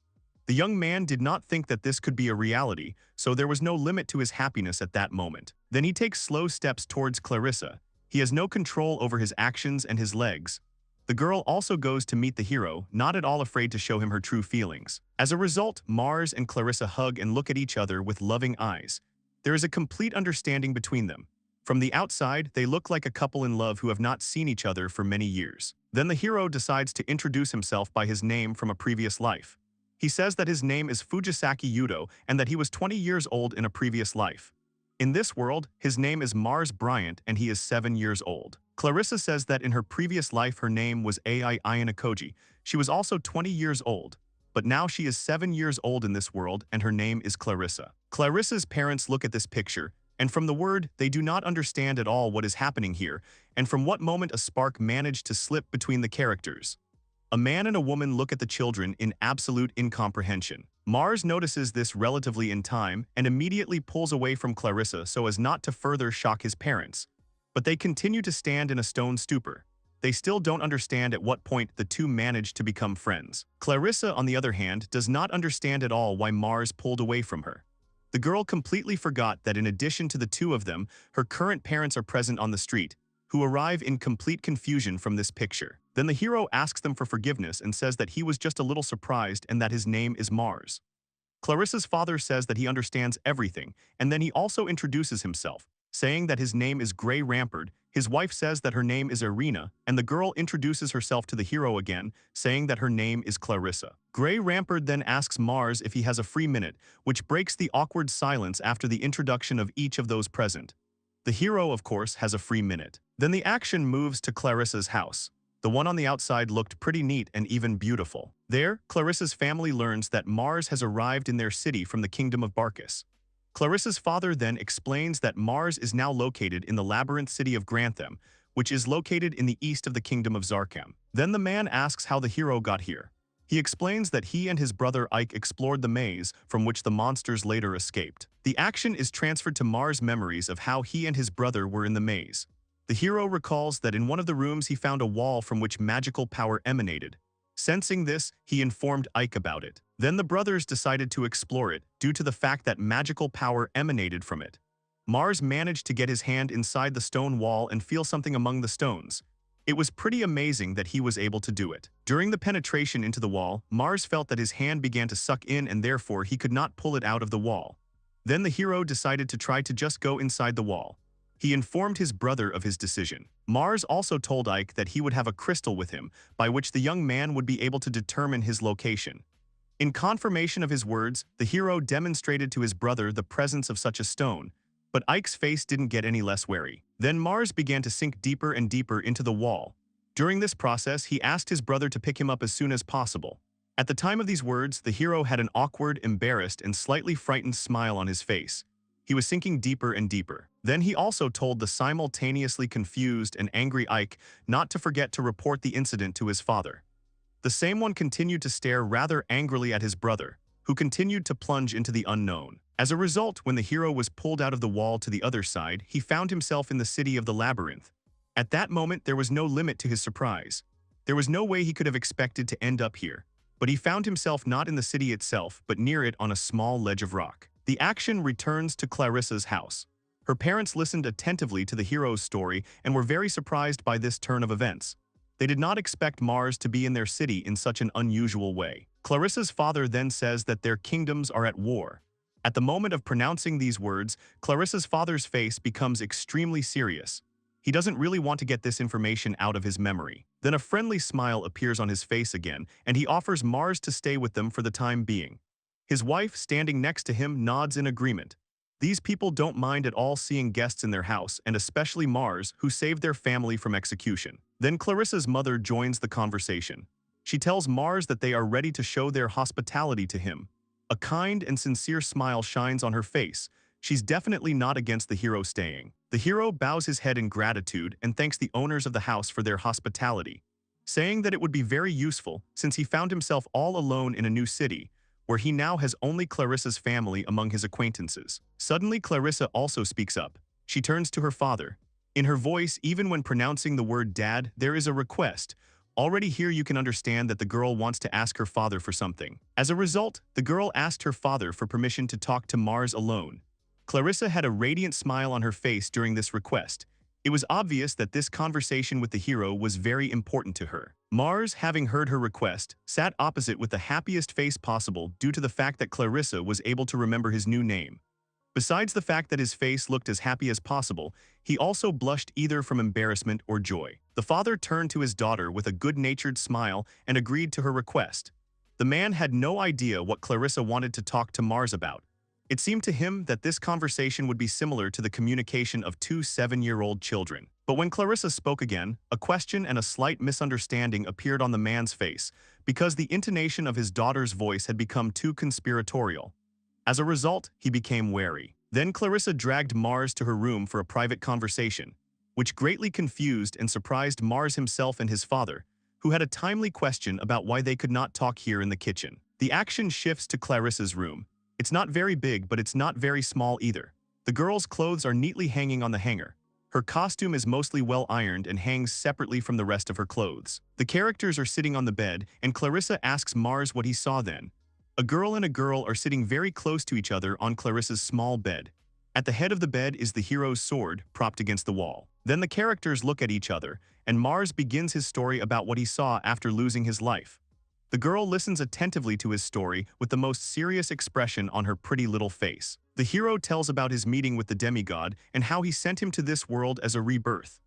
The young man did not think that this could be a reality, so there was no limit to his happiness at that moment. Then he takes slow steps towards Clarissa. He has no control over his actions and his legs. The girl also goes to meet the hero, not at all afraid to show him her true feelings. As a result, Mars and Clarissa hug and look at each other with loving eyes. There is a complete understanding between them. From the outside, they look like a couple in love who have not seen each other for many years. Then the hero decides to introduce himself by his name from a previous life. He says that his name is Fujisaki Yudo and that he was 20 years old in a previous life. In this world, his name is Mars Bryant and he is 7 years old. Clarissa says that in her previous life her name was Ai Ayanakoji. She was also 20 years old, but now she is 7 years old in this world and her name is Clarissa. Clarissa's parents look at this picture, and from the word, they do not understand at all what is happening here, and from what moment a spark managed to slip between the characters. A man and a woman look at the children in absolute incomprehension. Mars notices this relatively in time and immediately pulls away from Clarissa so as not to further shock his parents. But they continue to stand in a stone stupor. They still don't understand at what point the two managed to become friends. Clarissa, on the other hand, does not understand at all why Mars pulled away from her. The girl completely forgot that in addition to the two of them, her current parents are present on the street, who arrive in complete confusion from this picture. Then the hero asks them for forgiveness and says that he was just a little surprised and that his name is Mars. Clarissa's father says that he understands everything, and then he also introduces himself, saying that his name is Grey Rampart. His wife says that her name is Irina, and the girl introduces herself to the hero again, saying that her name is Clarissa. Grey Rampart then asks Mars if he has a free minute, which breaks the awkward silence after the introduction of each of those present. The hero, of course, has a free minute. Then the action moves to Clarissa's house. The one on the outside looked pretty neat and even beautiful. There, Clarissa's family learns that Mars has arrived in their city from the kingdom of Barkis. Clarissa's father then explains that Mars is now located in the labyrinth city of Grantham, which is located in the east of the kingdom of Zarkam. Then the man asks how the hero got here. He explains that he and his brother Ike explored the maze from which the monsters later escaped. The action is transferred to Mars' memories of how he and his brother were in the maze. The hero recalls that in one of the rooms he found a wall from which magical power emanated. Sensing this, he informed Ike about it. Then the brothers decided to explore it due to the fact that magical power emanated from it. Mars managed to get his hand inside the stone wall and feel something among the stones. It was pretty amazing that he was able to do it. During the penetration into the wall, Mars felt that his hand began to suck in and therefore he could not pull it out of the wall. Then the hero decided to try to just go inside the wall. He informed his brother of his decision. Mars also told Ike that he would have a crystal with him, by which the young man would be able to determine his location. In confirmation of his words, the hero demonstrated to his brother the presence of such a stone, but Ike's face didn't get any less wary. Then Mars began to sink deeper and deeper into the wall. During this process, he asked his brother to pick him up as soon as possible. At the time of these words, the hero had an awkward, embarrassed, and slightly frightened smile on his face. He was sinking deeper and deeper. Then he also told the simultaneously confused and angry Ike not to forget to report the incident to his father. The same one continued to stare rather angrily at his brother, who continued to plunge into the unknown. As a result, when the hero was pulled out of the wall to the other side, he found himself in the city of the labyrinth. At that moment, there was no limit to his surprise. There was no way he could have expected to end up here, but he found himself not in the city itself, but near it on a small ledge of rock. The action returns to Clarissa's house. Her parents listened attentively to the hero's story and were very surprised by this turn of events. They did not expect Mars to be in their city in such an unusual way. Clarissa's father then says that their kingdoms are at war. At the moment of pronouncing these words, Clarissa's father's face becomes extremely serious. He doesn't really want to get this information out of his memory. Then a friendly smile appears on his face again, and he offers Mars to stay with them for the time being. His wife, standing next to him, nods in agreement. These people don't mind at all seeing guests in their house, and especially Mars, who saved their family from execution. Then Clarissa's mother joins the conversation. She tells Mars that they are ready to show their hospitality to him. A kind and sincere smile shines on her face. She's definitely not against the hero staying. The hero bows his head in gratitude and thanks the owners of the house for their hospitality, saying that it would be very useful since he found himself all alone in a new city, where he now has only Clarissa's family among his acquaintances. Suddenly, Clarissa also speaks up. She turns to her father. In her voice, even when pronouncing the word dad, there is a request. Already here you can understand that the girl wants to ask her father for something. As a result, the girl asked her father for permission to talk to Mars alone. Clarissa had a radiant smile on her face during this request. It was obvious that this conversation with the hero was very important to her. Mars, having heard her request, sat opposite with the happiest face possible due to the fact that Clarissa was able to remember his new name. Besides the fact that his face looked as happy as possible, he also blushed either from embarrassment or joy. The father turned to his daughter with a good-natured smile and agreed to her request. The man had no idea what Clarissa wanted to talk to Mars about. It seemed to him that this conversation would be similar to the communication of two 7-year-old children. But when Clarissa spoke again, a question and a slight misunderstanding appeared on the man's face, because the intonation of his daughter's voice had become too conspiratorial. As a result, he became wary. Then Clarissa dragged Mars to her room for a private conversation, which greatly confused and surprised Mars himself and his father, who had a timely question about why they could not talk here in the kitchen. The action shifts to Clarissa's room. It's not very big, but it's not very small either. The girl's clothes are neatly hanging on the hanger. Her costume is mostly well ironed and hangs separately from the rest of her clothes. The characters are sitting on the bed, and Clarissa asks Mars what he saw then. A girl and a girl are sitting very close to each other on Clarissa's small bed. At the head of the bed is the hero's sword, propped against the wall. Then the characters look at each other, and Mars begins his story about what he saw after losing his life. The girl listens attentively to his story with the most serious expression on her pretty little face. The hero tells about his meeting with the demigod and how he sent him to this world as a rebirth,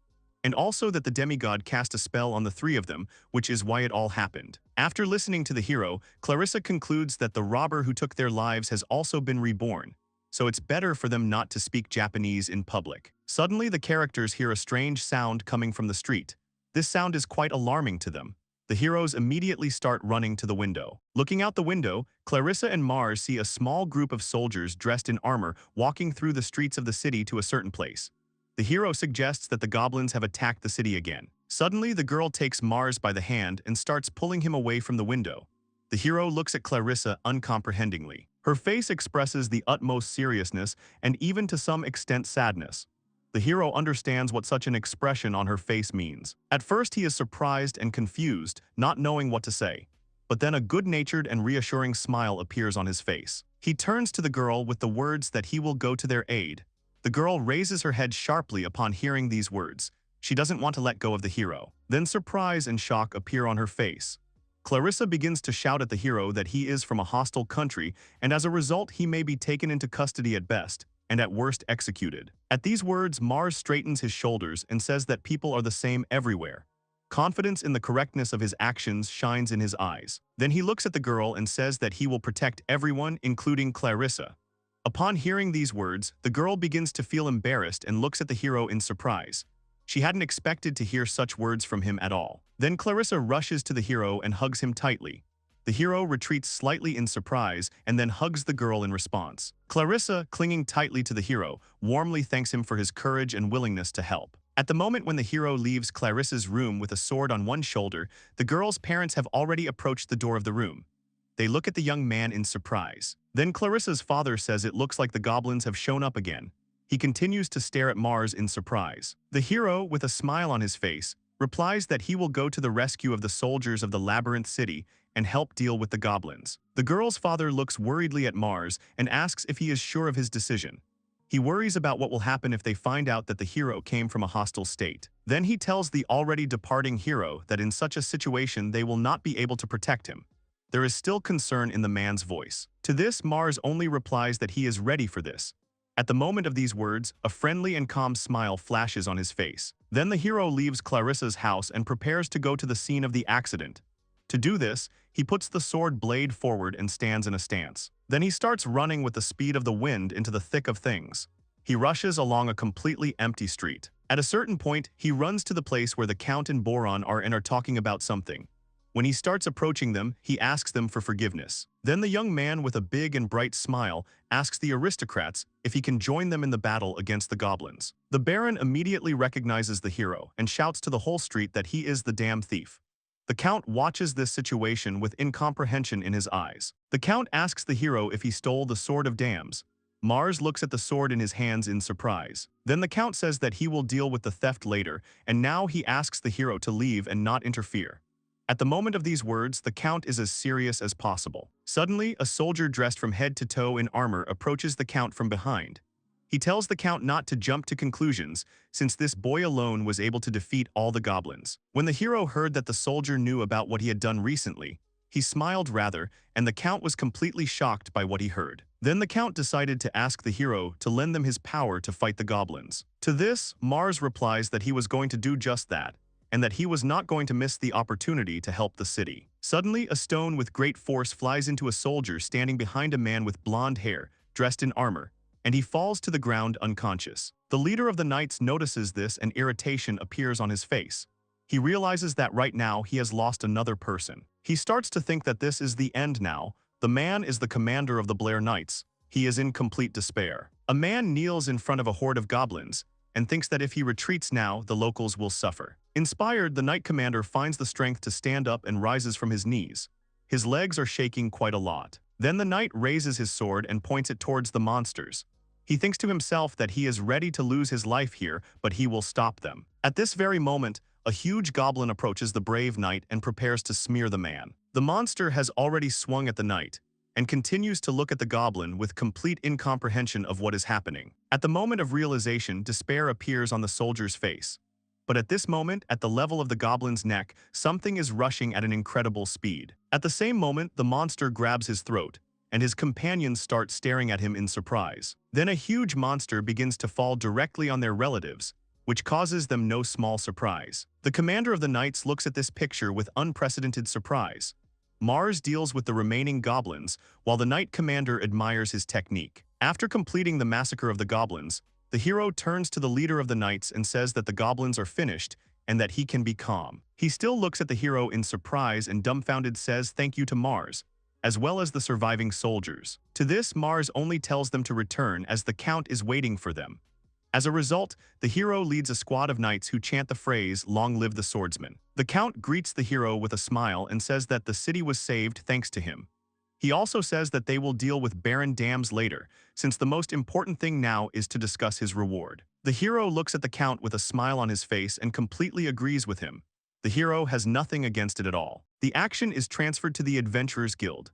and also that the demigod cast a spell on the three of them, which is why it all happened. After listening to the hero, Clarissa concludes that the robber who took their lives has also been reborn, so it's better for them not to speak Japanese in public. Suddenly, the characters hear a strange sound coming from the street. This sound is quite alarming to them. The heroes immediately start running to the window. Looking out the window, Clarissa and Mars see a small group of soldiers dressed in armor walking through the streets of the city to a certain place. The hero suggests that the goblins have attacked the city again. Suddenly, the girl takes Mars by the hand and starts pulling him away from the window. The hero looks at Clarissa uncomprehendingly. Her face expresses the utmost seriousness and even to some extent sadness. The hero understands what such an expression on her face means. At first, he is surprised and confused, not knowing what to say. But then a good-natured and reassuring smile appears on his face. He turns to the girl with the words that he will go to their aid. The girl raises her head sharply upon hearing these words. She doesn't want to let go of the hero. Then surprise and shock appear on her face. Clarissa begins to shout at the hero that he is from a hostile country, and as a result he may be taken into custody at best, and at worst executed. At these words, Mars straightens his shoulders and says that people are the same everywhere. Confidence in the correctness of his actions shines in his eyes. Then he looks at the girl and says that he will protect everyone, including Clarissa. Upon hearing these words, the girl begins to feel embarrassed and looks at the hero in surprise. She hadn't expected to hear such words from him at all. Then Clarissa rushes to the hero and hugs him tightly. The hero retreats slightly in surprise and then hugs the girl in response. Clarissa, clinging tightly to the hero, warmly thanks him for his courage and willingness to help. At the moment when the hero leaves Clarissa's room with a sword on one shoulder, the girl's parents have already approached the door of the room. They look at the young man in surprise. Then Clarissa's father says it looks like the goblins have shown up again. He continues to stare at Mars in surprise. The hero, with a smile on his face, replies that he will go to the rescue of the soldiers of the labyrinth city and help deal with the goblins. The girl's father looks worriedly at Mars and asks if he is sure of his decision. He worries about what will happen if they find out that the hero came from a hostile state. Then he tells the already departing hero that in such a situation they will not be able to protect him. There is still concern in the man's voice. To this, Mars only replies that he is ready for this. At the moment of these words, a friendly and calm smile flashes on his face. Then the hero leaves Clarissa's house and prepares to go to the scene of the accident. To do this, he puts the sword blade forward and stands in a stance. Then he starts running with the speed of the wind into the thick of things. He rushes along a completely empty street. At a certain point, he runs to the place where the Count and Boron are and are talking about something. When he starts approaching them, he asks them for forgiveness. Then the young man with a big and bright smile asks the aristocrats if he can join them in the battle against the goblins. The Baron immediately recognizes the hero and shouts to the whole street that he is the damn thief. The Count watches this situation with incomprehension in his eyes. The Count asks the hero if he stole the Sword of Dams. Mars looks at the sword in his hands in surprise. Then the Count says that he will deal with the theft later, and now he asks the hero to leave and not interfere. At the moment of these words, the Count is as serious as possible. Suddenly, a soldier dressed from head to toe in armor approaches the Count from behind. He tells the Count not to jump to conclusions, since this boy alone was able to defeat all the goblins. When the hero heard that the soldier knew about what he had done recently, he smiled rather, and the Count was completely shocked by what he heard. Then the Count decided to ask the hero to lend them his power to fight the goblins. To this, Mars replies that he was going to do just that, and that he was not going to miss the opportunity to help the city. Suddenly, a stone with great force flies into a soldier standing behind a man with blonde hair, dressed in armor, and he falls to the ground unconscious. The leader of the knights notices this and irritation appears on his face. He realizes that right now he has lost another person. He starts to think that this is the end now. The man is the commander of the Blair Knights. He is in complete despair. A man kneels in front of a horde of goblins and thinks that if he retreats now, the locals will suffer. Inspired, the knight commander finds the strength to stand up and rises from his knees. His legs are shaking quite a lot. Then the knight raises his sword and points it towards the monsters. He thinks to himself that he is ready to lose his life here, but he will stop them. At this very moment, a huge goblin approaches the brave knight and prepares to smear the man. The monster has already swung at the knight and continues to look at the goblin with complete incomprehension of what is happening. At the moment of realization, despair appears on the soldier's face. But at this moment, at the level of the goblin's neck, something is rushing at an incredible speed. At the same moment, the monster grabs his throat, and his companions start staring at him in surprise. Then a huge monster begins to fall directly on their relatives, which causes them no small surprise. The commander of the knights looks at this picture with unprecedented surprise. Mars deals with the remaining goblins, while the knight commander admires his technique. After completing the massacre of the goblins, the hero turns to the leader of the knights and says that the goblins are finished and that he can be calm. He still looks at the hero in surprise and dumbfounded says thank you to Mars, as well as the surviving soldiers. To this, Mars only tells them to return as the Count is waiting for them. As a result, the hero leads a squad of knights who chant the phrase, "Long live the swordsman." The Count greets the hero with a smile and says that the city was saved thanks to him. He also says that they will deal with Baron Dams later, since the most important thing now is to discuss his reward. The hero looks at the Count with a smile on his face and completely agrees with him. The hero has nothing against it at all. The action is transferred to the Adventurers Guild.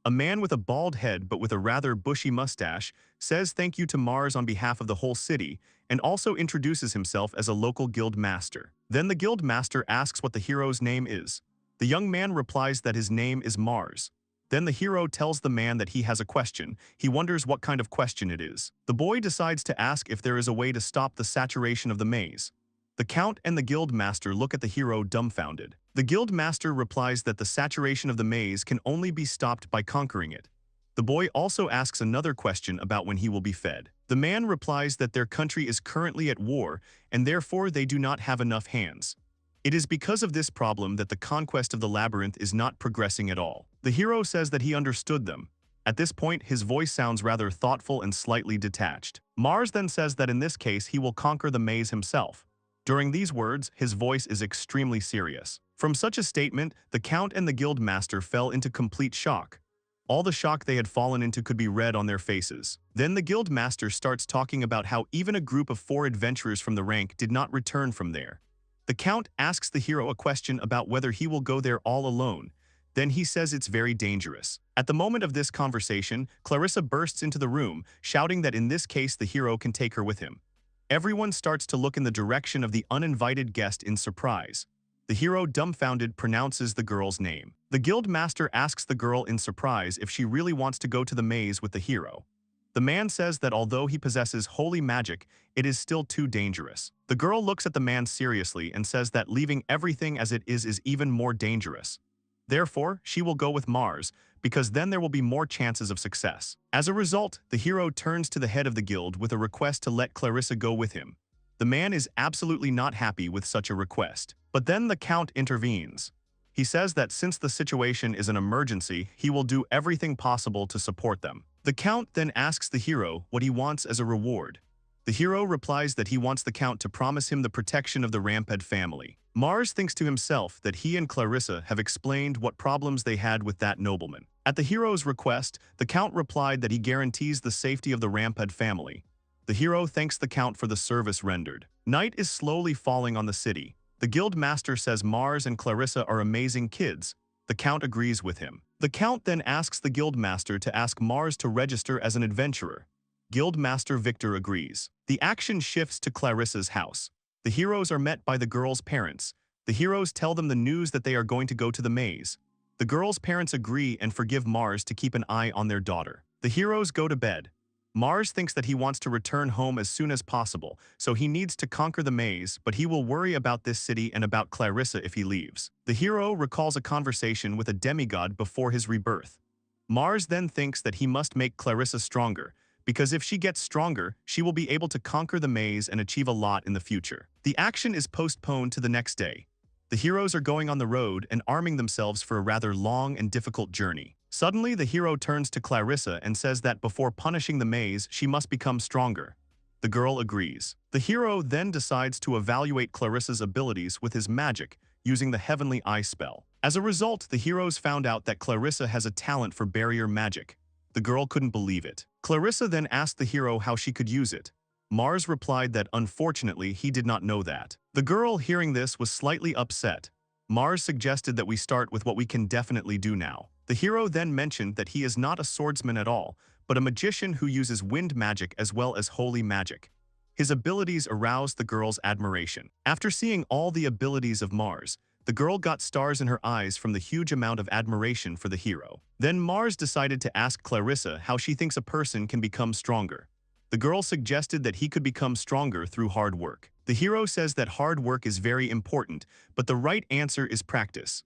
A man with a bald head but with a rather bushy mustache says thank you to Mars on behalf of the whole city and also introduces himself as a local guild master. Then the guild master asks what the hero's name is. The young man replies that his name is Mars. Then the hero tells the man that he has a question. He wonders what kind of question it is. The boy decides to ask if there is a way to stop the saturation of the maze. The Count and the guild master look at the hero dumbfounded. The guild master replies that the saturation of the maze can only be stopped by conquering it. The boy also asks another question about when he will be fed. The man replies that their country is currently at war and therefore they do not have enough hands. It is because of this problem that the conquest of the labyrinth is not progressing at all. The hero says that he understood them. At this point, his voice sounds rather thoughtful and slightly detached. Mars then says that in this case he will conquer the maze himself. During these words, his voice is extremely serious. From such a statement, the Count and the guild master fell into complete shock. All the shock they had fallen into could be read on their faces. Then the guild master starts talking about how even a group of 4 adventurers from the rank did not return from there. The Count asks the hero a question about whether he will go there all alone. Then he says it's very dangerous. At the moment of this conversation, Clarissa bursts into the room, shouting that in this case the hero can take her with him. Everyone starts to look in the direction of the uninvited guest in surprise. The hero, dumbfounded, pronounces the girl's name. The guild master asks the girl in surprise if she really wants to go to the maze with the hero. The man says that although he possesses holy magic, it is still too dangerous. The girl looks at the man seriously and says that leaving everything as it is even more dangerous. Therefore, she will go with Mars, because then there will be more chances of success. As a result, the hero turns to the head of the guild with a request to let Clarissa go with him. The man is absolutely not happy with such a request. But then the Count intervenes. He says that since the situation is an emergency, he will do everything possible to support them. The Count then asks the hero what he wants as a reward. The hero replies that he wants the Count to promise him the protection of the Ramped family. Mars thinks to himself that he and Clarissa have explained what problems they had with that nobleman. At the hero's request, the Count replied that he guarantees the safety of the Ramped family. The hero thanks the Count for the service rendered. Night is slowly falling on the city. The guild master says Mars and Clarissa are amazing kids. The count agrees with him. The count then asks the guild master to ask Mars to register as an adventurer. Guild master Victor agrees. The action shifts to Clarissa's house. The heroes are met by the girls' parents. The heroes tell them the news that they are going to go to the maze. The girls' parents agree and forgive Mars to keep an eye on their daughter. The heroes go to bed. Mars thinks that he wants to return home as soon as possible, so he needs to conquer the maze, but he will worry about this city and about Clarissa if he leaves. The hero recalls a conversation with a demigod before his rebirth. Mars then thinks that he must make Clarissa stronger, because if she gets stronger, she will be able to conquer the maze and achieve a lot in the future. The action is postponed to the next day. The heroes are going on the road and arming themselves for a rather long and difficult journey. Suddenly, the hero turns to Clarissa and says that before punishing the maze, she must become stronger. The girl agrees. The hero then decides to evaluate Clarissa's abilities with his magic, using the Heavenly Eye spell. As a result, the heroes found out that Clarissa has a talent for barrier magic. The girl couldn't believe it. Clarissa then asked the hero how she could use it. Mars replied that unfortunately he did not know that. The girl, hearing this, was slightly upset. Mars suggested that we start with what we can definitely do now. The hero then mentioned that he is not a swordsman at all, but a magician who uses wind magic as well as holy magic. His abilities aroused the girl's admiration. After seeing all the abilities of Mars, the girl got stars in her eyes from the huge amount of admiration for the hero. Then Mars decided to ask Clarissa how she thinks a person can become stronger. The girl suggested that he could become stronger through hard work. The hero says that hard work is very important, but the right answer is practice.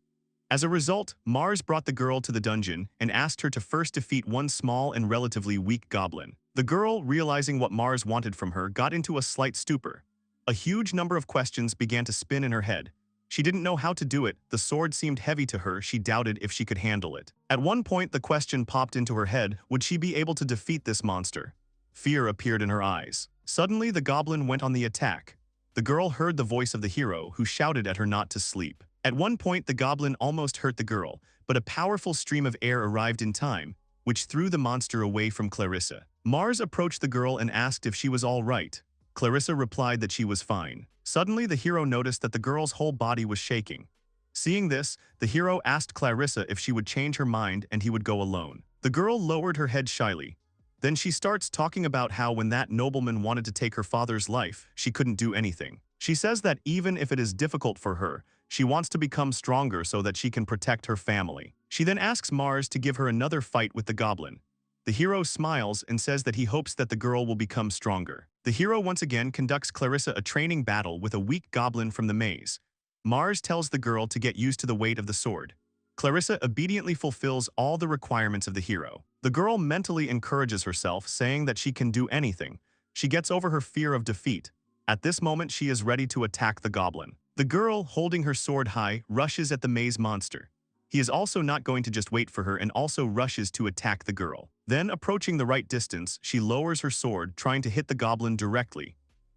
As a result, Mars brought the girl to the dungeon and asked her to first defeat one small and relatively weak goblin. The girl, realizing what Mars wanted from her, got into a slight stupor. A huge number of questions began to spin in her head. She didn't know how to do it, the sword seemed heavy to her, she doubted if she could handle it. At one point, the question popped into her head, would she be able to defeat this monster? Fear appeared in her eyes. Suddenly, the goblin went on the attack. The girl heard the voice of the hero, who shouted at her not to sleep. At one point, the goblin almost hurt the girl, but a powerful stream of air arrived in time, which threw the monster away from Clarissa. Mars approached the girl and asked if she was all right. Clarissa replied that she was fine. Suddenly, the hero noticed that the girl's whole body was shaking. Seeing this, the hero asked Clarissa if she would change her mind and he would go alone. The girl lowered her head shyly. Then she starts talking about how when that nobleman wanted to take her father's life, she couldn't do anything. She says that even if it is difficult for her, she wants to become stronger so that she can protect her family. She then asks Mars to give her another fight with the goblin. The hero smiles and says that he hopes that the girl will become stronger. The hero once again conducts Clarissa a training battle with a weak goblin from the maze. Mars tells the girl to get used to the weight of the sword. Clarissa obediently fulfills all the requirements of the hero. The girl mentally encourages herself, saying that she can do anything. She gets over her fear of defeat. At this moment, she is ready to attack the goblin. The girl, holding her sword high, rushes at the maze monster. He is also not going to just wait for her and also rushes to attack the girl. Then, approaching the right distance, she lowers her sword, trying to hit the goblin directly.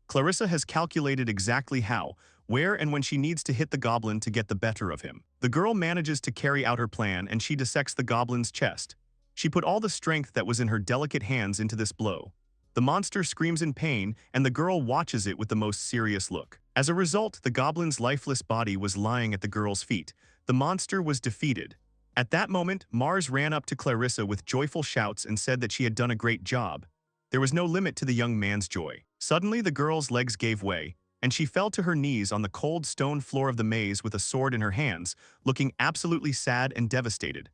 Clarissa has calculated exactly how, where and when she needs to hit the goblin to get the better of him. The girl manages to carry out her plan and she dissects the goblin's chest. She put all the strength that was in her delicate hands into this blow. The monster screams in pain and the girl watches it with the most serious look. As a result, the goblin's lifeless body was lying at the girl's feet. The monster was defeated. At that moment, Mars ran up to Clarissa with joyful shouts and said that she had done a great job. There was no limit to the young man's joy. Suddenly, the girl's legs gave way, and she fell to her knees on the cold stone floor of the maze with a sword in her hands, looking absolutely sad and devastated.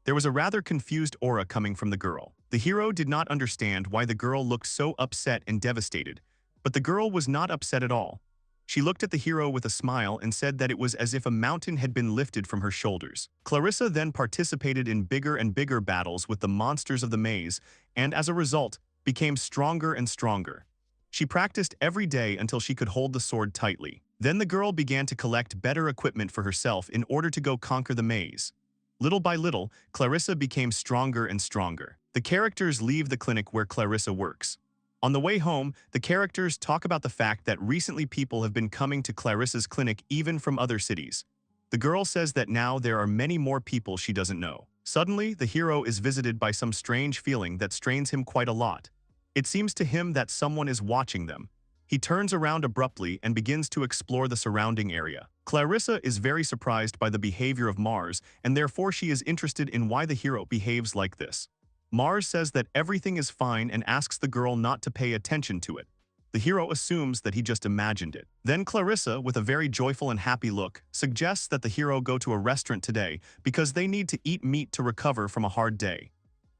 There was a rather confused aura coming from the girl. The hero did not understand why the girl looked so upset and devastated, but the girl was not upset at all. She looked at the hero with a smile and said that it was as if a mountain had been lifted from her shoulders. Clarissa then participated in bigger and bigger battles with the monsters of the maze, and as a result, became stronger and stronger. She practiced every day until she could hold the sword tightly. Then the girl began to collect better equipment for herself in order to go conquer the maze. Little by little, Clarissa became stronger and stronger. The characters leave the clinic where Clarissa works. On the way home, the characters talk about the fact that recently people have been coming to Clarissa's clinic even from other cities. The girl says that now there are many more people she doesn't know. Suddenly, the hero is visited by some strange feeling that strains him quite a lot. It seems to him that someone is watching them. He turns around abruptly and begins to explore the surrounding area. Clarissa is very surprised by the behavior of Mars, and therefore she is interested in why the hero behaves like this. Mars says that everything is fine and asks the girl not to pay attention to it. The hero assumes that he just imagined it. Then Clarissa, with a very joyful and happy look, suggests that the hero go to a restaurant today because they need to eat meat to recover from a hard day.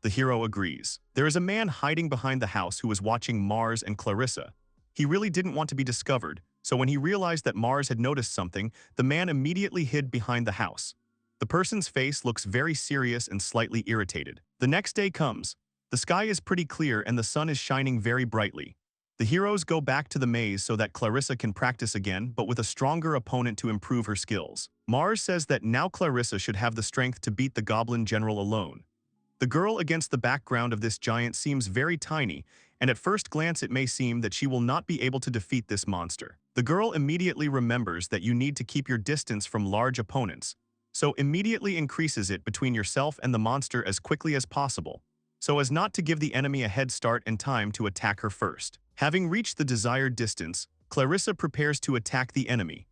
The hero agrees. There is a man hiding behind the house who is watching Mars and Clarissa. He really didn't want to be discovered, so when he realized that Mars had noticed something, the man immediately hid behind the house. The person's face looks very serious and slightly irritated. The next day comes. The sky is pretty clear and the sun is shining very brightly. The heroes go back to the maze so that Clarissa can practice again, but with a stronger opponent to improve her skills. Mars says that now Clarissa should have the strength to beat the Goblin General alone. The girl against the background of this giant seems very tiny, and at first glance it may seem that she will not be able to defeat this monster. The girl immediately remembers that you need to keep your distance from large opponents, so immediately increases it between yourself and the monster as quickly as possible, so as not to give the enemy a head start and time to attack her first. Having reached the desired distance, Clarissa prepares to attack the enemy.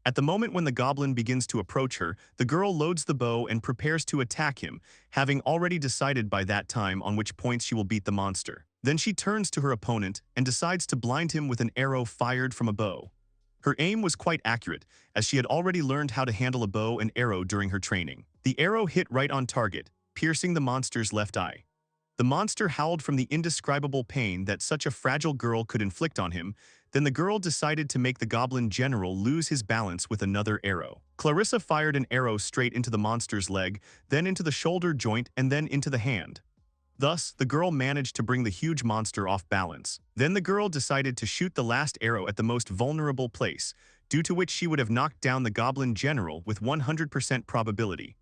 At the moment when the goblin begins to approach her, the girl loads the bow and prepares to attack him, having already decided by that time on which points she will beat the monster. Then she turns to her opponent and decides to blind him with an arrow fired from a bow. Her aim was quite accurate, as she had already learned how to handle a bow and arrow during her training. The arrow hit right on target, piercing the monster's left eye. The monster howled from the indescribable pain that such a fragile girl could inflict on him. Then the girl decided to make the Goblin General lose his balance with another arrow. Clarissa fired an arrow straight into the monster's leg, then into the shoulder joint and then into the hand. Thus, the girl managed to bring the huge monster off balance. Then the girl decided to shoot the last arrow at the most vulnerable place, due to which she would have knocked down the Goblin General with 100% probability.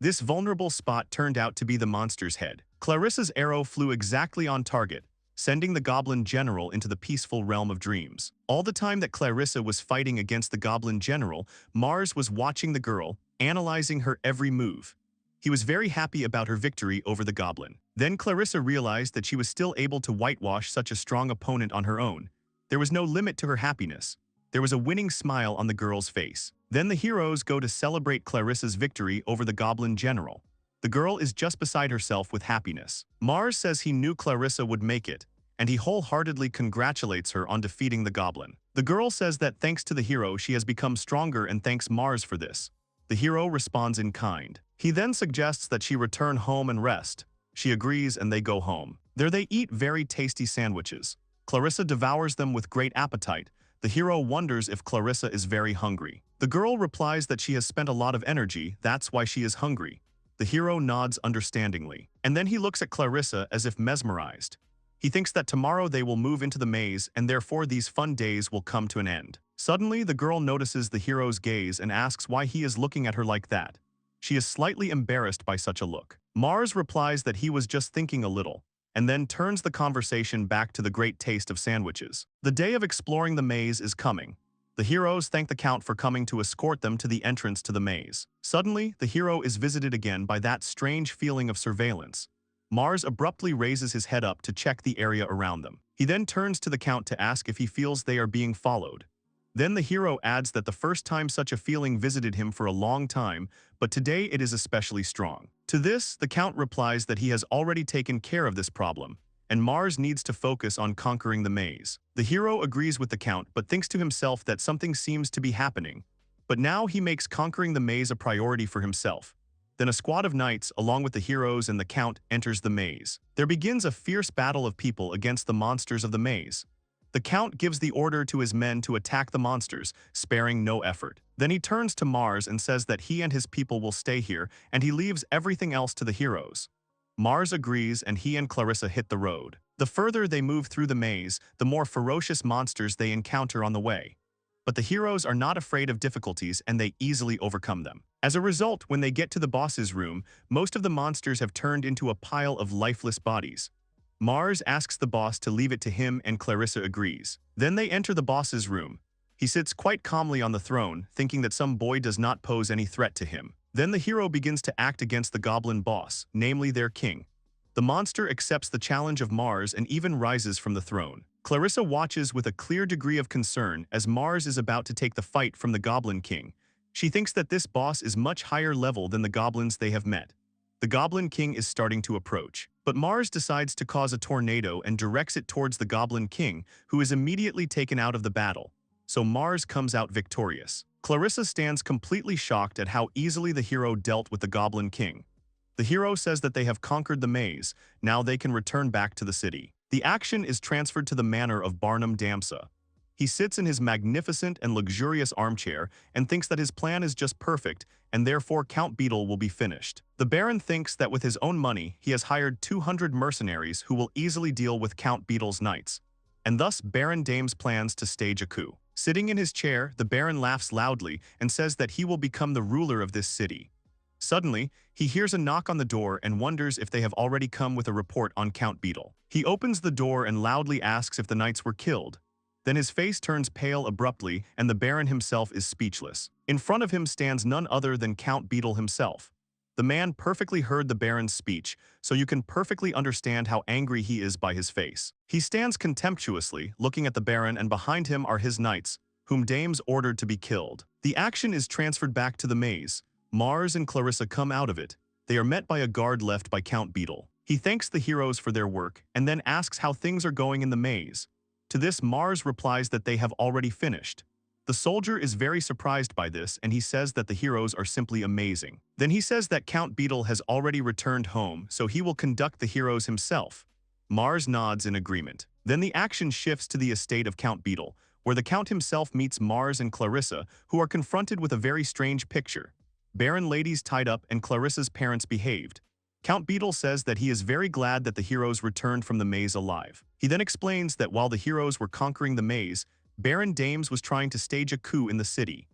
This vulnerable spot turned out to be the monster's head. Clarissa's arrow flew exactly on target, sending the Goblin General into the peaceful realm of dreams. All the time that Clarissa was fighting against the Goblin General, Mars was watching the girl, analyzing her every move. He was very happy about her victory over the goblin. Then Clarissa realized that she was still able to whitewash such a strong opponent on her own. There was no limit to her happiness. There was a winning smile on the girl's face. Then the heroes go to celebrate Clarissa's victory over the Goblin General. The girl is just beside herself with happiness. Mars says he knew Clarissa would make it, and he wholeheartedly congratulates her on defeating the goblin. The girl says that thanks to the hero she has become stronger and thanks Mars for this. The hero responds in kind. He then suggests that she return home and rest. She agrees and they go home. There they eat very tasty sandwiches. Clarissa devours them with great appetite. The hero wonders if Clarissa is very hungry. The girl replies that she has spent a lot of energy, that's why she is hungry. The hero nods understandingly. And then he looks at Clarissa as if mesmerized. He thinks that tomorrow they will move into the maze and therefore these fun days will come to an end. Suddenly, the girl notices the hero's gaze and asks why he is looking at her like that. She is slightly embarrassed by such a look. Mars replies that he was just thinking a little, and then turns the conversation back to the great taste of sandwiches. The day of exploring the maze is coming. The heroes thank the Count for coming to escort them to the entrance to the maze. Suddenly, the hero is visited again by that strange feeling of surveillance. Mars abruptly raises his head up to check the area around them. He then turns to the Count to ask if he feels they are being followed. Then the hero adds that the first time such a feeling visited him for a long time, but today it is especially strong. To this, the Count replies that he has already taken care of this problem, and Mars needs to focus on conquering the maze. The hero agrees with the Count but thinks to himself that something seems to be happening. But now he makes conquering the maze a priority for himself. Then a squad of knights, along with the heroes and the Count, enters the maze. There begins a fierce battle of people against the monsters of the maze. The Count gives the order to his men to attack the monsters, sparing no effort. Then he turns to Mars and says that he and his people will stay here, and he leaves everything else to the heroes. Mars agrees and he and Clarissa hit the road. The further they move through the maze, the more ferocious monsters they encounter on the way. But the heroes are not afraid of difficulties and they easily overcome them. As a result, when they get to the boss's room, most of the monsters have turned into a pile of lifeless bodies. Mars asks the boss to leave it to him and Clarissa agrees. Then they enter the boss's room. He sits quite calmly on the throne, thinking that some boy does not pose any threat to him. Then the hero begins to act against the goblin boss, namely their king. The monster accepts the challenge of Mars and even rises from the throne. Clarissa watches with a clear degree of concern as Mars is about to take the fight from the Goblin King. She thinks that this boss is much higher level than the goblins they have met. The Goblin King is starting to approach, but Mars decides to cause a tornado and directs it towards the Goblin King, who is immediately taken out of the battle. So Mars comes out victorious. Clarissa stands completely shocked at how easily the hero dealt with the Goblin King. The hero says that they have conquered the maze, now they can return back to the city. The action is transferred to the manor of Barnum Damsa. He sits in his magnificent and luxurious armchair and thinks that his plan is just perfect, and therefore Count Beetle will be finished. The Baron thinks that with his own money, he has hired 200 mercenaries who will easily deal with Count Beetle's knights. And thus Baron Dames plans to stage a coup. Sitting in his chair, the Baron laughs loudly and says that he will become the ruler of this city. Suddenly, he hears a knock on the door and wonders if they have already come with a report on Count Beetle. He opens the door and loudly asks if the knights were killed. Then his face turns pale abruptly and the Baron himself is speechless. In front of him stands none other than Count Beetle himself. The man perfectly heard the Baron's speech, so you can perfectly understand how angry he is by his face. He stands contemptuously, looking at the Baron, and behind him are his knights, whom Dames ordered to be killed. The action is transferred back to the maze. Mars and Clarissa come out of it. They are met by a guard left by Count Beetle. He thanks the heroes for their work and then asks how things are going in the maze. To this, Mars replies that they have already finished. The soldier is very surprised by this and he says that the heroes are simply amazing. Then he says that Count Beetle has already returned home, so he will conduct the heroes himself. Mars nods in agreement. Then the action shifts to the estate of Count Beetle, where the Count himself meets Mars and Clarissa, who are confronted with a very strange picture. Baron ladies tied up and Clarissa's parents behaved. Count Beetle says that he is very glad that the heroes returned from the maze alive. He then explains that while the heroes were conquering the maze, Baron Dames was trying to stage a coup in the city.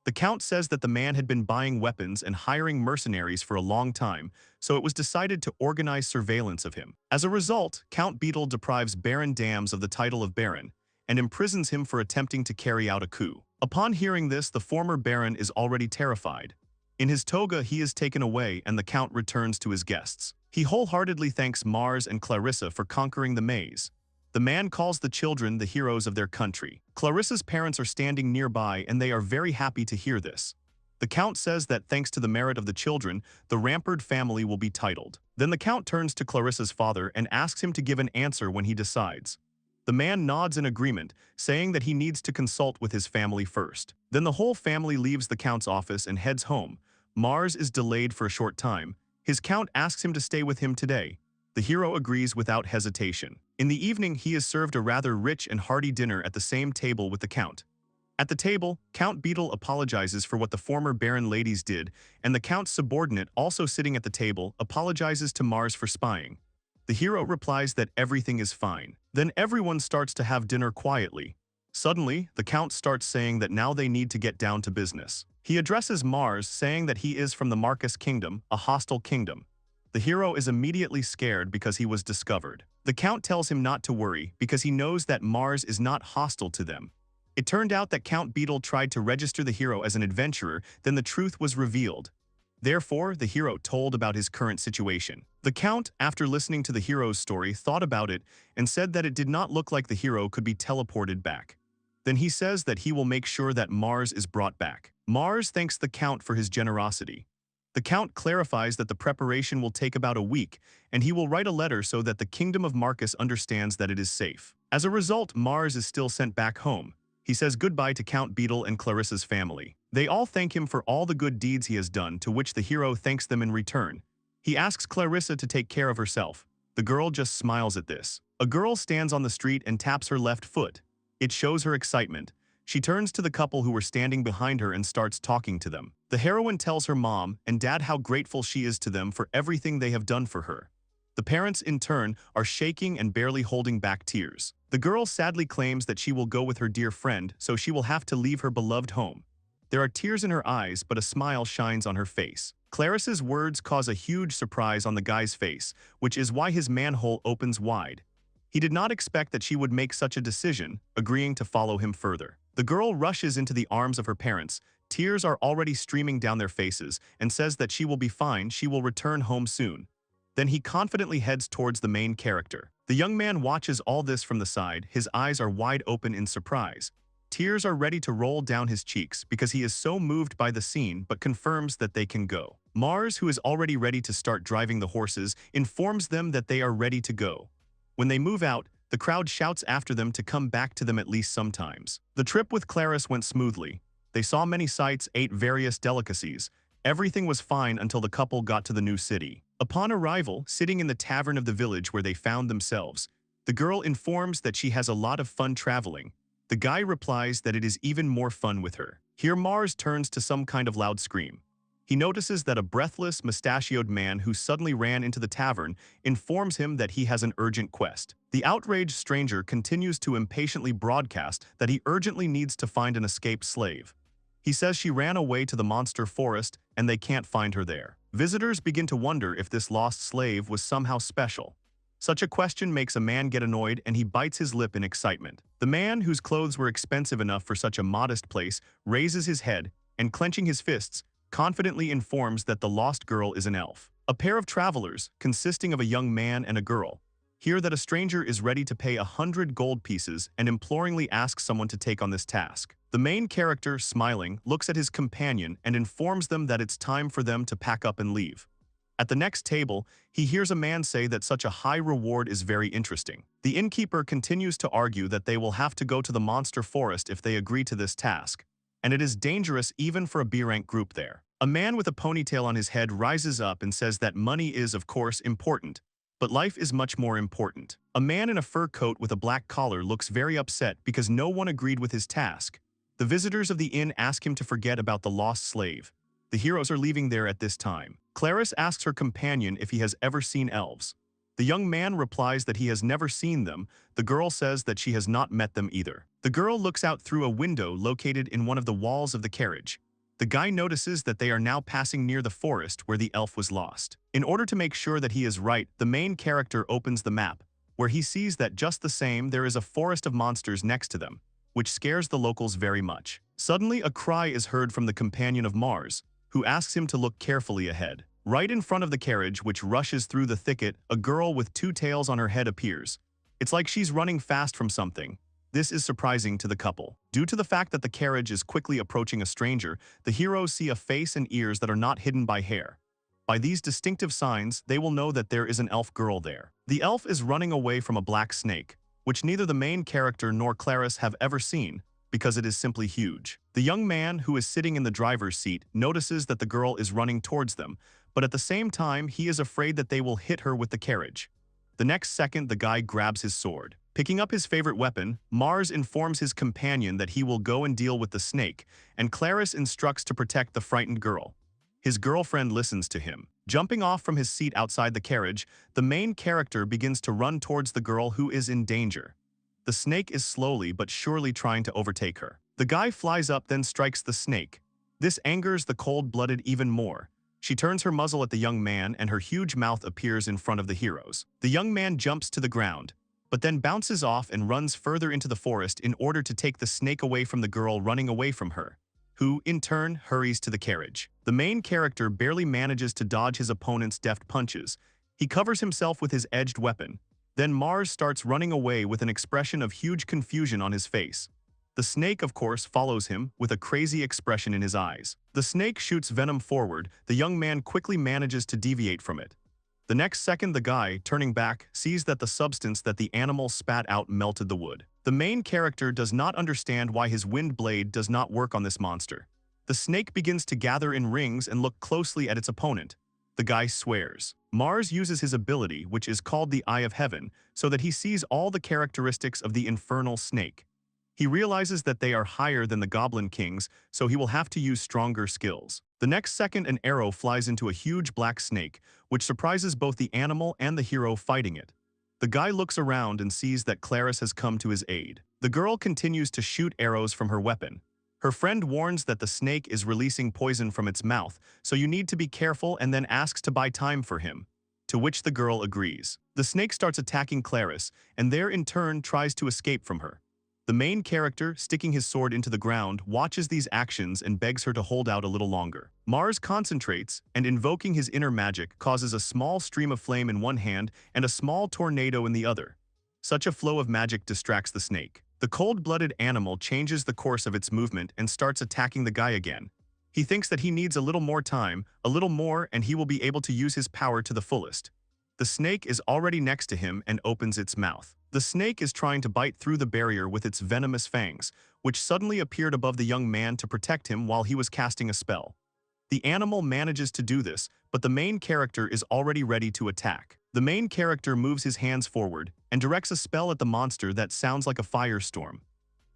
The Count says that the man had been buying weapons and hiring mercenaries for a long time, so it was decided to organize surveillance of him. As a result, Count Beetle deprives Baron Dames of the title of Baron and imprisons him for attempting to carry out a coup. Upon hearing this, the former Baron is already terrified. In his toga, he is taken away and the Count returns to his guests. He wholeheartedly thanks Mars and Clarissa for conquering the maze. The man calls the children the heroes of their country. Clarissa's parents are standing nearby and they are very happy to hear this. The Count says that thanks to the merit of the children, the Rampard family will be titled. Then the Count turns to Clarissa's father and asks him to give an answer when he decides. The man nods in agreement, saying that he needs to consult with his family first. Then the whole family leaves the Count's office and heads home. Mars is delayed for a short time. His Count asks him to stay with him today. The hero agrees without hesitation. In the evening, he is served a rather rich and hearty dinner at the same table with the Count. At the table, Count Beetle apologizes for what the former Baron ladies did, and the Count's subordinate, also sitting at the table, apologizes to Mars for spying. The hero replies that everything is fine. Then everyone starts to have dinner quietly. Suddenly, the Count starts saying that now they need to get down to business. He addresses Mars, saying that he is from the Marcus Kingdom, a hostile kingdom. The hero is immediately scared because he was discovered. The Count tells him not to worry because he knows that Mars is not hostile to them. It turned out that Count Beetle tried to register the hero as an adventurer, then the truth was revealed. Therefore, the hero told about his current situation. The Count, after listening to the hero's story, thought about it and said that it did not look like the hero could be teleported back. Then he says that he will make sure that Mars is brought back. Mars thanks the Count for his generosity. The Count clarifies that the preparation will take about a week, and he will write a letter so that the Kingdom of Marcus understands that it is safe. As a result, Mars is still sent back home. He says goodbye to Count Beetle and Clarissa's family. They all thank him for all the good deeds he has done, to which the hero thanks them in return. He asks Clarissa to take care of herself. The girl just smiles at this. A girl stands on the street and taps her left foot. It shows her excitement. She turns to the couple who were standing behind her and starts talking to them. The heroine tells her mom and dad how grateful she is to them for everything they have done for her. The parents, in turn, are shaking and barely holding back tears. The girl sadly claims that she will go with her dear friend, so she will have to leave her beloved home. There are tears in her eyes, but a smile shines on her face. Clarissa's words cause a huge surprise on the guy's face, which is why his manhole opens wide. He did not expect that she would make such a decision, agreeing to follow him further. The girl rushes into the arms of her parents. Tears are already streaming down their faces and says that she will be fine, she will return home soon. Then he confidently heads towards the main character. The young man watches all this from the side, his eyes are wide open in surprise. Tears are ready to roll down his cheeks because he is so moved by the scene but confirms that they can go. Mars, who is already ready to start driving the horses, informs them that they are ready to go. When they move out, the crowd shouts after them to come back to them at least sometimes. The trip with Clarice went smoothly. They saw many sights, ate various delicacies. Everything was fine until the couple got to the new city. Upon arrival, sitting in the tavern of the village where they found themselves, the girl informs that she has a lot of fun traveling. The guy replies that it is even more fun with her. Here Mars turns to some kind of loud scream. He notices that a breathless, mustachioed man who suddenly ran into the tavern informs him that he has an urgent quest. The outraged stranger continues to impatiently broadcast that he urgently needs to find an escaped slave. He says she ran away to the monster forest and they can't find her there. Visitors begin to wonder if this lost slave was somehow special. Such a question makes a man get annoyed and he bites his lip in excitement. The man, whose clothes were expensive enough for such a modest place, raises his head and, clenching his fists, confidently informs that the lost girl is an elf. A pair of travelers, consisting of a young man and a girl, hear that a stranger is ready to pay 100 gold pieces and imploringly asks someone to take on this task. The main character, smiling, looks at his companion and informs them that it's time for them to pack up and leave. At the next table, he hears a man say that such a high reward is very interesting. The innkeeper continues to argue that they will have to go to the monster forest if they agree to this task, and it is dangerous even for a B-rank group there. A man with a ponytail on his head rises up and says that money is, of course, important, but life is much more important. A man in a fur coat with a black collar looks very upset because no one agreed with his task. The visitors of the inn ask him to forget about the lost slave. The heroes are leaving there at this time. Clarice asks her companion if he has ever seen elves. The young man replies that he has never seen them. The girl says that she has not met them either. The girl looks out through a window located in one of the walls of the carriage. The guy notices that they are now passing near the forest where the elf was lost. In order to make sure that he is right, the main character opens the map, where he sees that just the same there is a forest of monsters next to them, which scares the locals very much. Suddenly, a cry is heard from the companion of Mars, who asks him to look carefully ahead. Right in front of the carriage, which rushes through the thicket, a girl with two tails on her head appears. It's like she's running fast from something. This is surprising to the couple. Due to the fact that the carriage is quickly approaching a stranger, the heroes see a face and ears that are not hidden by hair. By these distinctive signs, they will know that there is an elf girl there. The elf is running away from a black snake, which neither the main character nor Clarice have ever seen, because it is simply huge. The young man, who is sitting in the driver's seat, notices that the girl is running towards them, but at the same time, he is afraid that they will hit her with the carriage. The next second, the guy grabs his sword. Picking up his favorite weapon, Mars informs his companion that he will go and deal with the snake, and Clarice instructs to protect the frightened girl. His girlfriend listens to him. Jumping off from his seat outside the carriage, the main character begins to run towards the girl who is in danger. The snake is slowly but surely trying to overtake her. The guy flies up, then strikes the snake. This angers the cold-blooded even more. She turns her muzzle at the young man and her huge mouth appears in front of the heroes. The young man jumps to the ground, but then bounces off and runs further into the forest in order to take the snake away from the girl running away from her, who, in turn, hurries to the carriage. The main character barely manages to dodge his opponent's deft punches. He covers himself with his edged weapon. Then Mars starts running away with an expression of huge confusion on his face. The snake, of course, follows him with a crazy expression in his eyes. The snake shoots venom forward. The young man quickly manages to deviate from it. The next second, the guy, turning back, sees that the substance that the animal spat out melted the wood. The main character does not understand why his wind blade does not work on this monster. The snake begins to gather in rings and look closely at its opponent. The guy swears. Mars uses his ability, which is called the Eye of Heaven, so that he sees all the characteristics of the infernal snake. He realizes that they are higher than the Goblin Kings, so he will have to use stronger skills. The next second, an arrow flies into a huge black snake, which surprises both the animal and the hero fighting it. The guy looks around and sees that Clarice has come to his aid. The girl continues to shoot arrows from her weapon. Her friend warns that the snake is releasing poison from its mouth, so you need to be careful, and then asks to buy time for him, to which the girl agrees. The snake starts attacking Clarice, and there in turn tries to escape from her. The main character, sticking his sword into the ground, watches these actions and begs her to hold out a little longer. Mars concentrates, and invoking his inner magic causes a small stream of flame in one hand and a small tornado in the other. Such a flow of magic distracts the snake. The cold-blooded animal changes the course of its movement and starts attacking the guy again. He thinks that he needs a little more time, a little more, and he will be able to use his power to the fullest. The snake is already next to him and opens its mouth. The snake is trying to bite through the barrier with its venomous fangs, which suddenly appeared above the young man to protect him while he was casting a spell. The animal manages to do this, but the main character is already ready to attack. The main character moves his hands forward and directs a spell at the monster that sounds like a firestorm.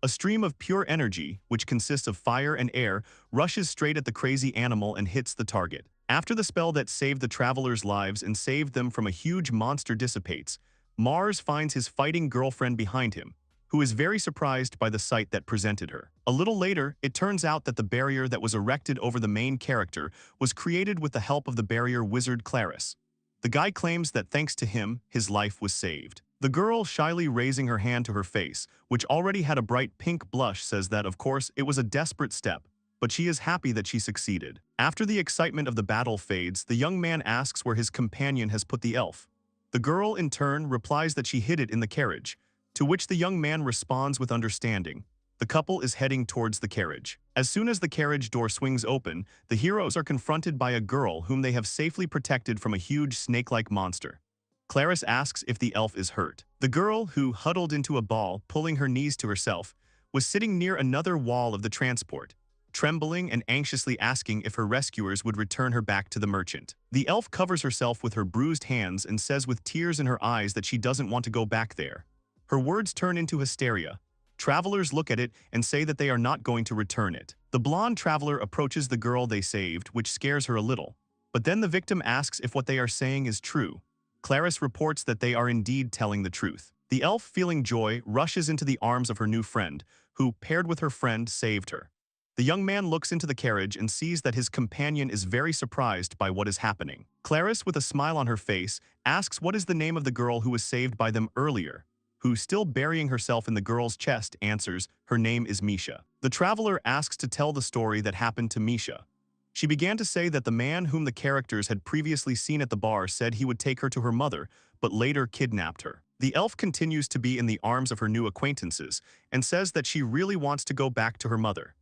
A stream of pure energy, which consists of fire and air, rushes straight at the crazy animal and hits the target. After the spell that saved the travelers' lives and saved them from a huge monster dissipates, Mars finds his fighting girlfriend behind him, who is very surprised by the sight that presented her. A little later, it turns out that the barrier that was erected over the main character was created with the help of the barrier wizard Claris. The guy claims that thanks to him, his life was saved. The girl, shyly raising her hand to her face, which already had a bright pink blush, says that of course it was a desperate step, but she is happy that she succeeded. After the excitement of the battle fades, the young man asks where his companion has put the elf. The girl, in turn, replies that she hid it in the carriage, to which the young man responds with understanding. The couple is heading towards the carriage. As soon as the carriage door swings open, the heroes are confronted by a girl whom they have safely protected from a huge snake-like monster. Claris asks if the elf is hurt. The girl, who huddled into a ball, pulling her knees to herself, was sitting near another wall of the transport, trembling and anxiously asking if her rescuers would return her back to the merchant. The elf covers herself with her bruised hands and says with tears in her eyes that she doesn't want to go back there. Her words turn into hysteria. Travelers look at it and say that they are not going to return it. The blonde traveler approaches the girl they saved, which scares her a little. But then the victim asks if what they are saying is true. Claris reports that they are indeed telling the truth. The elf, feeling joy, rushes into the arms of her new friend, who, paired with her friend, saved her. The young man looks into the carriage and sees that his companion is very surprised by what is happening. Claris, with a smile on her face, asks what is the name of the girl who was saved by them earlier, who, still burying herself in the girl's chest, answers, her name is Misha. The traveler asks to tell the story that happened to Misha. She began to say that the man whom the characters had previously seen at the bar said he would take her to her mother, but later kidnapped her. The elf continues to be in the arms of her new acquaintances and says that she really wants to go back to her mother.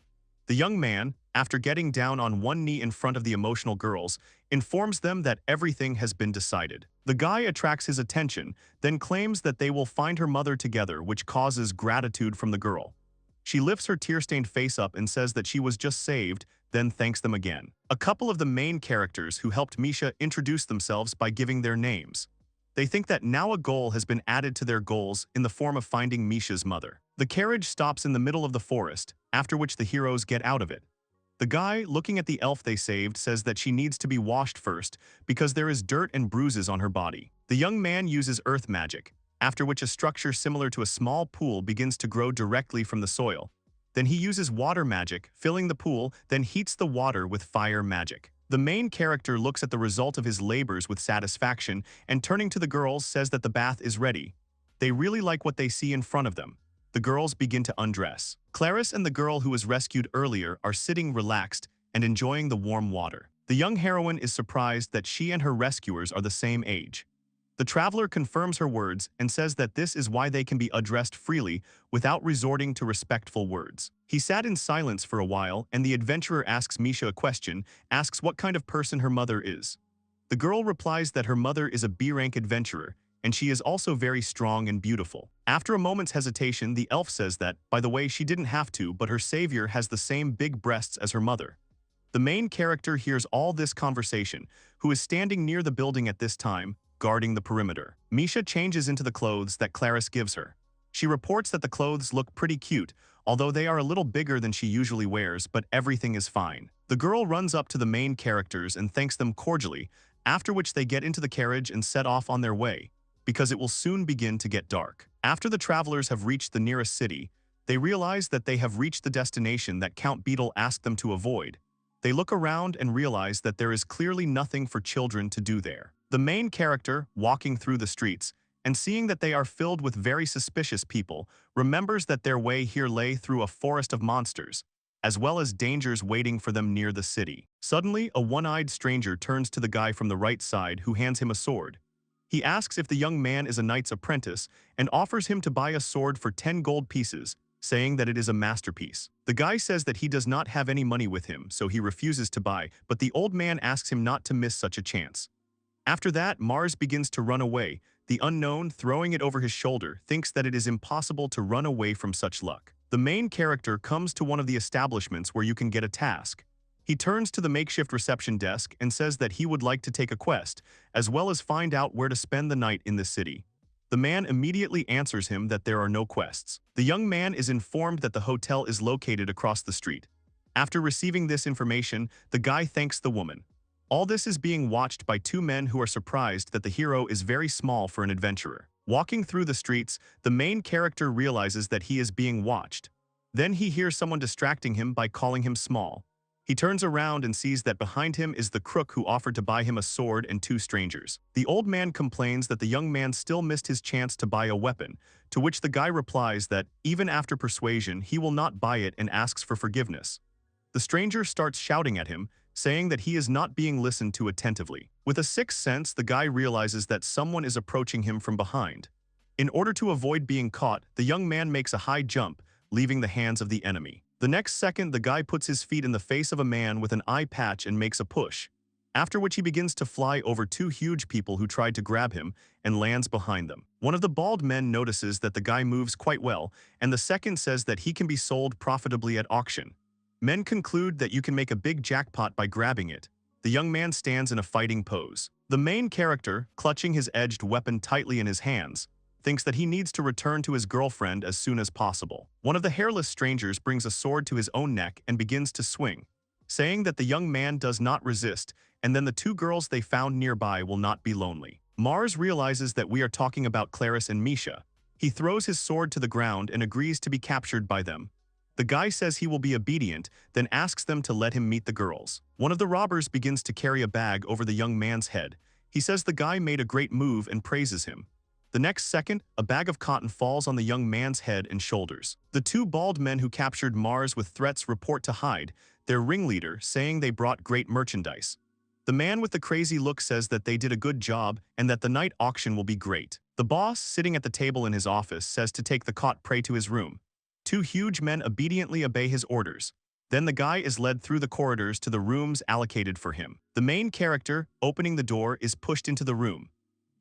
The young man, after getting down on one knee in front of the emotional girls, informs them that everything has been decided. The guy attracts his attention, then claims that they will find her mother together, which causes gratitude from the girl. She lifts her tear-stained face up and says that she was just saved, then thanks them again. A couple of the main characters who helped Misha introduce themselves by giving their names. They think that now a goal has been added to their goals in the form of finding Misha's mother. The carriage stops in the middle of the forest, after which the heroes get out of it. The guy, looking at the elf they saved, says that she needs to be washed first because there is dirt and bruises on her body. The young man uses earth magic, after which a structure similar to a small pool begins to grow directly from the soil. Then he uses water magic, filling the pool, then heats the water with fire magic. The main character looks at the result of his labors with satisfaction and, turning to the girls, says that the bath is ready. They really like what they see in front of them. The girls begin to undress. Claris and the girl who was rescued earlier are sitting relaxed and enjoying the warm water. The young heroine is surprised that she and her rescuers are the same age. The traveler confirms her words and says that this is why they can be addressed freely without resorting to respectful words. He sat in silence for a while, and the adventurer asks Misha a question, asks what kind of person her mother is. The girl replies that her mother is a B-rank adventurer, and she is also very strong and beautiful. After a moment's hesitation, the elf says that, by the way, she didn't have to, but her savior has the same big breasts as her mother. The main character hears all this conversation, who is standing near the building at this time, guarding the perimeter. Misha changes into the clothes that Claris gives her. She reports that the clothes look pretty cute, although they are a little bigger than she usually wears, but everything is fine. The girl runs up to the main characters and thanks them cordially, after which they get into the carriage and set off on their way, because it will soon begin to get dark. After the travelers have reached the nearest city, they realize that they have reached the destination that Count Beetle asked them to avoid. They look around and realize that there is clearly nothing for children to do there. The main character, walking through the streets, and seeing that they are filled with very suspicious people, remembers that their way here lay through a forest of monsters, as well as dangers waiting for them near the city. Suddenly, a one-eyed stranger turns to the guy from the right side who hands him a sword. He asks if the young man is a knight's apprentice and offers him to buy a sword for 10 gold pieces, saying that it is a masterpiece. The guy says that he does not have any money with him, so he refuses to buy, but the old man asks him not to miss such a chance. After that, Mars begins to run away. The unknown, throwing it over his shoulder, thinks that it is impossible to run away from such luck. The main character comes to one of the establishments where you can get a task. He turns to the makeshift reception desk and says that he would like to take a quest, as well as find out where to spend the night in the city. The man immediately answers him that there are no quests. The young man is informed that the hotel is located across the street. After receiving this information, the guy thanks the woman. All this is being watched by two men who are surprised that the hero is very small for an adventurer. Walking through the streets, the main character realizes that he is being watched. Then he hears someone distracting him by calling him small. He turns around and sees that behind him is the crook who offered to buy him a sword and two strangers. The old man complains that the young man still missed his chance to buy a weapon, to which the guy replies that, even after persuasion, he will not buy it and asks for forgiveness. The stranger starts shouting at him, saying that he is not being listened to attentively. With a sixth sense, the guy realizes that someone is approaching him from behind. In order to avoid being caught, the young man makes a high jump, leaving the hands of the enemy. The next second, the guy puts his feet in the face of a man with an eye patch and makes a push, after which he begins to fly over two huge people who tried to grab him and lands behind them. One of the bald men notices that the guy moves quite well, and the second says that he can be sold profitably at auction. Men conclude that you can make a big jackpot by grabbing it. The young man stands in a fighting pose. The main character, clutching his edged weapon tightly in his hands, thinks that he needs to return to his girlfriend as soon as possible. One of the hairless strangers brings a sword to his own neck and begins to swing, saying that the young man does not resist, and then the two girls they found nearby will not be lonely. Mars realizes that we are talking about Clarice and Misha. He throws his sword to the ground and agrees to be captured by them. The guy says he will be obedient, then asks them to let him meet the girls. One of the robbers begins to carry a bag over the young man's head. He says the guy made a great move and praises him. The next second, a bag of cotton falls on the young man's head and shoulders. The two bald men who captured Mars with threats report to Hyde, their ringleader, saying they brought great merchandise. The man with the crazy look says that they did a good job and that the night auction will be great. The boss, sitting at the table in his office, says to take the caught prey to his room. Two huge men obediently obey his orders. Then the guy is led through the corridors to the rooms allocated for him. The main character, opening the door, is pushed into the room.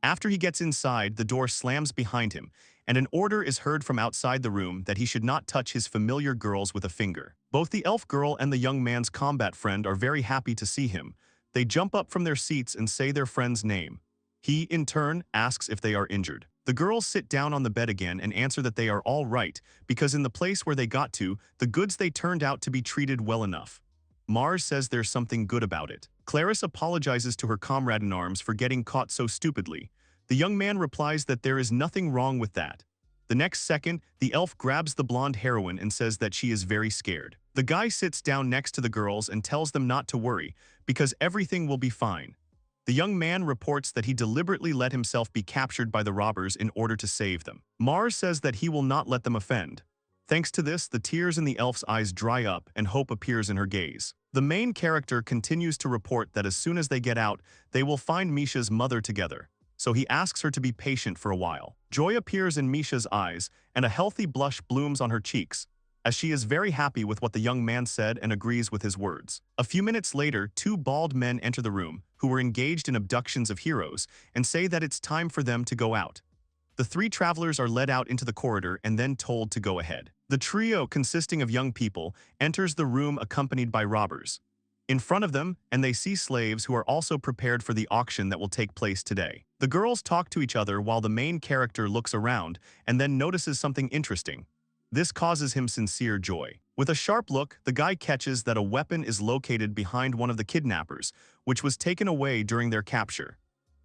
After he gets inside, the door slams behind him, and an order is heard from outside the room that he should not touch his familiar girls with a finger. Both the elf girl and the young man's combat friend are very happy to see him. They jump up from their seats and say their friend's name. He, in turn, asks if they are injured. The girls sit down on the bed again and answer that they are all right, because in the place where they got to, the goods they turned out to be treated well enough. Mars says there's something good about it. Clarice apologizes to her comrade-in-arms for getting caught so stupidly. The young man replies that there is nothing wrong with that. The next second, the elf grabs the blonde heroine and says that she is very scared. The guy sits down next to the girls and tells them not to worry, because everything will be fine. The young man reports that he deliberately let himself be captured by the robbers in order to save them. Mars says that he will not let them offend. Thanks to this, the tears in the elf's eyes dry up and hope appears in her gaze. The main character continues to report that as soon as they get out, they will find Misha's mother together. So he asks her to be patient for a while. Joy appears in Misha's eyes, and a healthy blush blooms on her cheeks, as she is very happy with what the young man said and agrees with his words. A few minutes later, two bald men enter the room, who were engaged in abductions of heroes, and say that it's time for them to go out. The three travelers are led out into the corridor and then told to go ahead. The trio, consisting of young people, enters the room accompanied by robbers. In front of them, and they see slaves who are also prepared for the auction that will take place today. The girls talk to each other while the main character looks around and then notices something interesting. This causes him sincere joy. With a sharp look, the guy catches that a weapon is located behind one of the kidnappers, which was taken away during their capture.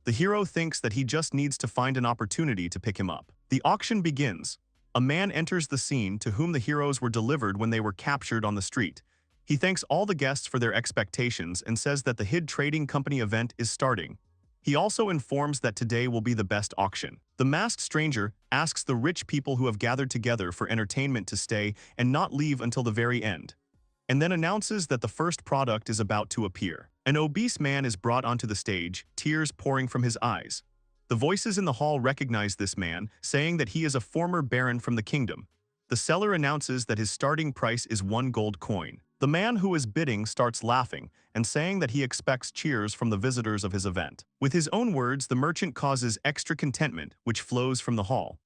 The hero thinks that he just needs to find an opportunity to pick him up. The auction begins. A man enters the scene to whom the heroes were delivered when they were captured on the street. He thanks all the guests for their expectations and says that the Hid Trading Company event is starting. He also informs that today will be the best auction. The masked stranger asks the rich people who have gathered together for entertainment to stay and not leave until the very end, and then announces that the first product is about to appear. An obese man is brought onto the stage, tears pouring from his eyes. The voices in the hall recognize this man, saying that he is a former baron from the kingdom. The seller announces that his starting price is 1 gold coin. The man who is bidding starts laughing and saying that he expects cheers from the visitors of his event. With his own words, the merchant causes extra contentment, which flows from the hall.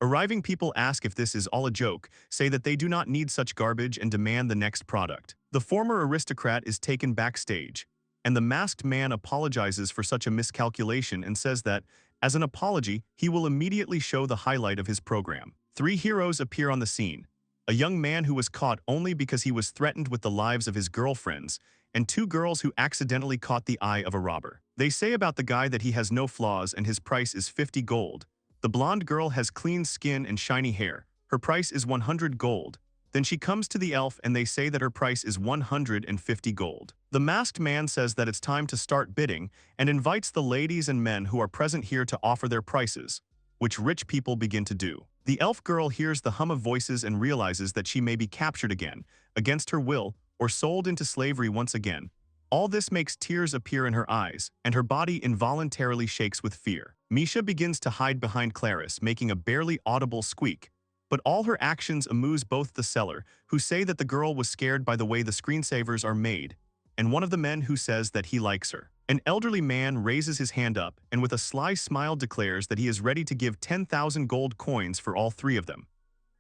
Arriving people ask if this is all a joke, say that they do not need such garbage and demand the next product. The former aristocrat is taken backstage, and the masked man apologizes for such a miscalculation and says that, as an apology, he will immediately show the highlight of his program. 3 heroes appear on the scene: a young man who was caught only because he was threatened with the lives of his girlfriends, and 2 girls who accidentally caught the eye of a robber. They say about the guy that he has no flaws and his price is 50 gold. The blonde girl has clean skin and shiny hair. Her price is 100 gold. Then she comes to the elf and they say that her price is 150 gold. The masked man says that it's time to start bidding and invites the ladies and men who are present here to offer their prices, which rich people begin to do. The elf girl hears the hum of voices and realizes that she may be captured again, against her will, or sold into slavery once again. All this makes tears appear in her eyes, and her body involuntarily shakes with fear. Misha begins to hide behind Clarice, making a barely audible squeak. But all her actions amuse both the seller, who say that the girl was scared by the way the screensavers are made, and one of the men who says that he likes her. An elderly man raises his hand up and with a sly smile declares that he is ready to give 10,000 gold coins for all 3 of them.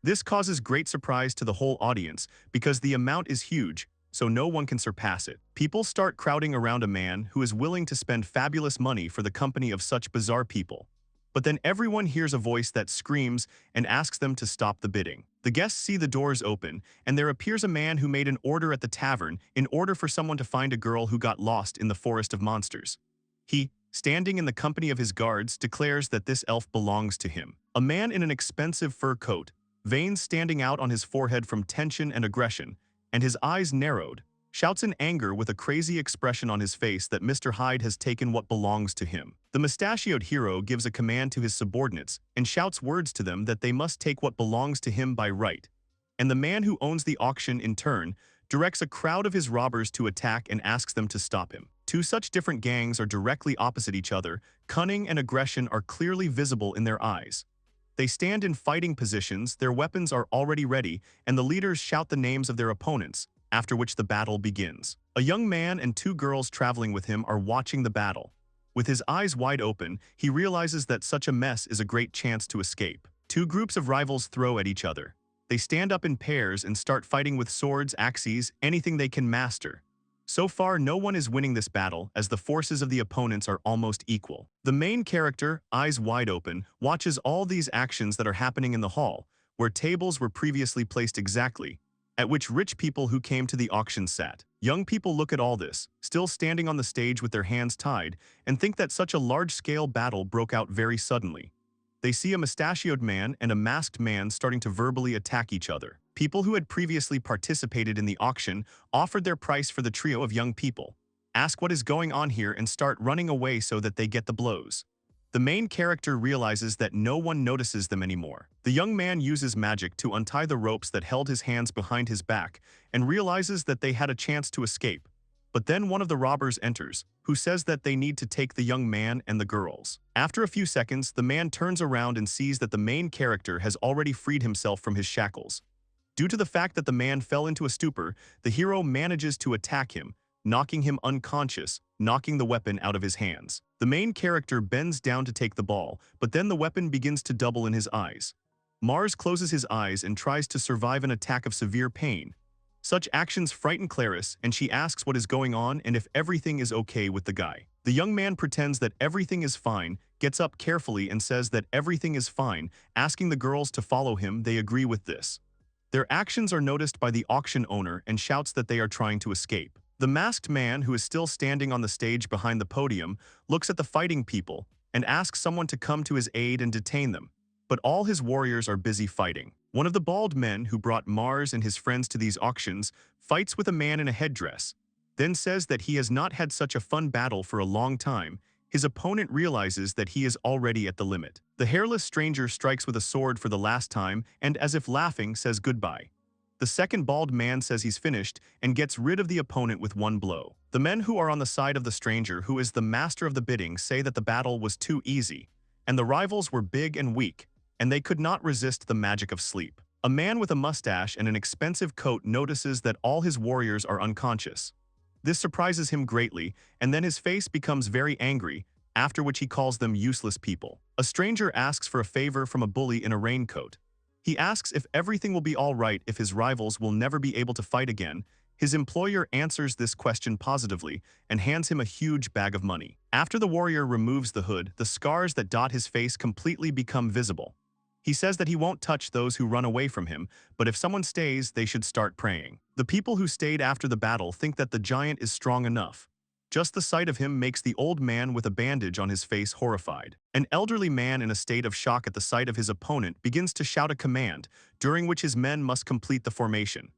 This causes great surprise to the whole audience because the amount is huge, so no one can surpass it. People start crowding around a man who is willing to spend fabulous money for the company of such bizarre people. But then everyone hears a voice that screams and asks them to stop the bidding. The guests see the doors open, and there appears a man who made an order at the tavern in order for someone to find a girl who got lost in the forest of monsters. He, standing in the company of his guards, declares that this elf belongs to him. A man in an expensive fur coat, veins standing out on his forehead from tension and aggression, and his eyes narrowed, shouts in anger with a crazy expression on his face that Mr. Hyde has taken what belongs to him. The mustachioed hero gives a command to his subordinates and shouts words to them that they must take what belongs to him by right. And the man who owns the auction, in turn, directs a crowd of his robbers to attack and asks them to stop him. 2 such different gangs are directly opposite each other. Cunning and aggression are clearly visible in their eyes. They stand in fighting positions, their weapons are already ready, and the leaders shout the names of their opponents, after which the battle begins. A young man and 2 girls traveling with him are watching the battle. With his eyes wide open, he realizes that such a mess is a great chance to escape. 2 groups of rivals throw at each other. They stand up in pairs and start fighting with swords, axes, anything they can master. So far, no one is winning this battle, as the forces of the opponents are almost equal. The main character, eyes wide open, watches all these actions that are happening in the hall, where tables were previously placed exactly, at which rich people who came to the auction sat. Young people look at all this, still standing on the stage with their hands tied, and think that such a large-scale battle broke out very suddenly. They see a mustachioed man and a masked man starting to verbally attack each other. People who had previously participated in the auction offered their price for the trio of young people, ask what is going on here and start running away so that they get the blows. The main character realizes that no one notices them anymore. The young man uses magic to untie the ropes that held his hands behind his back and realizes that they had a chance to escape. But then one of the robbers enters, who says that they need to take the young man and the girls. After a few seconds, the man turns around and sees that the main character has already freed himself from his shackles. Due to the fact that the man fell into a stupor, the hero manages to attack him, knocking him unconscious, knocking the weapon out of his hands. The main character bends down to take the ball, but then the weapon begins to double in his eyes. Mars closes his eyes and tries to survive an attack of severe pain. Such actions frighten Clarice, and she asks what is going on and if everything is okay with the guy. The young man pretends that everything is fine, gets up carefully and says that everything is fine, asking the girls to follow him. They agree with this. Their actions are noticed by the auction owner and shouts that they are trying to escape. The masked man, who is still standing on the stage behind the podium, looks at the fighting people and asks someone to come to his aid and detain them. But all his warriors are busy fighting. One of the bald men who brought Mars and his friends to these auctions fights with a man in a headdress, then says that he has not had such a fun battle for a long time. His opponent realizes that he is already at the limit. The hairless stranger strikes with a sword for the last time and, as if laughing, says goodbye. The second bald man says he's finished and gets rid of the opponent with one blow. The men who are on the side of the stranger, who is the master of the bidding, say that the battle was too easy, and the rivals were big and weak, and they could not resist the magic of sleep. A man with a mustache and an expensive coat notices that all his warriors are unconscious. This surprises him greatly, and then his face becomes very angry, after which he calls them useless people. A stranger asks for a favor from a bully in a raincoat. He asks if everything will be all right if his rivals will never be able to fight again. His employer answers this question positively and hands him a huge bag of money. After the warrior removes the hood, the scars that dot his face completely become visible. He says that he won't touch those who run away from him, but if someone stays, they should start praying. The people who stayed after the battle think that the giant is strong enough. Just the sight of him makes the old man with a bandage on his face horrified. An elderly man in a state of shock at the sight of his opponent begins to shout a command, during which his men must complete the formation.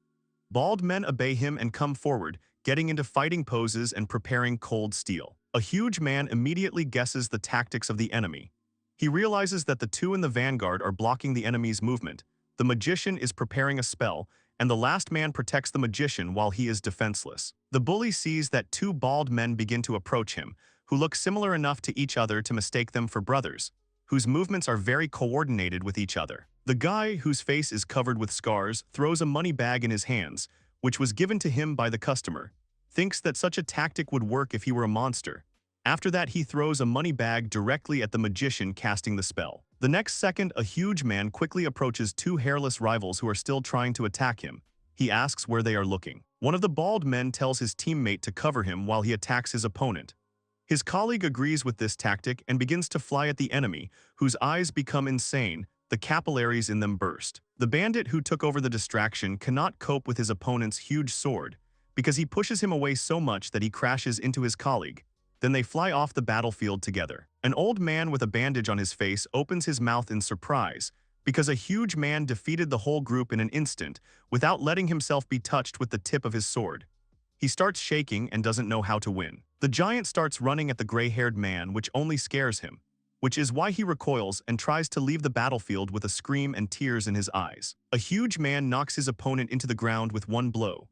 Bald men obey him and come forward, getting into fighting poses and preparing cold steel. A huge man immediately guesses the tactics of the enemy. He realizes that the two in the vanguard are blocking the enemy's movement. The magician is preparing a spell, and the last man protects the magician while he is defenseless. The bully sees that two bald men begin to approach him, who look similar enough to each other to mistake them for brothers, whose movements are very coordinated with each other. The guy, whose face is covered with scars, throws a money bag in his hands, which was given to him by the customer, thinks that such a tactic would work if he were a monster. After that, he throws a money bag directly at the magician casting the spell. The next second, a huge man quickly approaches two hairless rivals who are still trying to attack him. He asks where they are looking. One of the bald men tells his teammate to cover him while he attacks his opponent. His colleague agrees with this tactic and begins to fly at the enemy, whose eyes become insane, the capillaries in them burst. The bandit who took over the distraction cannot cope with his opponent's huge sword, because he pushes him away so much that he crashes into his colleague. Then they fly off the battlefield together. An old man with a bandage on his face opens his mouth in surprise, because a huge man defeated the whole group in an instant without letting himself be touched with the tip of his sword. He starts shaking and doesn't know how to win. The giant starts running at the gray-haired man, which only scares him, which is why he recoils and tries to leave the battlefield with a scream and tears in his eyes. A huge man knocks his opponent into the ground with one blow.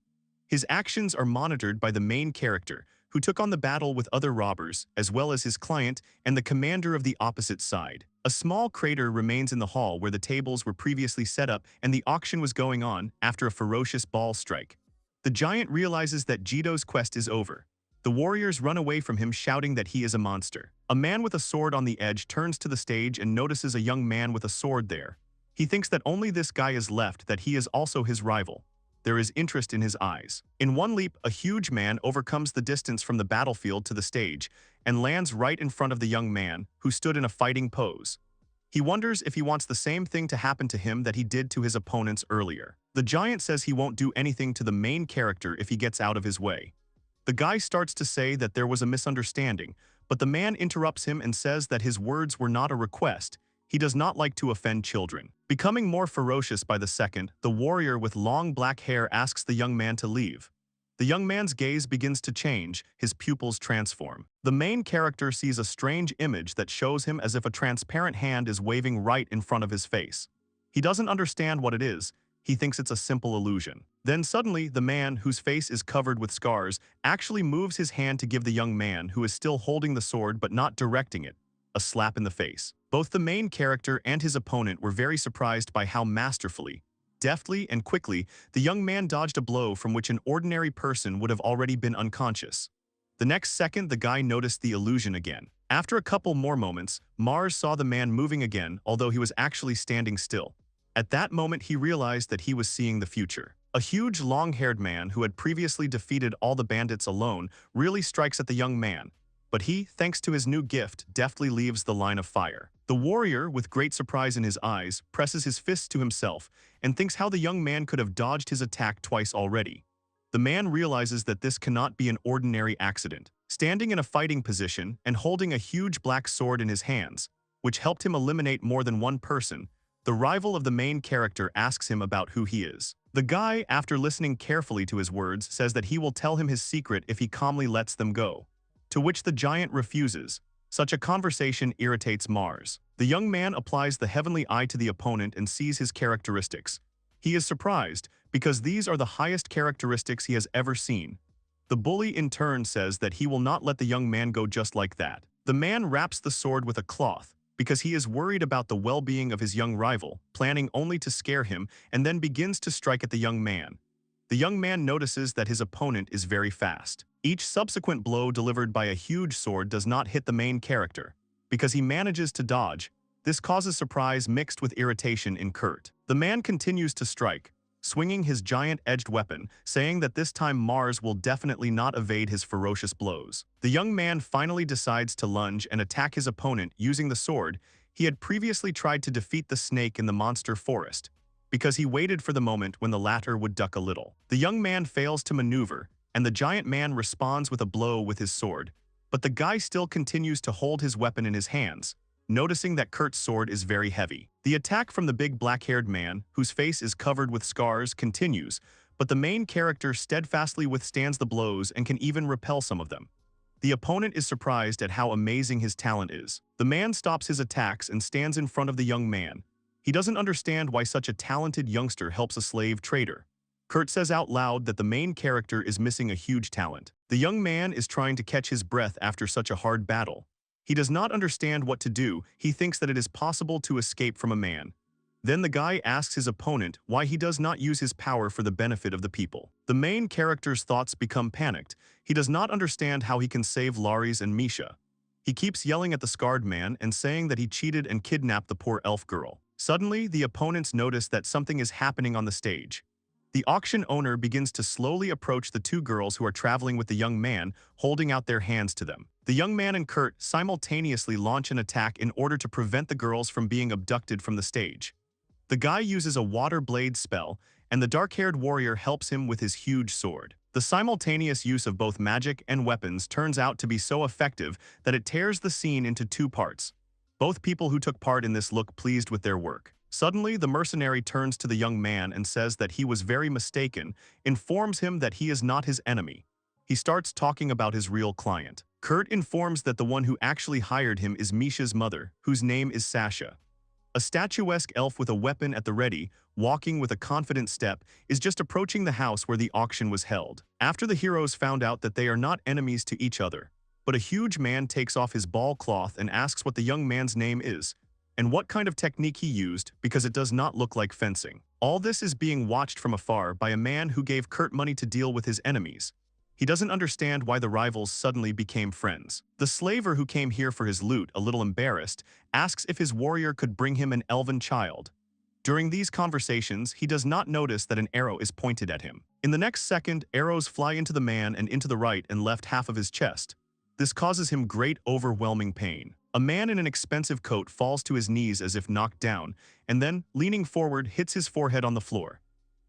His actions are monitored by the main character, who took on the battle with other robbers, as well as his client and the commander of the opposite side. A small crater remains in the hall where the tables were previously set up and the auction was going on after a ferocious ball strike. The giant realizes that Jito's quest is over. The warriors run away from him, shouting that he is a monster. A man with a sword on the edge turns to the stage and notices a young man with a sword there. He thinks that only this guy is left, that he is also his rival. There is interest in his eyes. In one leap, a huge man overcomes the distance from the battlefield to the stage and lands right in front of the young man, who stood in a fighting pose. He wonders if he wants the same thing to happen to him that he did to his opponents earlier. The giant says he won't do anything to the main character if he gets out of his way. The guy starts to say that there was a misunderstanding, but the man interrupts him and says that his words were not a request. He does not like to offend children. Becoming more ferocious by the second, the warrior with long black hair asks the young man to leave. The young man's gaze begins to change, his pupils transform. The main character sees a strange image that shows him as if a transparent hand is waving right in front of his face. He doesn't understand what it is. He thinks it's a simple illusion. Then suddenly, the man, whose face is covered with scars, actually moves his hand to give the young man, who is still holding the sword but not directing it, a slap in the face. Both the main character and his opponent were very surprised by how masterfully, deftly, and quickly the young man dodged a blow from which an ordinary person would have already been unconscious. The next second, the guy noticed the illusion again. After a couple more moments, Mars saw the man moving again, although he was actually standing still. At that moment, he realized that he was seeing the future. A huge, long-haired man who had previously defeated all the bandits alone really strikes at the young man, but he, thanks to his new gift, deftly leaves the line of fire. The warrior, with great surprise in his eyes, presses his fists to himself and thinks how the young man could have dodged his attack twice already. The man realizes that this cannot be an ordinary accident. Standing in a fighting position and holding a huge black sword in his hands, which helped him eliminate more than one person, the rival of the main character asks him about who he is. The guy, after listening carefully to his words, says that he will tell him his secret if he calmly lets them go, to which the giant refuses. Such a conversation irritates Mars. The young man applies the heavenly eye to the opponent and sees his characteristics. He is surprised, because these are the highest characteristics he has ever seen. The bully in turn says that he will not let the young man go just like that. The man wraps the sword with a cloth, because he is worried about the well-being of his young rival, planning only to scare him, and then begins to strike at the young man. The young man notices that his opponent is very fast. Each subsequent blow delivered by a huge sword does not hit the main character. Because he manages to dodge, this causes surprise mixed with irritation in Kurt. The man continues to strike, swinging his giant-edged weapon, saying that this time Mars will definitely not evade his ferocious blows. The young man finally decides to lunge and attack his opponent using the sword. He had previously tried to defeat the snake in the monster forest, because he waited for the moment when the latter would duck a little. The young man fails to maneuver, and the giant man responds with a blow with his sword, but the guy still continues to hold his weapon in his hands, noticing that Kurt's sword is very heavy. The attack from the big black-haired man, whose face is covered with scars, continues, but the main character steadfastly withstands the blows and can even repel some of them. The opponent is surprised at how amazing his talent is. The man stops his attacks and stands in front of the young man. He doesn't understand why such a talented youngster helps a slave trader. Kurt says out loud that the main character is missing a huge talent. The young man is trying to catch his breath after such a hard battle. He does not understand what to do. He thinks that it is possible to escape from a man. Then the guy asks his opponent why he does not use his power for the benefit of the people. The main character's thoughts become panicked. He does not understand how he can save Laris and Misha. He keeps yelling at the scarred man and saying that he cheated and kidnapped the poor elf girl. Suddenly, the opponents notice that something is happening on the stage. The auction owner begins to slowly approach the two girls who are traveling with the young man, holding out their hands to them. The young man and Kurt simultaneously launch an attack in order to prevent the girls from being abducted from the stage. The guy uses a water blade spell, and the dark-haired warrior helps him with his huge sword. The simultaneous use of both magic and weapons turns out to be so effective that it tears the scene into two parts. Both people who took part in this look pleased with their work. Suddenly, the mercenary turns to the young man and says that he was very mistaken, informs him that he is not his enemy. He starts talking about his real client. Kurt informs that the one who actually hired him is Misha's mother, whose name is Sasha. A statuesque elf with a weapon at the ready, walking with a confident step, is just approaching the house where the auction was held. After the heroes found out that they are not enemies to each other, but a huge man takes off his ball cloth and asks what the young man's name is, and what kind of technique he used, because it does not look like fencing. All this is being watched from afar by a man who gave Kurt money to deal with his enemies. He doesn't understand why the rivals suddenly became friends. The slaver who came here for his loot, a little embarrassed, asks if his warrior could bring him an elven child. During these conversations, he does not notice that an arrow is pointed at him. In the next second, arrows fly into the man and into the right and left half of his chest. This causes him great overwhelming pain. A man in an expensive coat falls to his knees as if knocked down, and then, leaning forward, hits his forehead on the floor.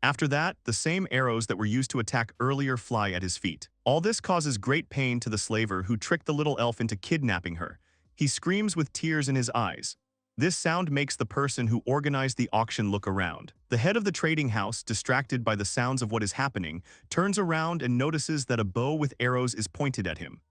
After that, the same arrows that were used to attack earlier fly at his feet. All this causes great pain to the slaver who tricked the little elf into kidnapping her. He screams with tears in his eyes. This sound makes the person who organized the auction look around. The head of the trading house, distracted by the sounds of what is happening, turns around and notices that a bow with arrows is pointed at him.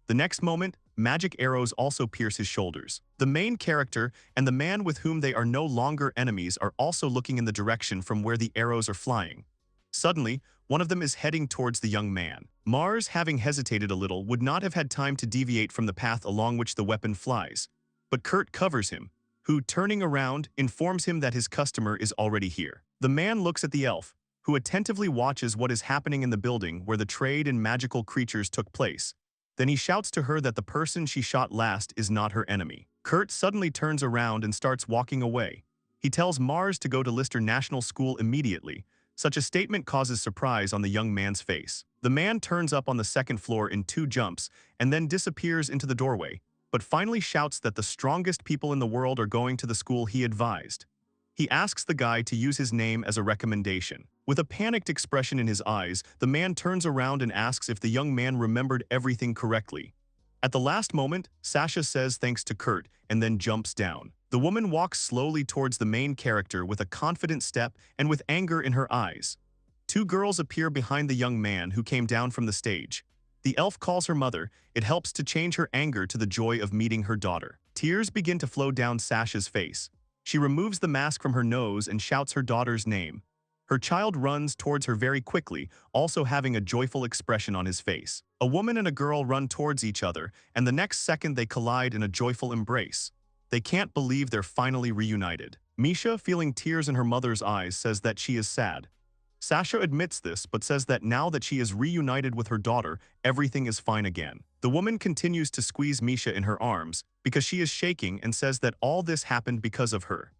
The next moment, magic arrows also pierce his shoulders. The main character and the man with whom they are no longer enemies are also looking in the direction from where the arrows are flying. Suddenly, one of them is heading towards the young man. Mars, having hesitated a little, would not have had time to deviate from the path along which the weapon flies. But Kurt covers him, who, turning around, informs him that his customer is already here. The man looks at the elf, who attentively watches what is happening in the building where the trade in magical creatures took place. Then he shouts to her that the person she shot last is not her enemy. Kurt suddenly turns around and starts walking away. He tells Mars to go to Lister National School immediately. Such a statement causes surprise on the young man's face. The man turns up on the second floor in 2 jumps and then disappears into the doorway, but finally shouts that the strongest people in the world are going to the school he advised. He asks the guy to use his name as a recommendation. With a panicked expression in his eyes, the man turns around and asks if the young man remembered everything correctly. At the last moment, Sasha says thanks to Kurt and then jumps down. The woman walks slowly towards the main character with a confident step and with anger in her eyes. 2 girls appear behind the young man who came down from the stage. The elf calls her mother. It helps to change her anger to the joy of meeting her daughter. Tears begin to flow down Sasha's face. She removes the mask from her nose and shouts her daughter's name. Her child runs towards her very quickly, also having a joyful expression on his face. A woman and a girl run towards each other, and the next second they collide in a joyful embrace. They can't believe they're finally reunited. Misha, feeling tears in her mother's eyes, says that she is sad. Sasha admits this, but says that now that she is reunited with her daughter, everything is fine again. The woman continues to squeeze Misha in her arms because she is shaking and says that all this happened because of her.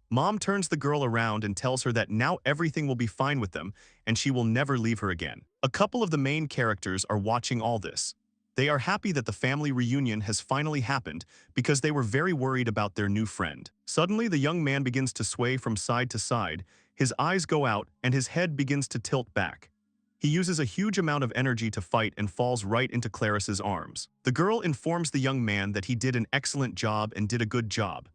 Mom turns the girl around and tells her that now everything will be fine with them and she will never leave her again. A couple of the main characters are watching all this. They are happy that the family reunion has finally happened because they were very worried about their new friend. Suddenly, the young man begins to sway from side to side, his eyes go out and his head begins to tilt back. He uses a huge amount of energy to fight and falls right into Clarice's arms. The girl informs the young man that he did an excellent job and did a good job.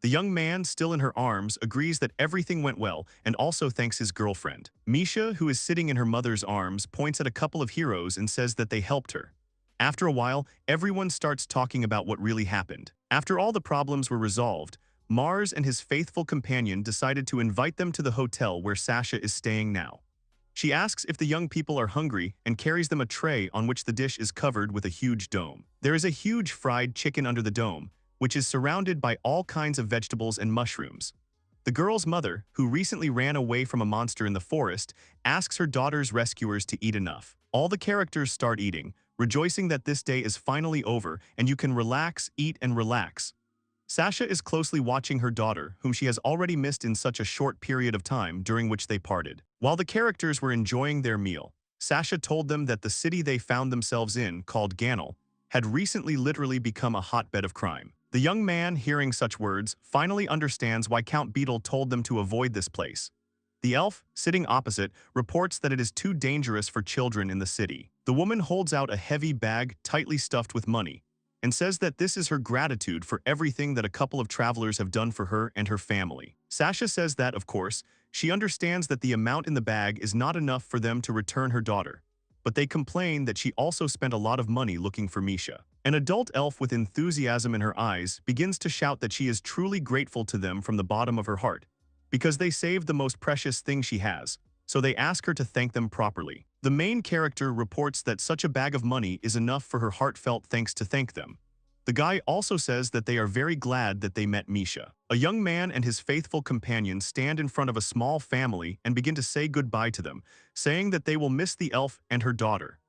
The young man, still in her arms, agrees that everything went well and also thanks his girlfriend. Misha, who is sitting in her mother's arms, points at a couple of heroes and says that they helped her. After a while, everyone starts talking about what really happened. After all the problems were resolved, Mars and his faithful companion decided to invite them to the hotel where Sasha is staying now. She asks if the young people are hungry and carries them a tray on which the dish is covered with a huge dome. There is a huge fried chicken under the dome, which is surrounded by all kinds of vegetables and mushrooms. The girl's mother, who recently ran away from a monster in the forest, asks her daughter's rescuers to eat enough. All the characters start eating, rejoicing that this day is finally over and you can relax, eat, and relax. Sasha is closely watching her daughter, whom she has already missed in such a short period of time during which they parted. While the characters were enjoying their meal, Sasha told them that the city they found themselves in, called Ganel, had recently literally become a hotbed of crime. The young man, hearing such words, finally understands why Count Beetle told them to avoid this place. The elf, sitting opposite, reports that it is too dangerous for children in the city. The woman holds out a heavy bag tightly stuffed with money, and says that this is her gratitude for everything that a couple of travelers have done for her and her family. Sasha says that, of course, she understands that the amount in the bag is not enough for them to return her daughter, but they complain that she also spent a lot of money looking for Misha. An adult elf with enthusiasm in her eyes begins to shout that she is truly grateful to them from the bottom of her heart, because they saved the most precious thing she has, so they ask her to thank them properly. The main character reports that such a bag of money is enough for her heartfelt thanks to thank them. The guy also says that they are very glad that they met Misha. A young man and his faithful companion stand in front of a small family and begin to say goodbye to them, saying that they will miss the elf and her daughter.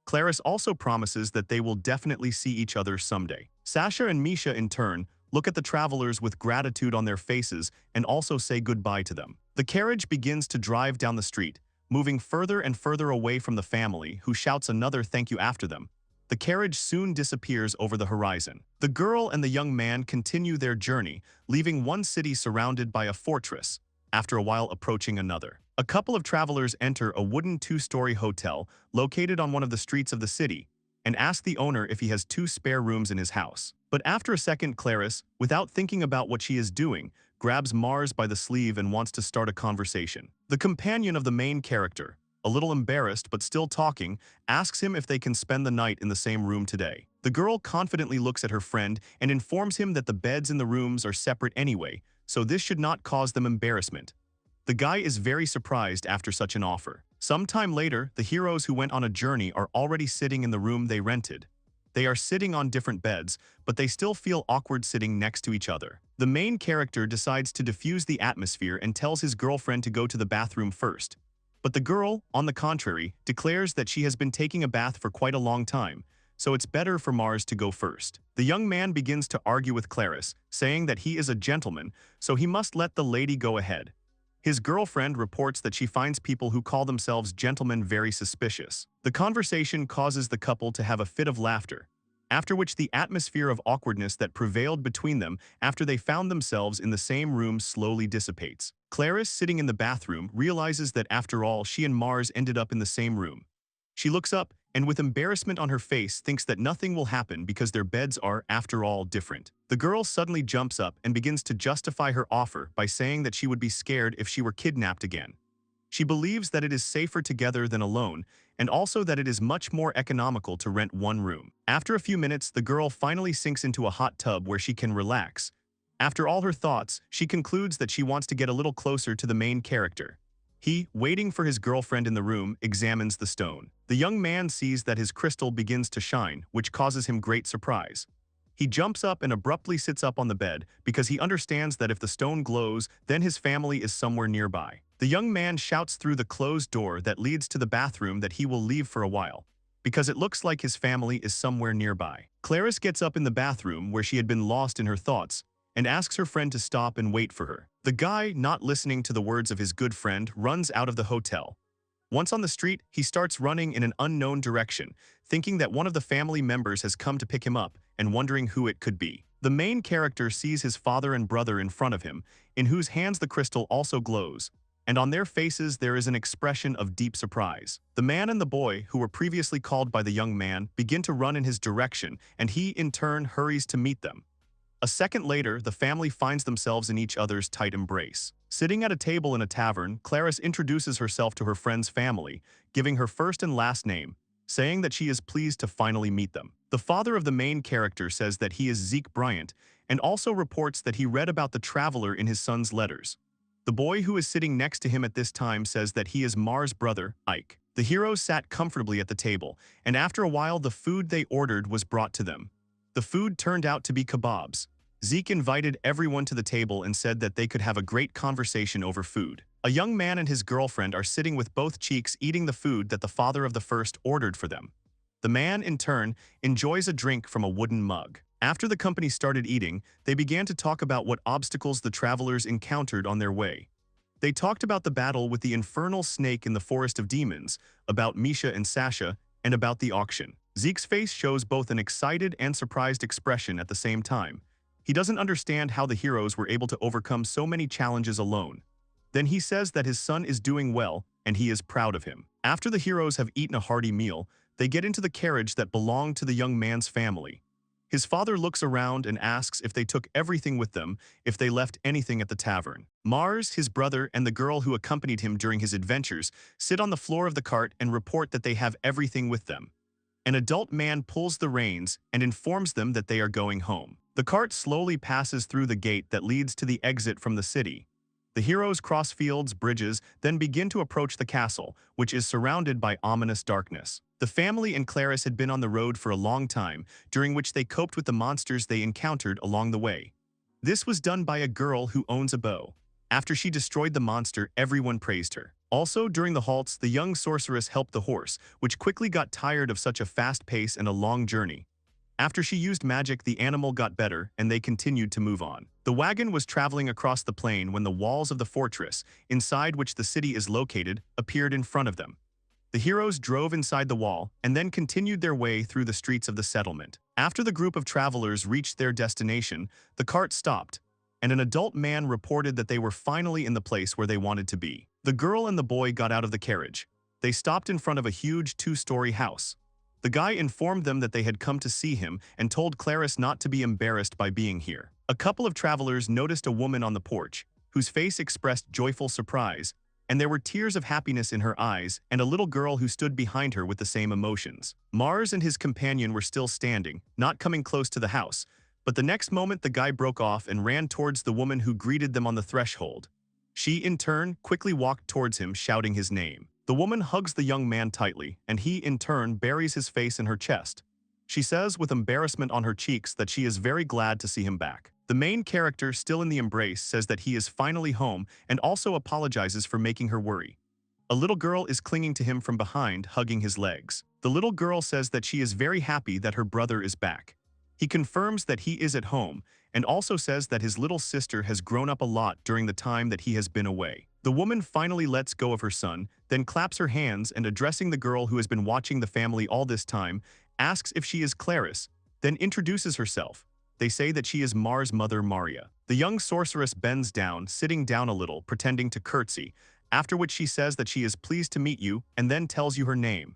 Clarice also promises that they will definitely see each other someday. Sasha and Misha, in turn, look at the travelers with gratitude on their faces and also say goodbye to them. The carriage begins to drive down the street, moving further and further away from the family, who shouts another thank you after them. The carriage soon disappears over the horizon. The girl and the young man continue their journey, leaving one city surrounded by a fortress, after a while approaching another. A couple of travelers enter a wooden two-story hotel located on one of the streets of the city and ask the owner if he has 2 spare rooms in his house. But after a second, Clarice, without thinking about what she is doing, grabs Mars by the sleeve and wants to start a conversation. The companion of the main character, a little embarrassed but still talking, asks him if they can spend the night in the same room today. The girl confidently looks at her friend and informs him that the beds in the rooms are separate anyway, so this should not cause them embarrassment. The guy is very surprised after such an offer. Sometime later, the heroes who went on a journey are already sitting in the room they rented. They are sitting on different beds, but they still feel awkward sitting next to each other. The main character decides to diffuse the atmosphere and tells his girlfriend to go to the bathroom first. But the girl, on the contrary, declares that she has been taking a bath for quite a long time, so it's better for Mars to go first. The young man begins to argue with Clarice, saying that he is a gentleman, so he must let the lady go ahead. His girlfriend reports that she finds people who call themselves gentlemen very suspicious. The conversation causes the couple to have a fit of laughter, after which the atmosphere of awkwardness that prevailed between them after they found themselves in the same room slowly dissipates. Clarice, sitting in the bathroom, realizes that after all, she and Mars ended up in the same room. She looks up and with embarrassment on her face thinks that nothing will happen because their beds are, after all, different. The girl suddenly jumps up and begins to justify her offer by saying that she would be scared if she were kidnapped again. She believes that it is safer together than alone, and also that it is much more economical to rent one room. After a few minutes, the girl finally sinks into a hot tub where she can relax. After all her thoughts, she concludes that she wants to get a little closer to the main character. He, waiting for his girlfriend in the room, examines the stone. The young man sees that his crystal begins to shine, which causes him great surprise. He jumps up and abruptly sits up on the bed because he understands that if the stone glows, then his family is somewhere nearby. The young man shouts through the closed door that leads to the bathroom that he will leave for a while, because it looks like his family is somewhere nearby. Clarice gets up in the bathroom where she had been lost in her thoughts and asks her friend to stop and wait for her. The guy, not listening to the words of his good friend, runs out of the hotel. Once on the street, he starts running in an unknown direction, thinking that one of the family members has come to pick him up and wondering who it could be. The main character sees his father and brother in front of him, in whose hands the crystal also glows, and on their faces there is an expression of deep surprise. The man and the boy, who were previously called by the young man, begin to run in his direction, and he, in turn, hurries to meet them. A second later, the family finds themselves in each other's tight embrace. Sitting at a table in a tavern, Clarice introduces herself to her friend's family, giving her first and last name, saying that she is pleased to finally meet them. The father of the main character says that he is Zeke Bryant, and also reports that he read about the traveler in his son's letters. The boy who is sitting next to him at this time says that he is Mar's brother, Ike. The heroes sat comfortably at the table, and after a while the food they ordered was brought to them. The food turned out to be kebabs. Zeke invited everyone to the table and said that they could have a great conversation over food. A young man and his girlfriend are sitting with both cheeks eating the food that the father of the first ordered for them. The man, in turn, enjoys a drink from a wooden mug. After the company started eating, they began to talk about what obstacles the travelers encountered on their way. They talked about the battle with the infernal snake in the Forest of Demons, about Misha and Sasha, and about the auction. Zeke's face shows both an excited and surprised expression at the same time. He doesn't understand how the heroes were able to overcome so many challenges alone. Then he says that his son is doing well, and he is proud of him. After the heroes have eaten a hearty meal, they get into the carriage that belonged to the young man's family. His father looks around and asks if they took everything with them, if they left anything at the tavern. Mars, his brother, and the girl who accompanied him during his adventures sit on the floor of the cart and report that they have everything with them. An adult man pulls the reins and informs them that they are going home. The cart slowly passes through the gate that leads to the exit from the city. The heroes cross fields, bridges, then begin to approach the castle, which is surrounded by ominous darkness. The family and Clarice had been on the road for a long time, during which they coped with the monsters they encountered along the way. This was done by a girl who owns a bow. After she destroyed the monster, everyone praised her. Also, during the halts, the young sorceress helped the horse, which quickly got tired of such a fast pace and a long journey. After she used magic, the animal got better, and they continued to move on. The wagon was traveling across the plain when the walls of the fortress, inside which the city is located, appeared in front of them. The heroes drove inside the wall and then continued their way through the streets of the settlement. After the group of travelers reached their destination, the cart stopped, and an adult man reported that they were finally in the place where they wanted to be. The girl and the boy got out of the carriage. They stopped in front of a huge two-story house. The guy informed them that they had come to see him and told Clarice not to be embarrassed by being here. A couple of travelers noticed a woman on the porch, whose face expressed joyful surprise, and there were tears of happiness in her eyes, and a little girl who stood behind her with the same emotions. Mars and his companion were still standing, not coming close to the house, but the next moment the guy broke off and ran towards the woman who greeted them on the threshold. She, in turn, quickly walked towards him, shouting his name. The woman hugs the young man tightly, and he, in turn, buries his face in her chest. She says with embarrassment on her cheeks that she is very glad to see him back. The main character, still in the embrace, says that he is finally home and also apologizes for making her worry. A little girl is clinging to him from behind, hugging his legs. The little girl says that she is very happy that her brother is back. He confirms that he is at home and also says that his little sister has grown up a lot during the time that he has been away. The woman finally lets go of her son, then claps her hands and, addressing the girl who has been watching the family all this time, asks if she is Clarice, then introduces herself. They say that she is Mar's mother, Maria. The young sorceress bends down, sitting down a little, pretending to curtsy, after which she says that she is pleased to meet you and then tells you her name.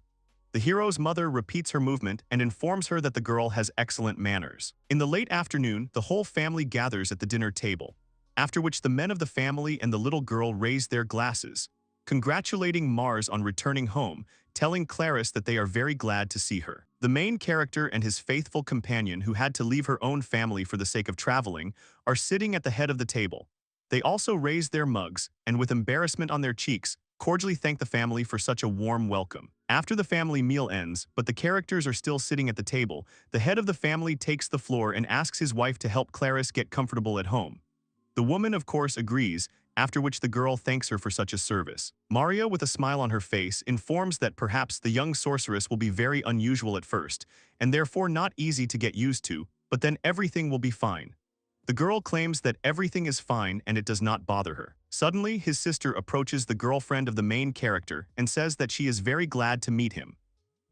The hero's mother repeats her movement and informs her that the girl has excellent manners. In the late afternoon, the whole family gathers at the dinner table, after which the men of the family and the little girl raise their glasses, congratulating Mars on returning home, telling Clarice that they are very glad to see her. The main character and his faithful companion, who had to leave her own family for the sake of traveling, are sitting at the head of the table. They also raise their mugs, and with embarrassment on their cheeks, cordially thank the family for such a warm welcome. After the family meal ends, but the characters are still sitting at the table, the head of the family takes the floor and asks his wife to help Clarice get comfortable at home. The woman, of course, agrees, after which the girl thanks her for such a service. Maria, with a smile on her face, informs that perhaps the young sorceress will be very unusual at first, and therefore not easy to get used to, but then everything will be fine. The girl claims that everything is fine and it does not bother her. Suddenly, his sister approaches the girlfriend of the main character and says that she is very glad to meet him.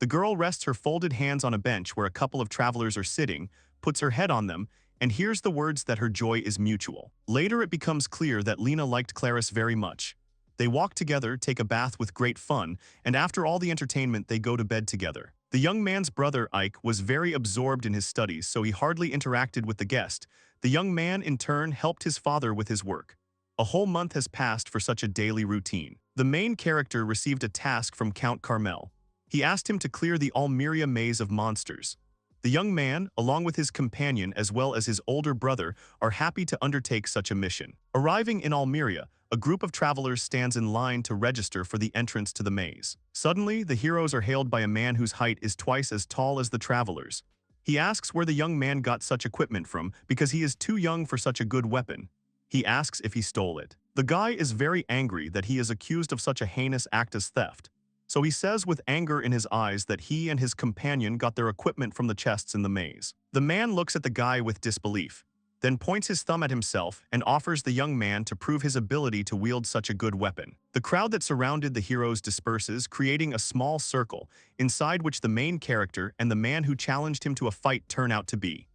The girl rests her folded hands on a bench where a couple of travelers are sitting, puts her head on them, and hears the words that her joy is mutual. Later it becomes clear that Lena liked Clarice very much. They walk together, take a bath with great fun, and after all the entertainment they go to bed together. The young man's brother, Ike, was very absorbed in his studies, so he hardly interacted with the guest. The young man, in turn, helped his father with his work. A whole month has passed for such a daily routine. The main character received a task from Count Carmel. He asked him to clear the Almeria maze of monsters. The young man, along with his companion as well as his older brother, are happy to undertake such a mission. Arriving in Almeria, a group of travelers stands in line to register for the entrance to the maze. Suddenly, the heroes are hailed by a man whose height is twice as tall as the travelers. He asks where the young man got such equipment from because he is too young for such a good weapon. He asks if he stole it. The guy is very angry that he is accused of such a heinous act as theft. So he says with anger in his eyes that he and his companion got their equipment from the chests in the maze. The man looks at the guy with disbelief, then points his thumb at himself and offers the young man to prove his ability to wield such a good weapon. The crowd that surrounded the heroes disperses, creating a small circle, inside which the main character and the man who challenged him to a fight turn out to be.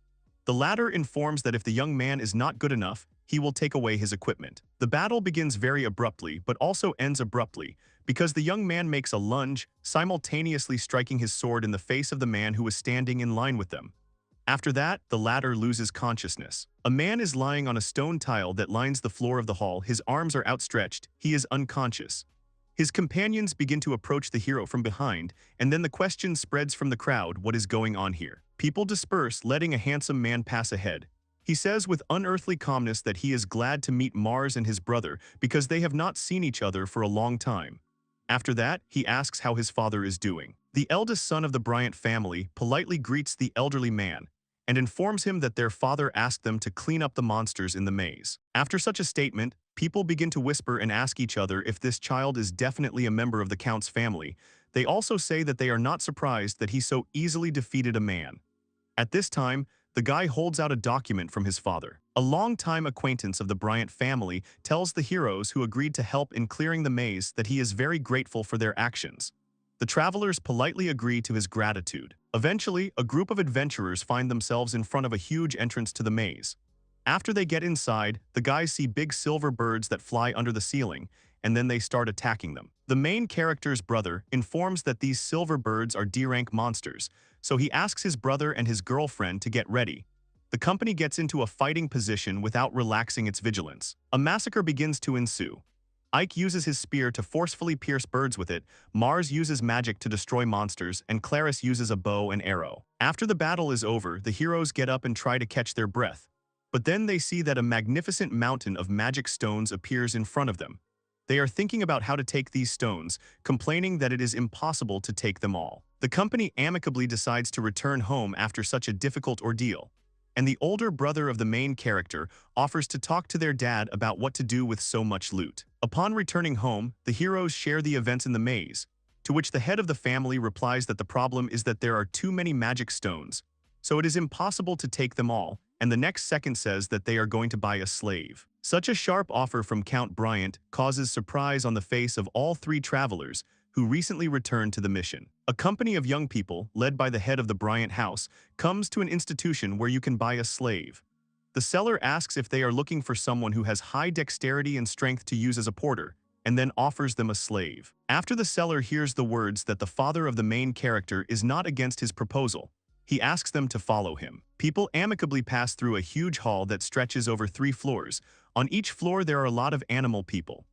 The latter informs that if the young man is not good enough, he will take away his equipment. The battle begins very abruptly, but also ends abruptly, because the young man makes a lunge, simultaneously striking his sword in the face of the man who was standing in line with them. After that, the latter loses consciousness. A man is lying on a stone tile that lines the floor of the hall. His arms are outstretched. He is unconscious. His companions begin to approach the hero from behind, and then the question spreads from the crowd, what is going on here? People disperse, letting a handsome man pass ahead. He says with unearthly calmness that he is glad to meet Mars and his brother because they have not seen each other for a long time. After that, he asks how his father is doing. The eldest son of the Bryant family politely greets the elderly man and informs him that their father asked them to clean up the monsters in the maze. After such a statement, people begin to whisper and ask each other if this child is definitely a member of the Count's family. They also say that they are not surprised that he so easily defeated a man. At this time, the guy holds out a document from his father. A long-time acquaintance of the Bryant family tells the heroes who agreed to help in clearing the maze that he is very grateful for their actions. The travelers politely agree to his gratitude. Eventually, a group of adventurers find themselves in front of a huge entrance to the maze. After they get inside, the guys see big silver birds that fly under the ceiling, and then they start attacking them. The main character's brother informs that these silver birds are D-rank monsters, so he asks his brother and his girlfriend to get ready. The company gets into a fighting position without relaxing its vigilance. A massacre begins to ensue. Ike uses his spear to forcefully pierce birds with it, Mars uses magic to destroy monsters, and Clarice uses a bow and arrow. After the battle is over, the heroes get up and try to catch their breath. But then they see that a magnificent mountain of magic stones appears in front of them. They are thinking about how to take these stones, complaining that it is impossible to take them all. The company amicably decides to return home after such a difficult ordeal, and the older brother of the main character offers to talk to their dad about what to do with so much loot. Upon returning home, the heroes share the events in the maze, to which the head of the family replies that the problem is that there are too many magic stones, so it is impossible to take them all, and the next second says that they are going to buy a slave. Such a sharp offer from Count Bryant causes surprise on the face of all three travelers who recently returned to the mission. A company of young people, led by the head of the Bryant house, comes to an institution where you can buy a slave. The seller asks if they are looking for someone who has high dexterity and strength to use as a porter, and then offers them a slave. After the seller hears the words that the father of the main character is not against his proposal, he asks them to follow him. People amicably pass through a huge hall that stretches over 3 floors. On each floor there are a lot of animal people.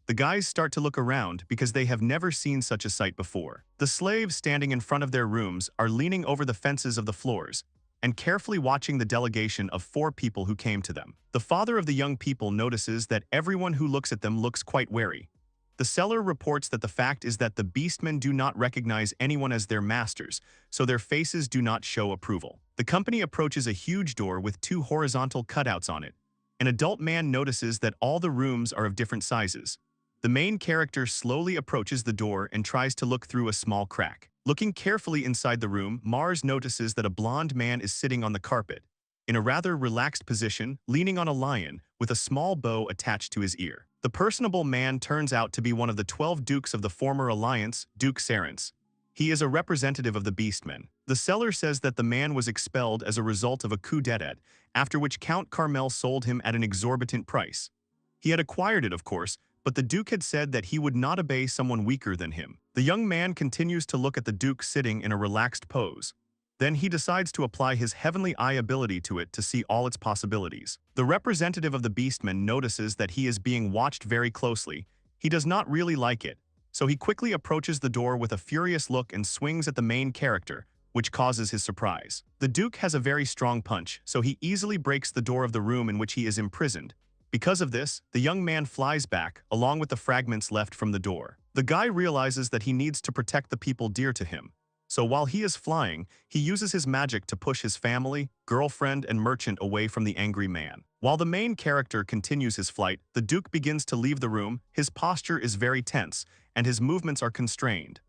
The guys start to look around because they have never seen such a sight before. The slaves standing in front of their rooms are leaning over the fences of the floors and carefully watching the delegation of 4 people who came to them. The father of the young people notices that everyone who looks at them looks quite wary. The seller reports that the fact is that the beastmen do not recognize anyone as their masters, so their faces do not show approval. The company approaches a huge door with 2 horizontal cutouts on it. An adult man notices that all the rooms are of different sizes. The main character slowly approaches the door and tries to look through a small crack. Looking carefully inside the room, Mars notices that a blonde man is sitting on the carpet, in a rather relaxed position, leaning on a lion, with a small bow attached to his ear. The personable man turns out to be one of the 12 dukes of the former alliance, Duke Sarence. He is a representative of the Beastmen. The seller says that the man was expelled as a result of a coup d'etat, after which Count Carmel sold him at an exorbitant price. He had acquired it, of course, but the Duke had said that he would not obey someone weaker than him. The young man continues to look at the Duke sitting in a relaxed pose. Then he decides to apply his heavenly eye ability to it to see all its possibilities. The representative of the Beastmen notices that he is being watched very closely. He does not really like it, so he quickly approaches the door with a furious look and swings at the main character, which causes his surprise. The Duke has a very strong punch, so he easily breaks the door of the room in which he is imprisoned. Because of this, the young man flies back, along with the fragments left from the door. The guy realizes that he needs to protect the people dear to him. So while he is flying, he uses his magic to push his family, girlfriend, and merchant away from the angry man. While the main character continues his flight, the Duke begins to leave the room. His posture is very tense, and his movements are constrained.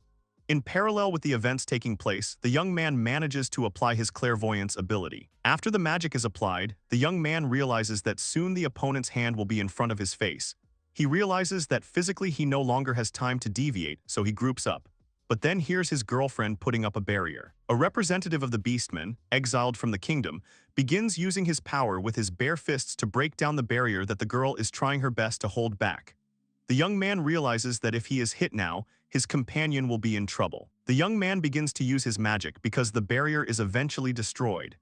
In parallel with the events taking place, the young man manages to apply his clairvoyance ability. After the magic is applied, the young man realizes that soon the opponent's hand will be in front of his face. He realizes that physically he no longer has time to deviate, so he groups up. But then here's his girlfriend putting up a barrier. A representative of the Beastmen, exiled from the kingdom, begins using his power with his bare fists to break down the barrier that the girl is trying her best to hold back. The young man realizes that if he is hit now, his companion will be in trouble. The young man begins to use his magic because the barrier is eventually destroyed.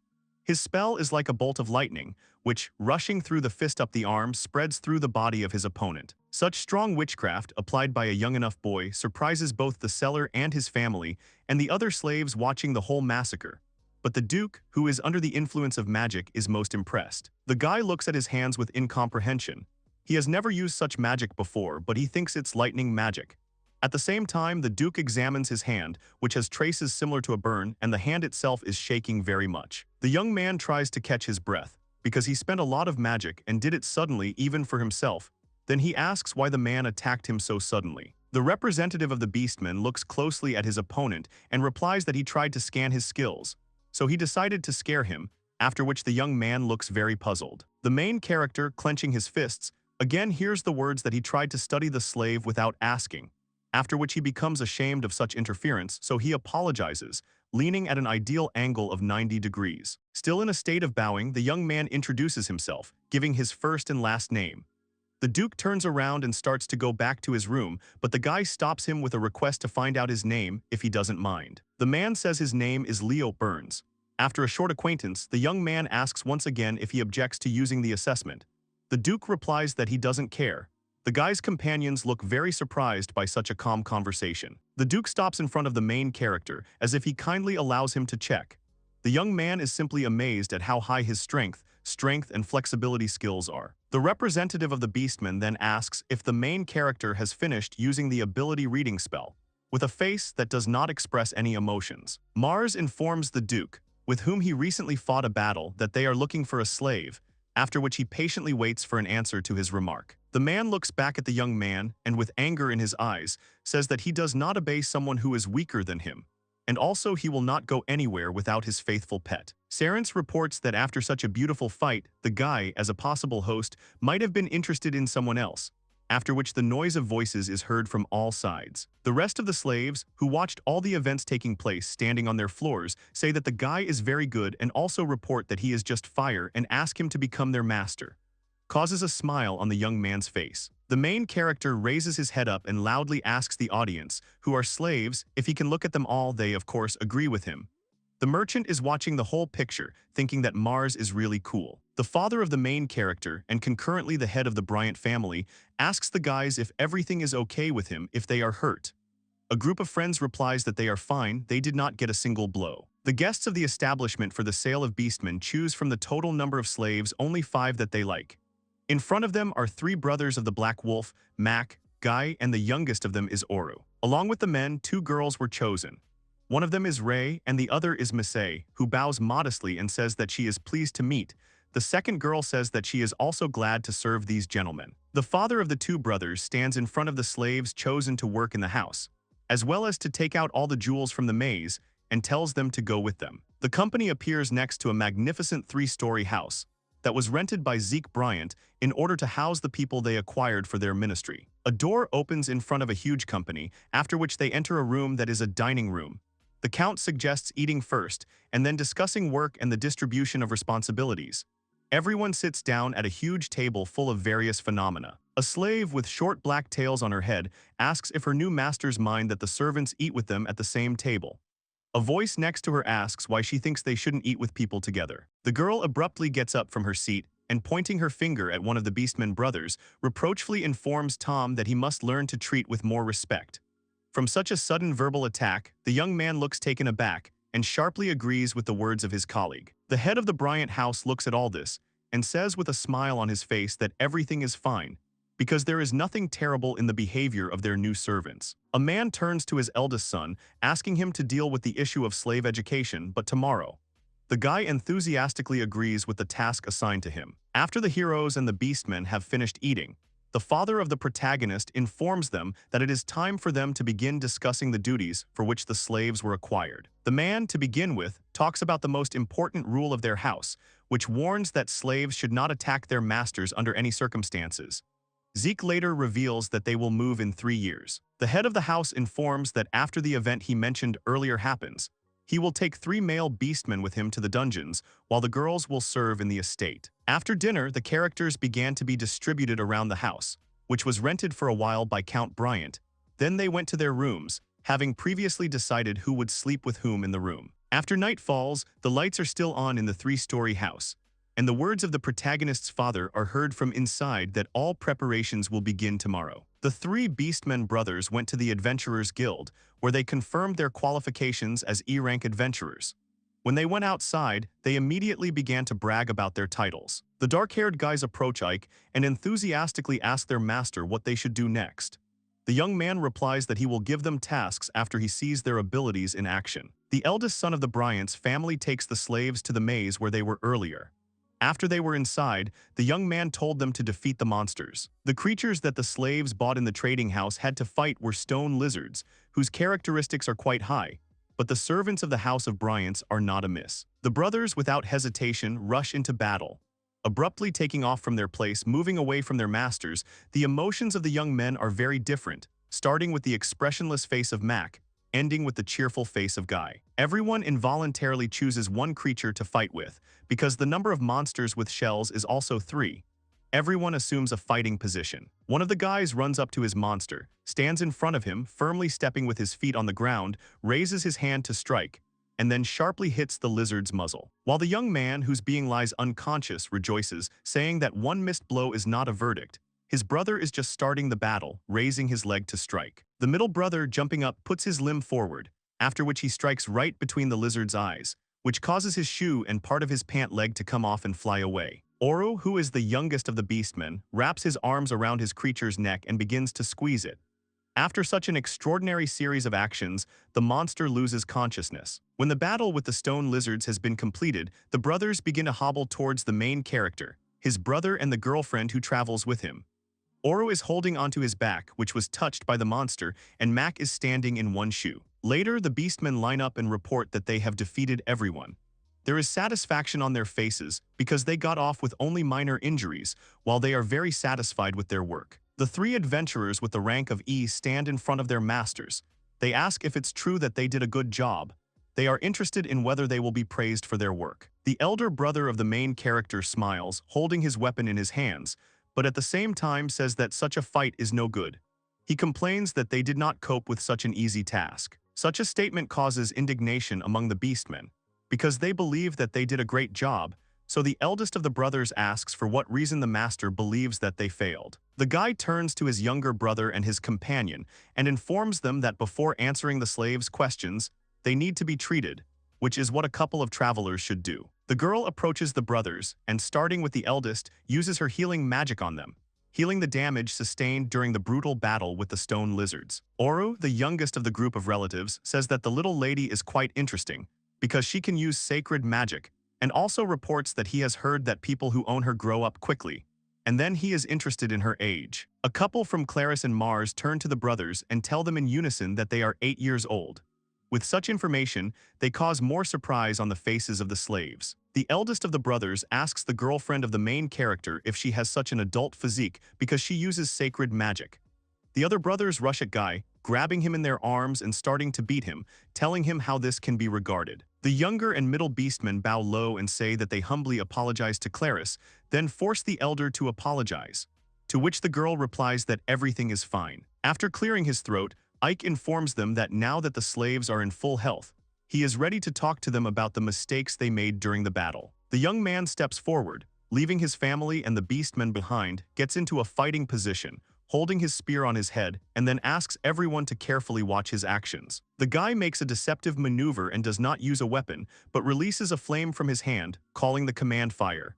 His spell is like a bolt of lightning, which, rushing through the fist up the arm, spreads through the body of his opponent. Such strong witchcraft, applied by a young enough boy, surprises both the seller and his family, and the other slaves watching the whole massacre. But the Duke, who is under the influence of magic, is most impressed. The guy looks at his hands with incomprehension. He has never used such magic before, but he thinks it's lightning magic. At the same time, the Duke examines his hand, which has traces similar to a burn, and the hand itself is shaking very much. The young man tries to catch his breath, because he spent a lot of magic and did it suddenly even for himself. Then he asks why the man attacked him so suddenly. The representative of the Beastmen looks closely at his opponent and replies that he tried to scan his skills. So he decided to scare him, after which the young man looks very puzzled. The main character, clenching his fists, again hears the words that he tried to study the slave without asking, after which he becomes ashamed of such interference, so he apologizes, leaning at an ideal angle of 90 degrees. Still in a state of bowing, the young man introduces himself, giving his first and last name. The Duke turns around and starts to go back to his room, but the guy stops him with a request to find out his name, if he doesn't mind. The man says his name is Leo Burns. After a short acquaintance, the young man asks once again if he objects to using the assessment. The Duke replies that he doesn't care. The guy's companions look very surprised by such a calm conversation. The Duke stops in front of the main character, as if he kindly allows him to check. The young man is simply amazed at how high his strength, and flexibility skills are. The representative of the Beastmen then asks if the main character has finished using the ability reading spell, with a face that does not express any emotions. Mars informs the Duke, with whom he recently fought a battle, that they are looking for a slave, after which he patiently waits for an answer to his remark. The man looks back at the young man and, with anger in his eyes, says that he does not obey someone who is weaker than him, and also he will not go anywhere without his faithful pet. Sarence reports that after such a beautiful fight, the guy, as a possible host, might have been interested in someone else, after which the noise of voices is heard from all sides. The rest of the slaves, who watched all the events taking place standing on their floors, say that the guy is very good and also report that he is just fire and ask him to become their master. Causes a smile on the young man's face. The main character raises his head up and loudly asks the audience, who are slaves, if he can look at them all. They, of course, agree with him. The merchant is watching the whole picture, thinking that Mars is really cool. The father of the main character, and concurrently the head of the Bryant family, asks the guys if everything is okay with him if they are hurt. A group of friends replies that they are fine, they did not get a single blow. The guests of the establishment for the sale of beastmen choose from the total number of slaves only 5 that they like. In front of them are 3 brothers of the Black Wolf, Mac, Guy, and the youngest of them is Oru. Along with the men, 2 girls were chosen. One of them is Ray, and the other is Misei, who bows modestly and says that she is pleased to meet. The second girl says that she is also glad to serve these gentlemen. The father of the 2 brothers stands in front of the slaves chosen to work in the house, as well as to take out all the jewels from the maze, and tells them to go with them. The company appears next to a magnificent 3-story house that was rented by Zeke Bryant in order to house the people they acquired for their ministry. A door opens in front of a huge company, after which they enter a room that is a dining room. The Count suggests eating first, and then discussing work and the distribution of responsibilities. Everyone sits down at a huge table full of various phenomena. A slave with short black tails on her head asks if her new masters mind that the servants eat with them at the same table. A voice next to her asks why she thinks they shouldn't eat with people together. The girl abruptly gets up from her seat and, pointing her finger at one of the Beastmen brothers, reproachfully informs Tom that he must learn to treat with more respect. From such a sudden verbal attack, the young man looks taken aback and sharply agrees with the words of his colleague. The head of the Bryant house looks at all this and says with a smile on his face that everything is fine, because there is nothing terrible in the behavior of their new servants. A man turns to his eldest son, asking him to deal with the issue of slave education, but tomorrow. The guy enthusiastically agrees with the task assigned to him. After the heroes and the beastmen have finished eating, the father of the protagonist informs them that it is time for them to begin discussing the duties for which the slaves were acquired. The man, to begin with, talks about the most important rule of their house, which warns that slaves should not attack their masters under any circumstances. Zeke later reveals that they will move in 3 years. The head of the house informs that after the event he mentioned earlier happens, he will take 3 male beastmen with him to the dungeons, while the girls will serve in the estate. After dinner, the characters began to be distributed around the house, which was rented for a while by Count Bryant. Then they went to their rooms, having previously decided who would sleep with whom in the room. After night falls, the lights are still on in the 3-story house, and the words of the protagonist's father are heard from inside that all preparations will begin tomorrow. The 3 Beastmen brothers went to the Adventurers Guild, where they confirmed their qualifications as E-rank adventurers. When they went outside, they immediately began to brag about their titles. The dark-haired guys approach Ike and enthusiastically ask their master what they should do next. The young man replies that he will give them tasks after he sees their abilities in action. The eldest son of the Bryants family takes the slaves to the maze where they were earlier. After they were inside, the young man told them to defeat the monsters. The creatures that the slaves bought in the trading house had to fight were stone lizards, whose characteristics are quite high, but the servants of the House of Bryants are not amiss. The brothers, without hesitation, rush into battle. Abruptly taking off from their place, moving away from their masters, the emotions of the young men are very different, starting with the expressionless face of Mac, ending with the cheerful face of Guy. Everyone involuntarily chooses one creature to fight with, because the number of monsters with shells is also 3. Everyone assumes a fighting position. One of the guys runs up to his monster, stands in front of him, firmly stepping with his feet on the ground, raises his hand to strike, and then sharply hits the lizard's muzzle. While the young man whose being lies unconscious rejoices, saying that one missed blow is not a verdict, his brother is just starting the battle, raising his leg to strike. The middle brother, jumping up, puts his limb forward, after which he strikes right between the lizard's eyes, which causes his shoe and part of his pant leg to come off and fly away. Oru, who is the youngest of the beastmen, wraps his arms around his creature's neck and begins to squeeze it. After such an extraordinary series of actions, the monster loses consciousness. When the battle with the stone lizards has been completed, the brothers begin to hobble towards the main character, his brother and the girlfriend who travels with him. Oru is holding onto his back, which was touched by the monster, and Mac is standing in one shoe. Later, the beastmen line up and report that they have defeated everyone. There is satisfaction on their faces because they got off with only minor injuries, while they are very satisfied with their work. The 3 adventurers with the rank of E stand in front of their masters. They ask if it's true that they did a good job. They are interested in whether they will be praised for their work. The elder brother of the main character smiles, holding his weapon in his hands, but at the same time says that such a fight is no good. He complains that they did not cope with such an easy task. Such a statement causes indignation among the beastmen, because they believe that they did a great job, So the eldest of the brothers asks for what reason the master believes that they failed. The guy turns to his younger brother and his companion and informs them that before answering the slaves' questions, they need to be treated, which is what a couple of travelers should do. The girl approaches the brothers and, starting with the eldest, uses her healing magic on them, healing the damage sustained during the brutal battle with the stone lizards. Oru, the youngest of the group of relatives, says that the little lady is quite interesting because she can use sacred magic, and also reports that he has heard that people who own her grow up quickly, and then he is interested in her age. A couple from Claris and Mars turn to the brothers and tell them in unison that they are 8 years old. With such information, they cause more surprise on the faces of the slaves. The eldest of the brothers asks the girlfriend of the main character if she has such an adult physique because she uses sacred magic. The other brothers rush at Guy, grabbing him in their arms and starting to beat him, telling him how this can be regarded. The younger and middle beastmen bow low and say that they humbly apologize to Claris, then force the elder to apologize, to which the girl replies that everything is fine. After clearing his throat, Ike informs them that now that the slaves are in full health, he is ready to talk to them about the mistakes they made during the battle. The young man steps forward, leaving his family and the beastmen behind, gets into a fighting position, holding his spear on his head, and then asks everyone to carefully watch his actions. The guy makes a deceptive maneuver and does not use a weapon, but releases a flame from his hand, calling the command fire.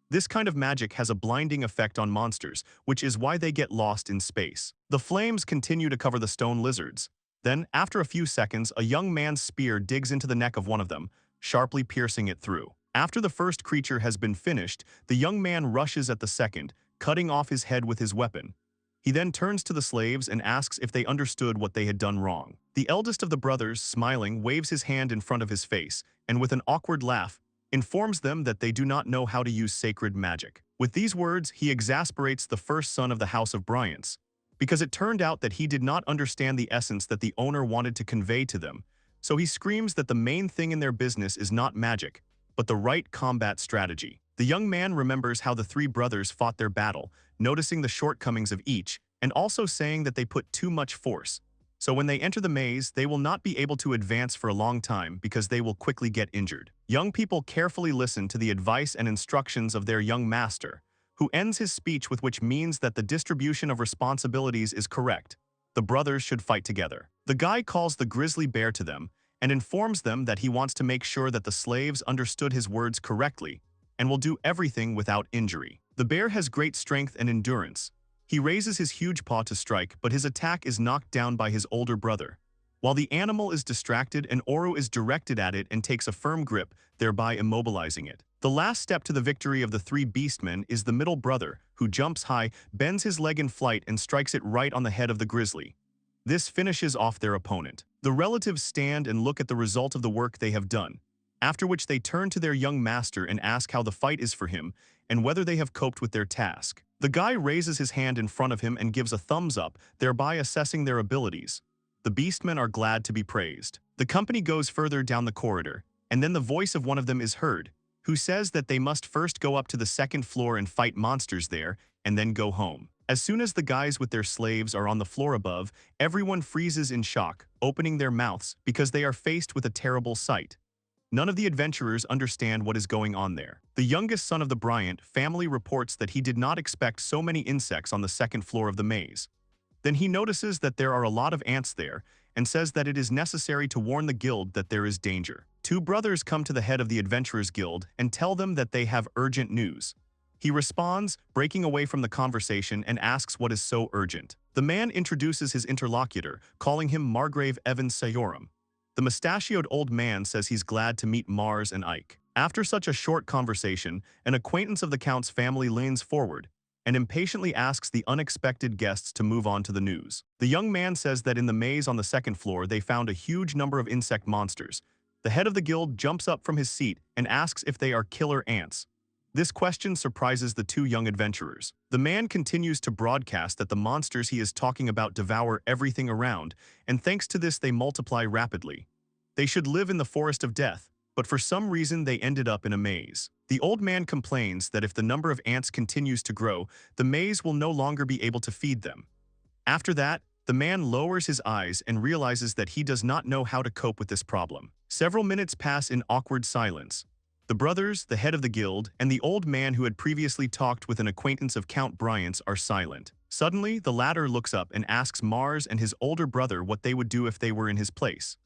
This kind of magic has a blinding effect on monsters, which is why they get lost in space. The flames continue to cover the stone lizards. Then, after a few seconds, a young man's spear digs into the neck of one of them, sharply piercing it through. After the first creature has been finished, the young man rushes at the second, cutting off his head with his weapon. He then turns to the slaves and asks if they understood what they had done wrong. The eldest of the brothers, smiling, waves his hand in front of his face, and with an awkward laugh, informs them that they do not know how to use sacred magic. With these words, he exasperates the first son of the House of Bryants, because it turned out that he did not understand the essence that the owner wanted to convey to them, so he screams that the main thing in their business is not magic, but the right combat strategy. The young man remembers how the three brothers fought their battle, noticing the shortcomings of each, and also saying that they put too much force. So when they enter the maze, they will not be able to advance for a long time because they will quickly get injured. Young people carefully listen to the advice and instructions of their young master, who ends his speech with which means that the distribution of responsibilities is correct. The brothers should fight together. The guy calls the grizzly bear to them and informs them that he wants to make sure that the slaves understood his words correctly and will do everything without injury. The bear has great strength and endurance. He raises his huge paw to strike, but his attack is knocked down by his older brother. While the animal is distracted, and Oru is directed at it and takes a firm grip, thereby immobilizing it. The last step to the victory of the three beastmen is the middle brother, who jumps high, bends his leg in flight, and strikes it right on the head of the grizzly. This finishes off their opponent. The relatives stand and look at the result of the work they have done, after which they turn to their young master and ask how the fight is for him and whether they have coped with their task. The guy raises his hand in front of him and gives a thumbs up, thereby assessing their abilities. The beastmen are glad to be praised. The company goes further down the corridor, and then the voice of one of them is heard, who says that they must first go up to the second floor and fight monsters there, and then go home. As soon as the guys with their slaves are on the floor above, everyone freezes in shock, opening their mouths because they are faced with a terrible sight. None of the adventurers understand what is going on there. The youngest son of the Bryant family reports that he did not expect so many insects on the second floor of the maze. Then he notices that there are a lot of ants there and says that it is necessary to warn the guild that there is danger. Two brothers come to the head of the Adventurers Guild and tell them that they have urgent news. He responds, breaking away from the conversation, and asks what is so urgent. The man introduces his interlocutor, calling him Margrave Evan Sayoram. The mustachioed old man says he's glad to meet Mars and Ike. After such a short conversation, an acquaintance of the Count's family leans forward and impatiently asks the unexpected guests to move on to the news. The young man says that in the maze on the second floor they found a huge number of insect monsters. The head of the guild jumps up from his seat and asks if they are killer ants. This question surprises the two young adventurers. The man continues to broadcast that the monsters he is talking about devour everything around, and thanks to this they multiply rapidly. They should live in the forest of death, but for some reason they ended up in a maze. The old man complains that if the number of ants continues to grow, the maze will no longer be able to feed them. After that, the man lowers his eyes and realizes that he does not know how to cope with this problem. Several minutes pass in awkward silence. The brothers, the head of the guild, and the old man who had previously talked with an acquaintance of Count Bryant's are silent. Suddenly, the latter looks up and asks Mars and his older brother what they would do if they were in his place.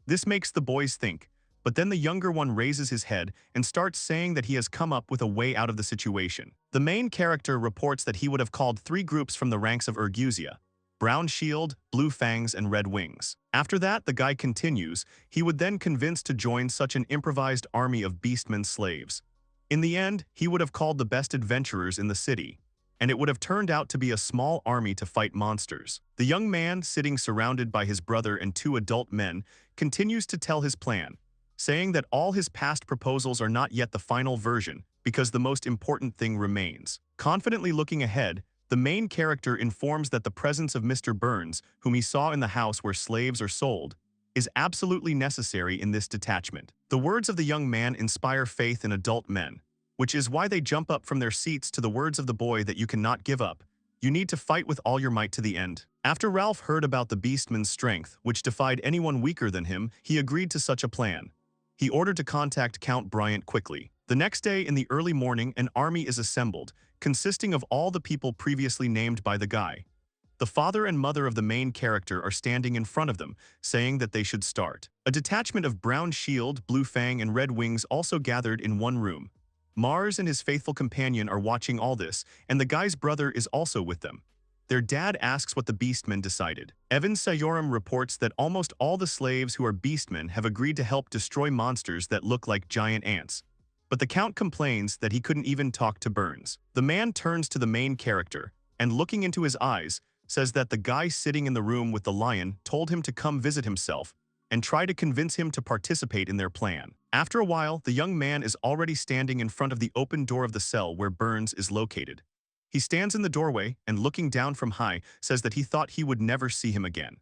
This makes the boys think, but then the younger one raises his head and starts saying that he has come up with a way out of the situation. The main character reports that he would have called 3 groups from the ranks of Urgusia: Brown Shield, Blue Fangs, and Red Wings. After that, the guy continues, he would then convince to join such an improvised army of beastmen slaves. In the end, he would have called the best adventurers in the city, and it would have turned out to be a small army to fight monsters. The young man, sitting surrounded by his brother and 2 adult men, continues to tell his plan, saying that all his past proposals are not yet the final version because the most important thing remains. Confidently looking ahead, the main character informs that the presence of Mr. Burns, whom he saw in the house where slaves are sold, is absolutely necessary in this detachment. The words of the young man inspire faith in adult men, which is why they jump up from their seats to the words of the boy that you cannot give up. You need to fight with all your might to the end. After Ralph heard about the beastman's strength, which defied anyone weaker than him, he agreed to such a plan. He ordered to contact Count Bryant quickly. The next day in the early morning, an army is assembled, consisting of all the people previously named by the guy. The father and mother of the main character are standing in front of them, saying that they should start. A detachment of Brown Shield, Blue Fang, and Red Wings also gathered in one room. Mars and his faithful companion are watching all this, and the guy's brother is also with them. Their dad asks what the beastmen decided. Evan Sayoram reports that almost all the slaves who are beastmen have agreed to help destroy monsters that look like giant ants. But the Count complains that he couldn't even talk to Burns. The man turns to the main character, and looking into his eyes, says that the guy sitting in the room with the lion told him to come visit himself and try to convince him to participate in their plan. After a while, the young man is already standing in front of the open door of the cell where Burns is located. He stands in the doorway and, looking down from high, says that he thought he would never see him again.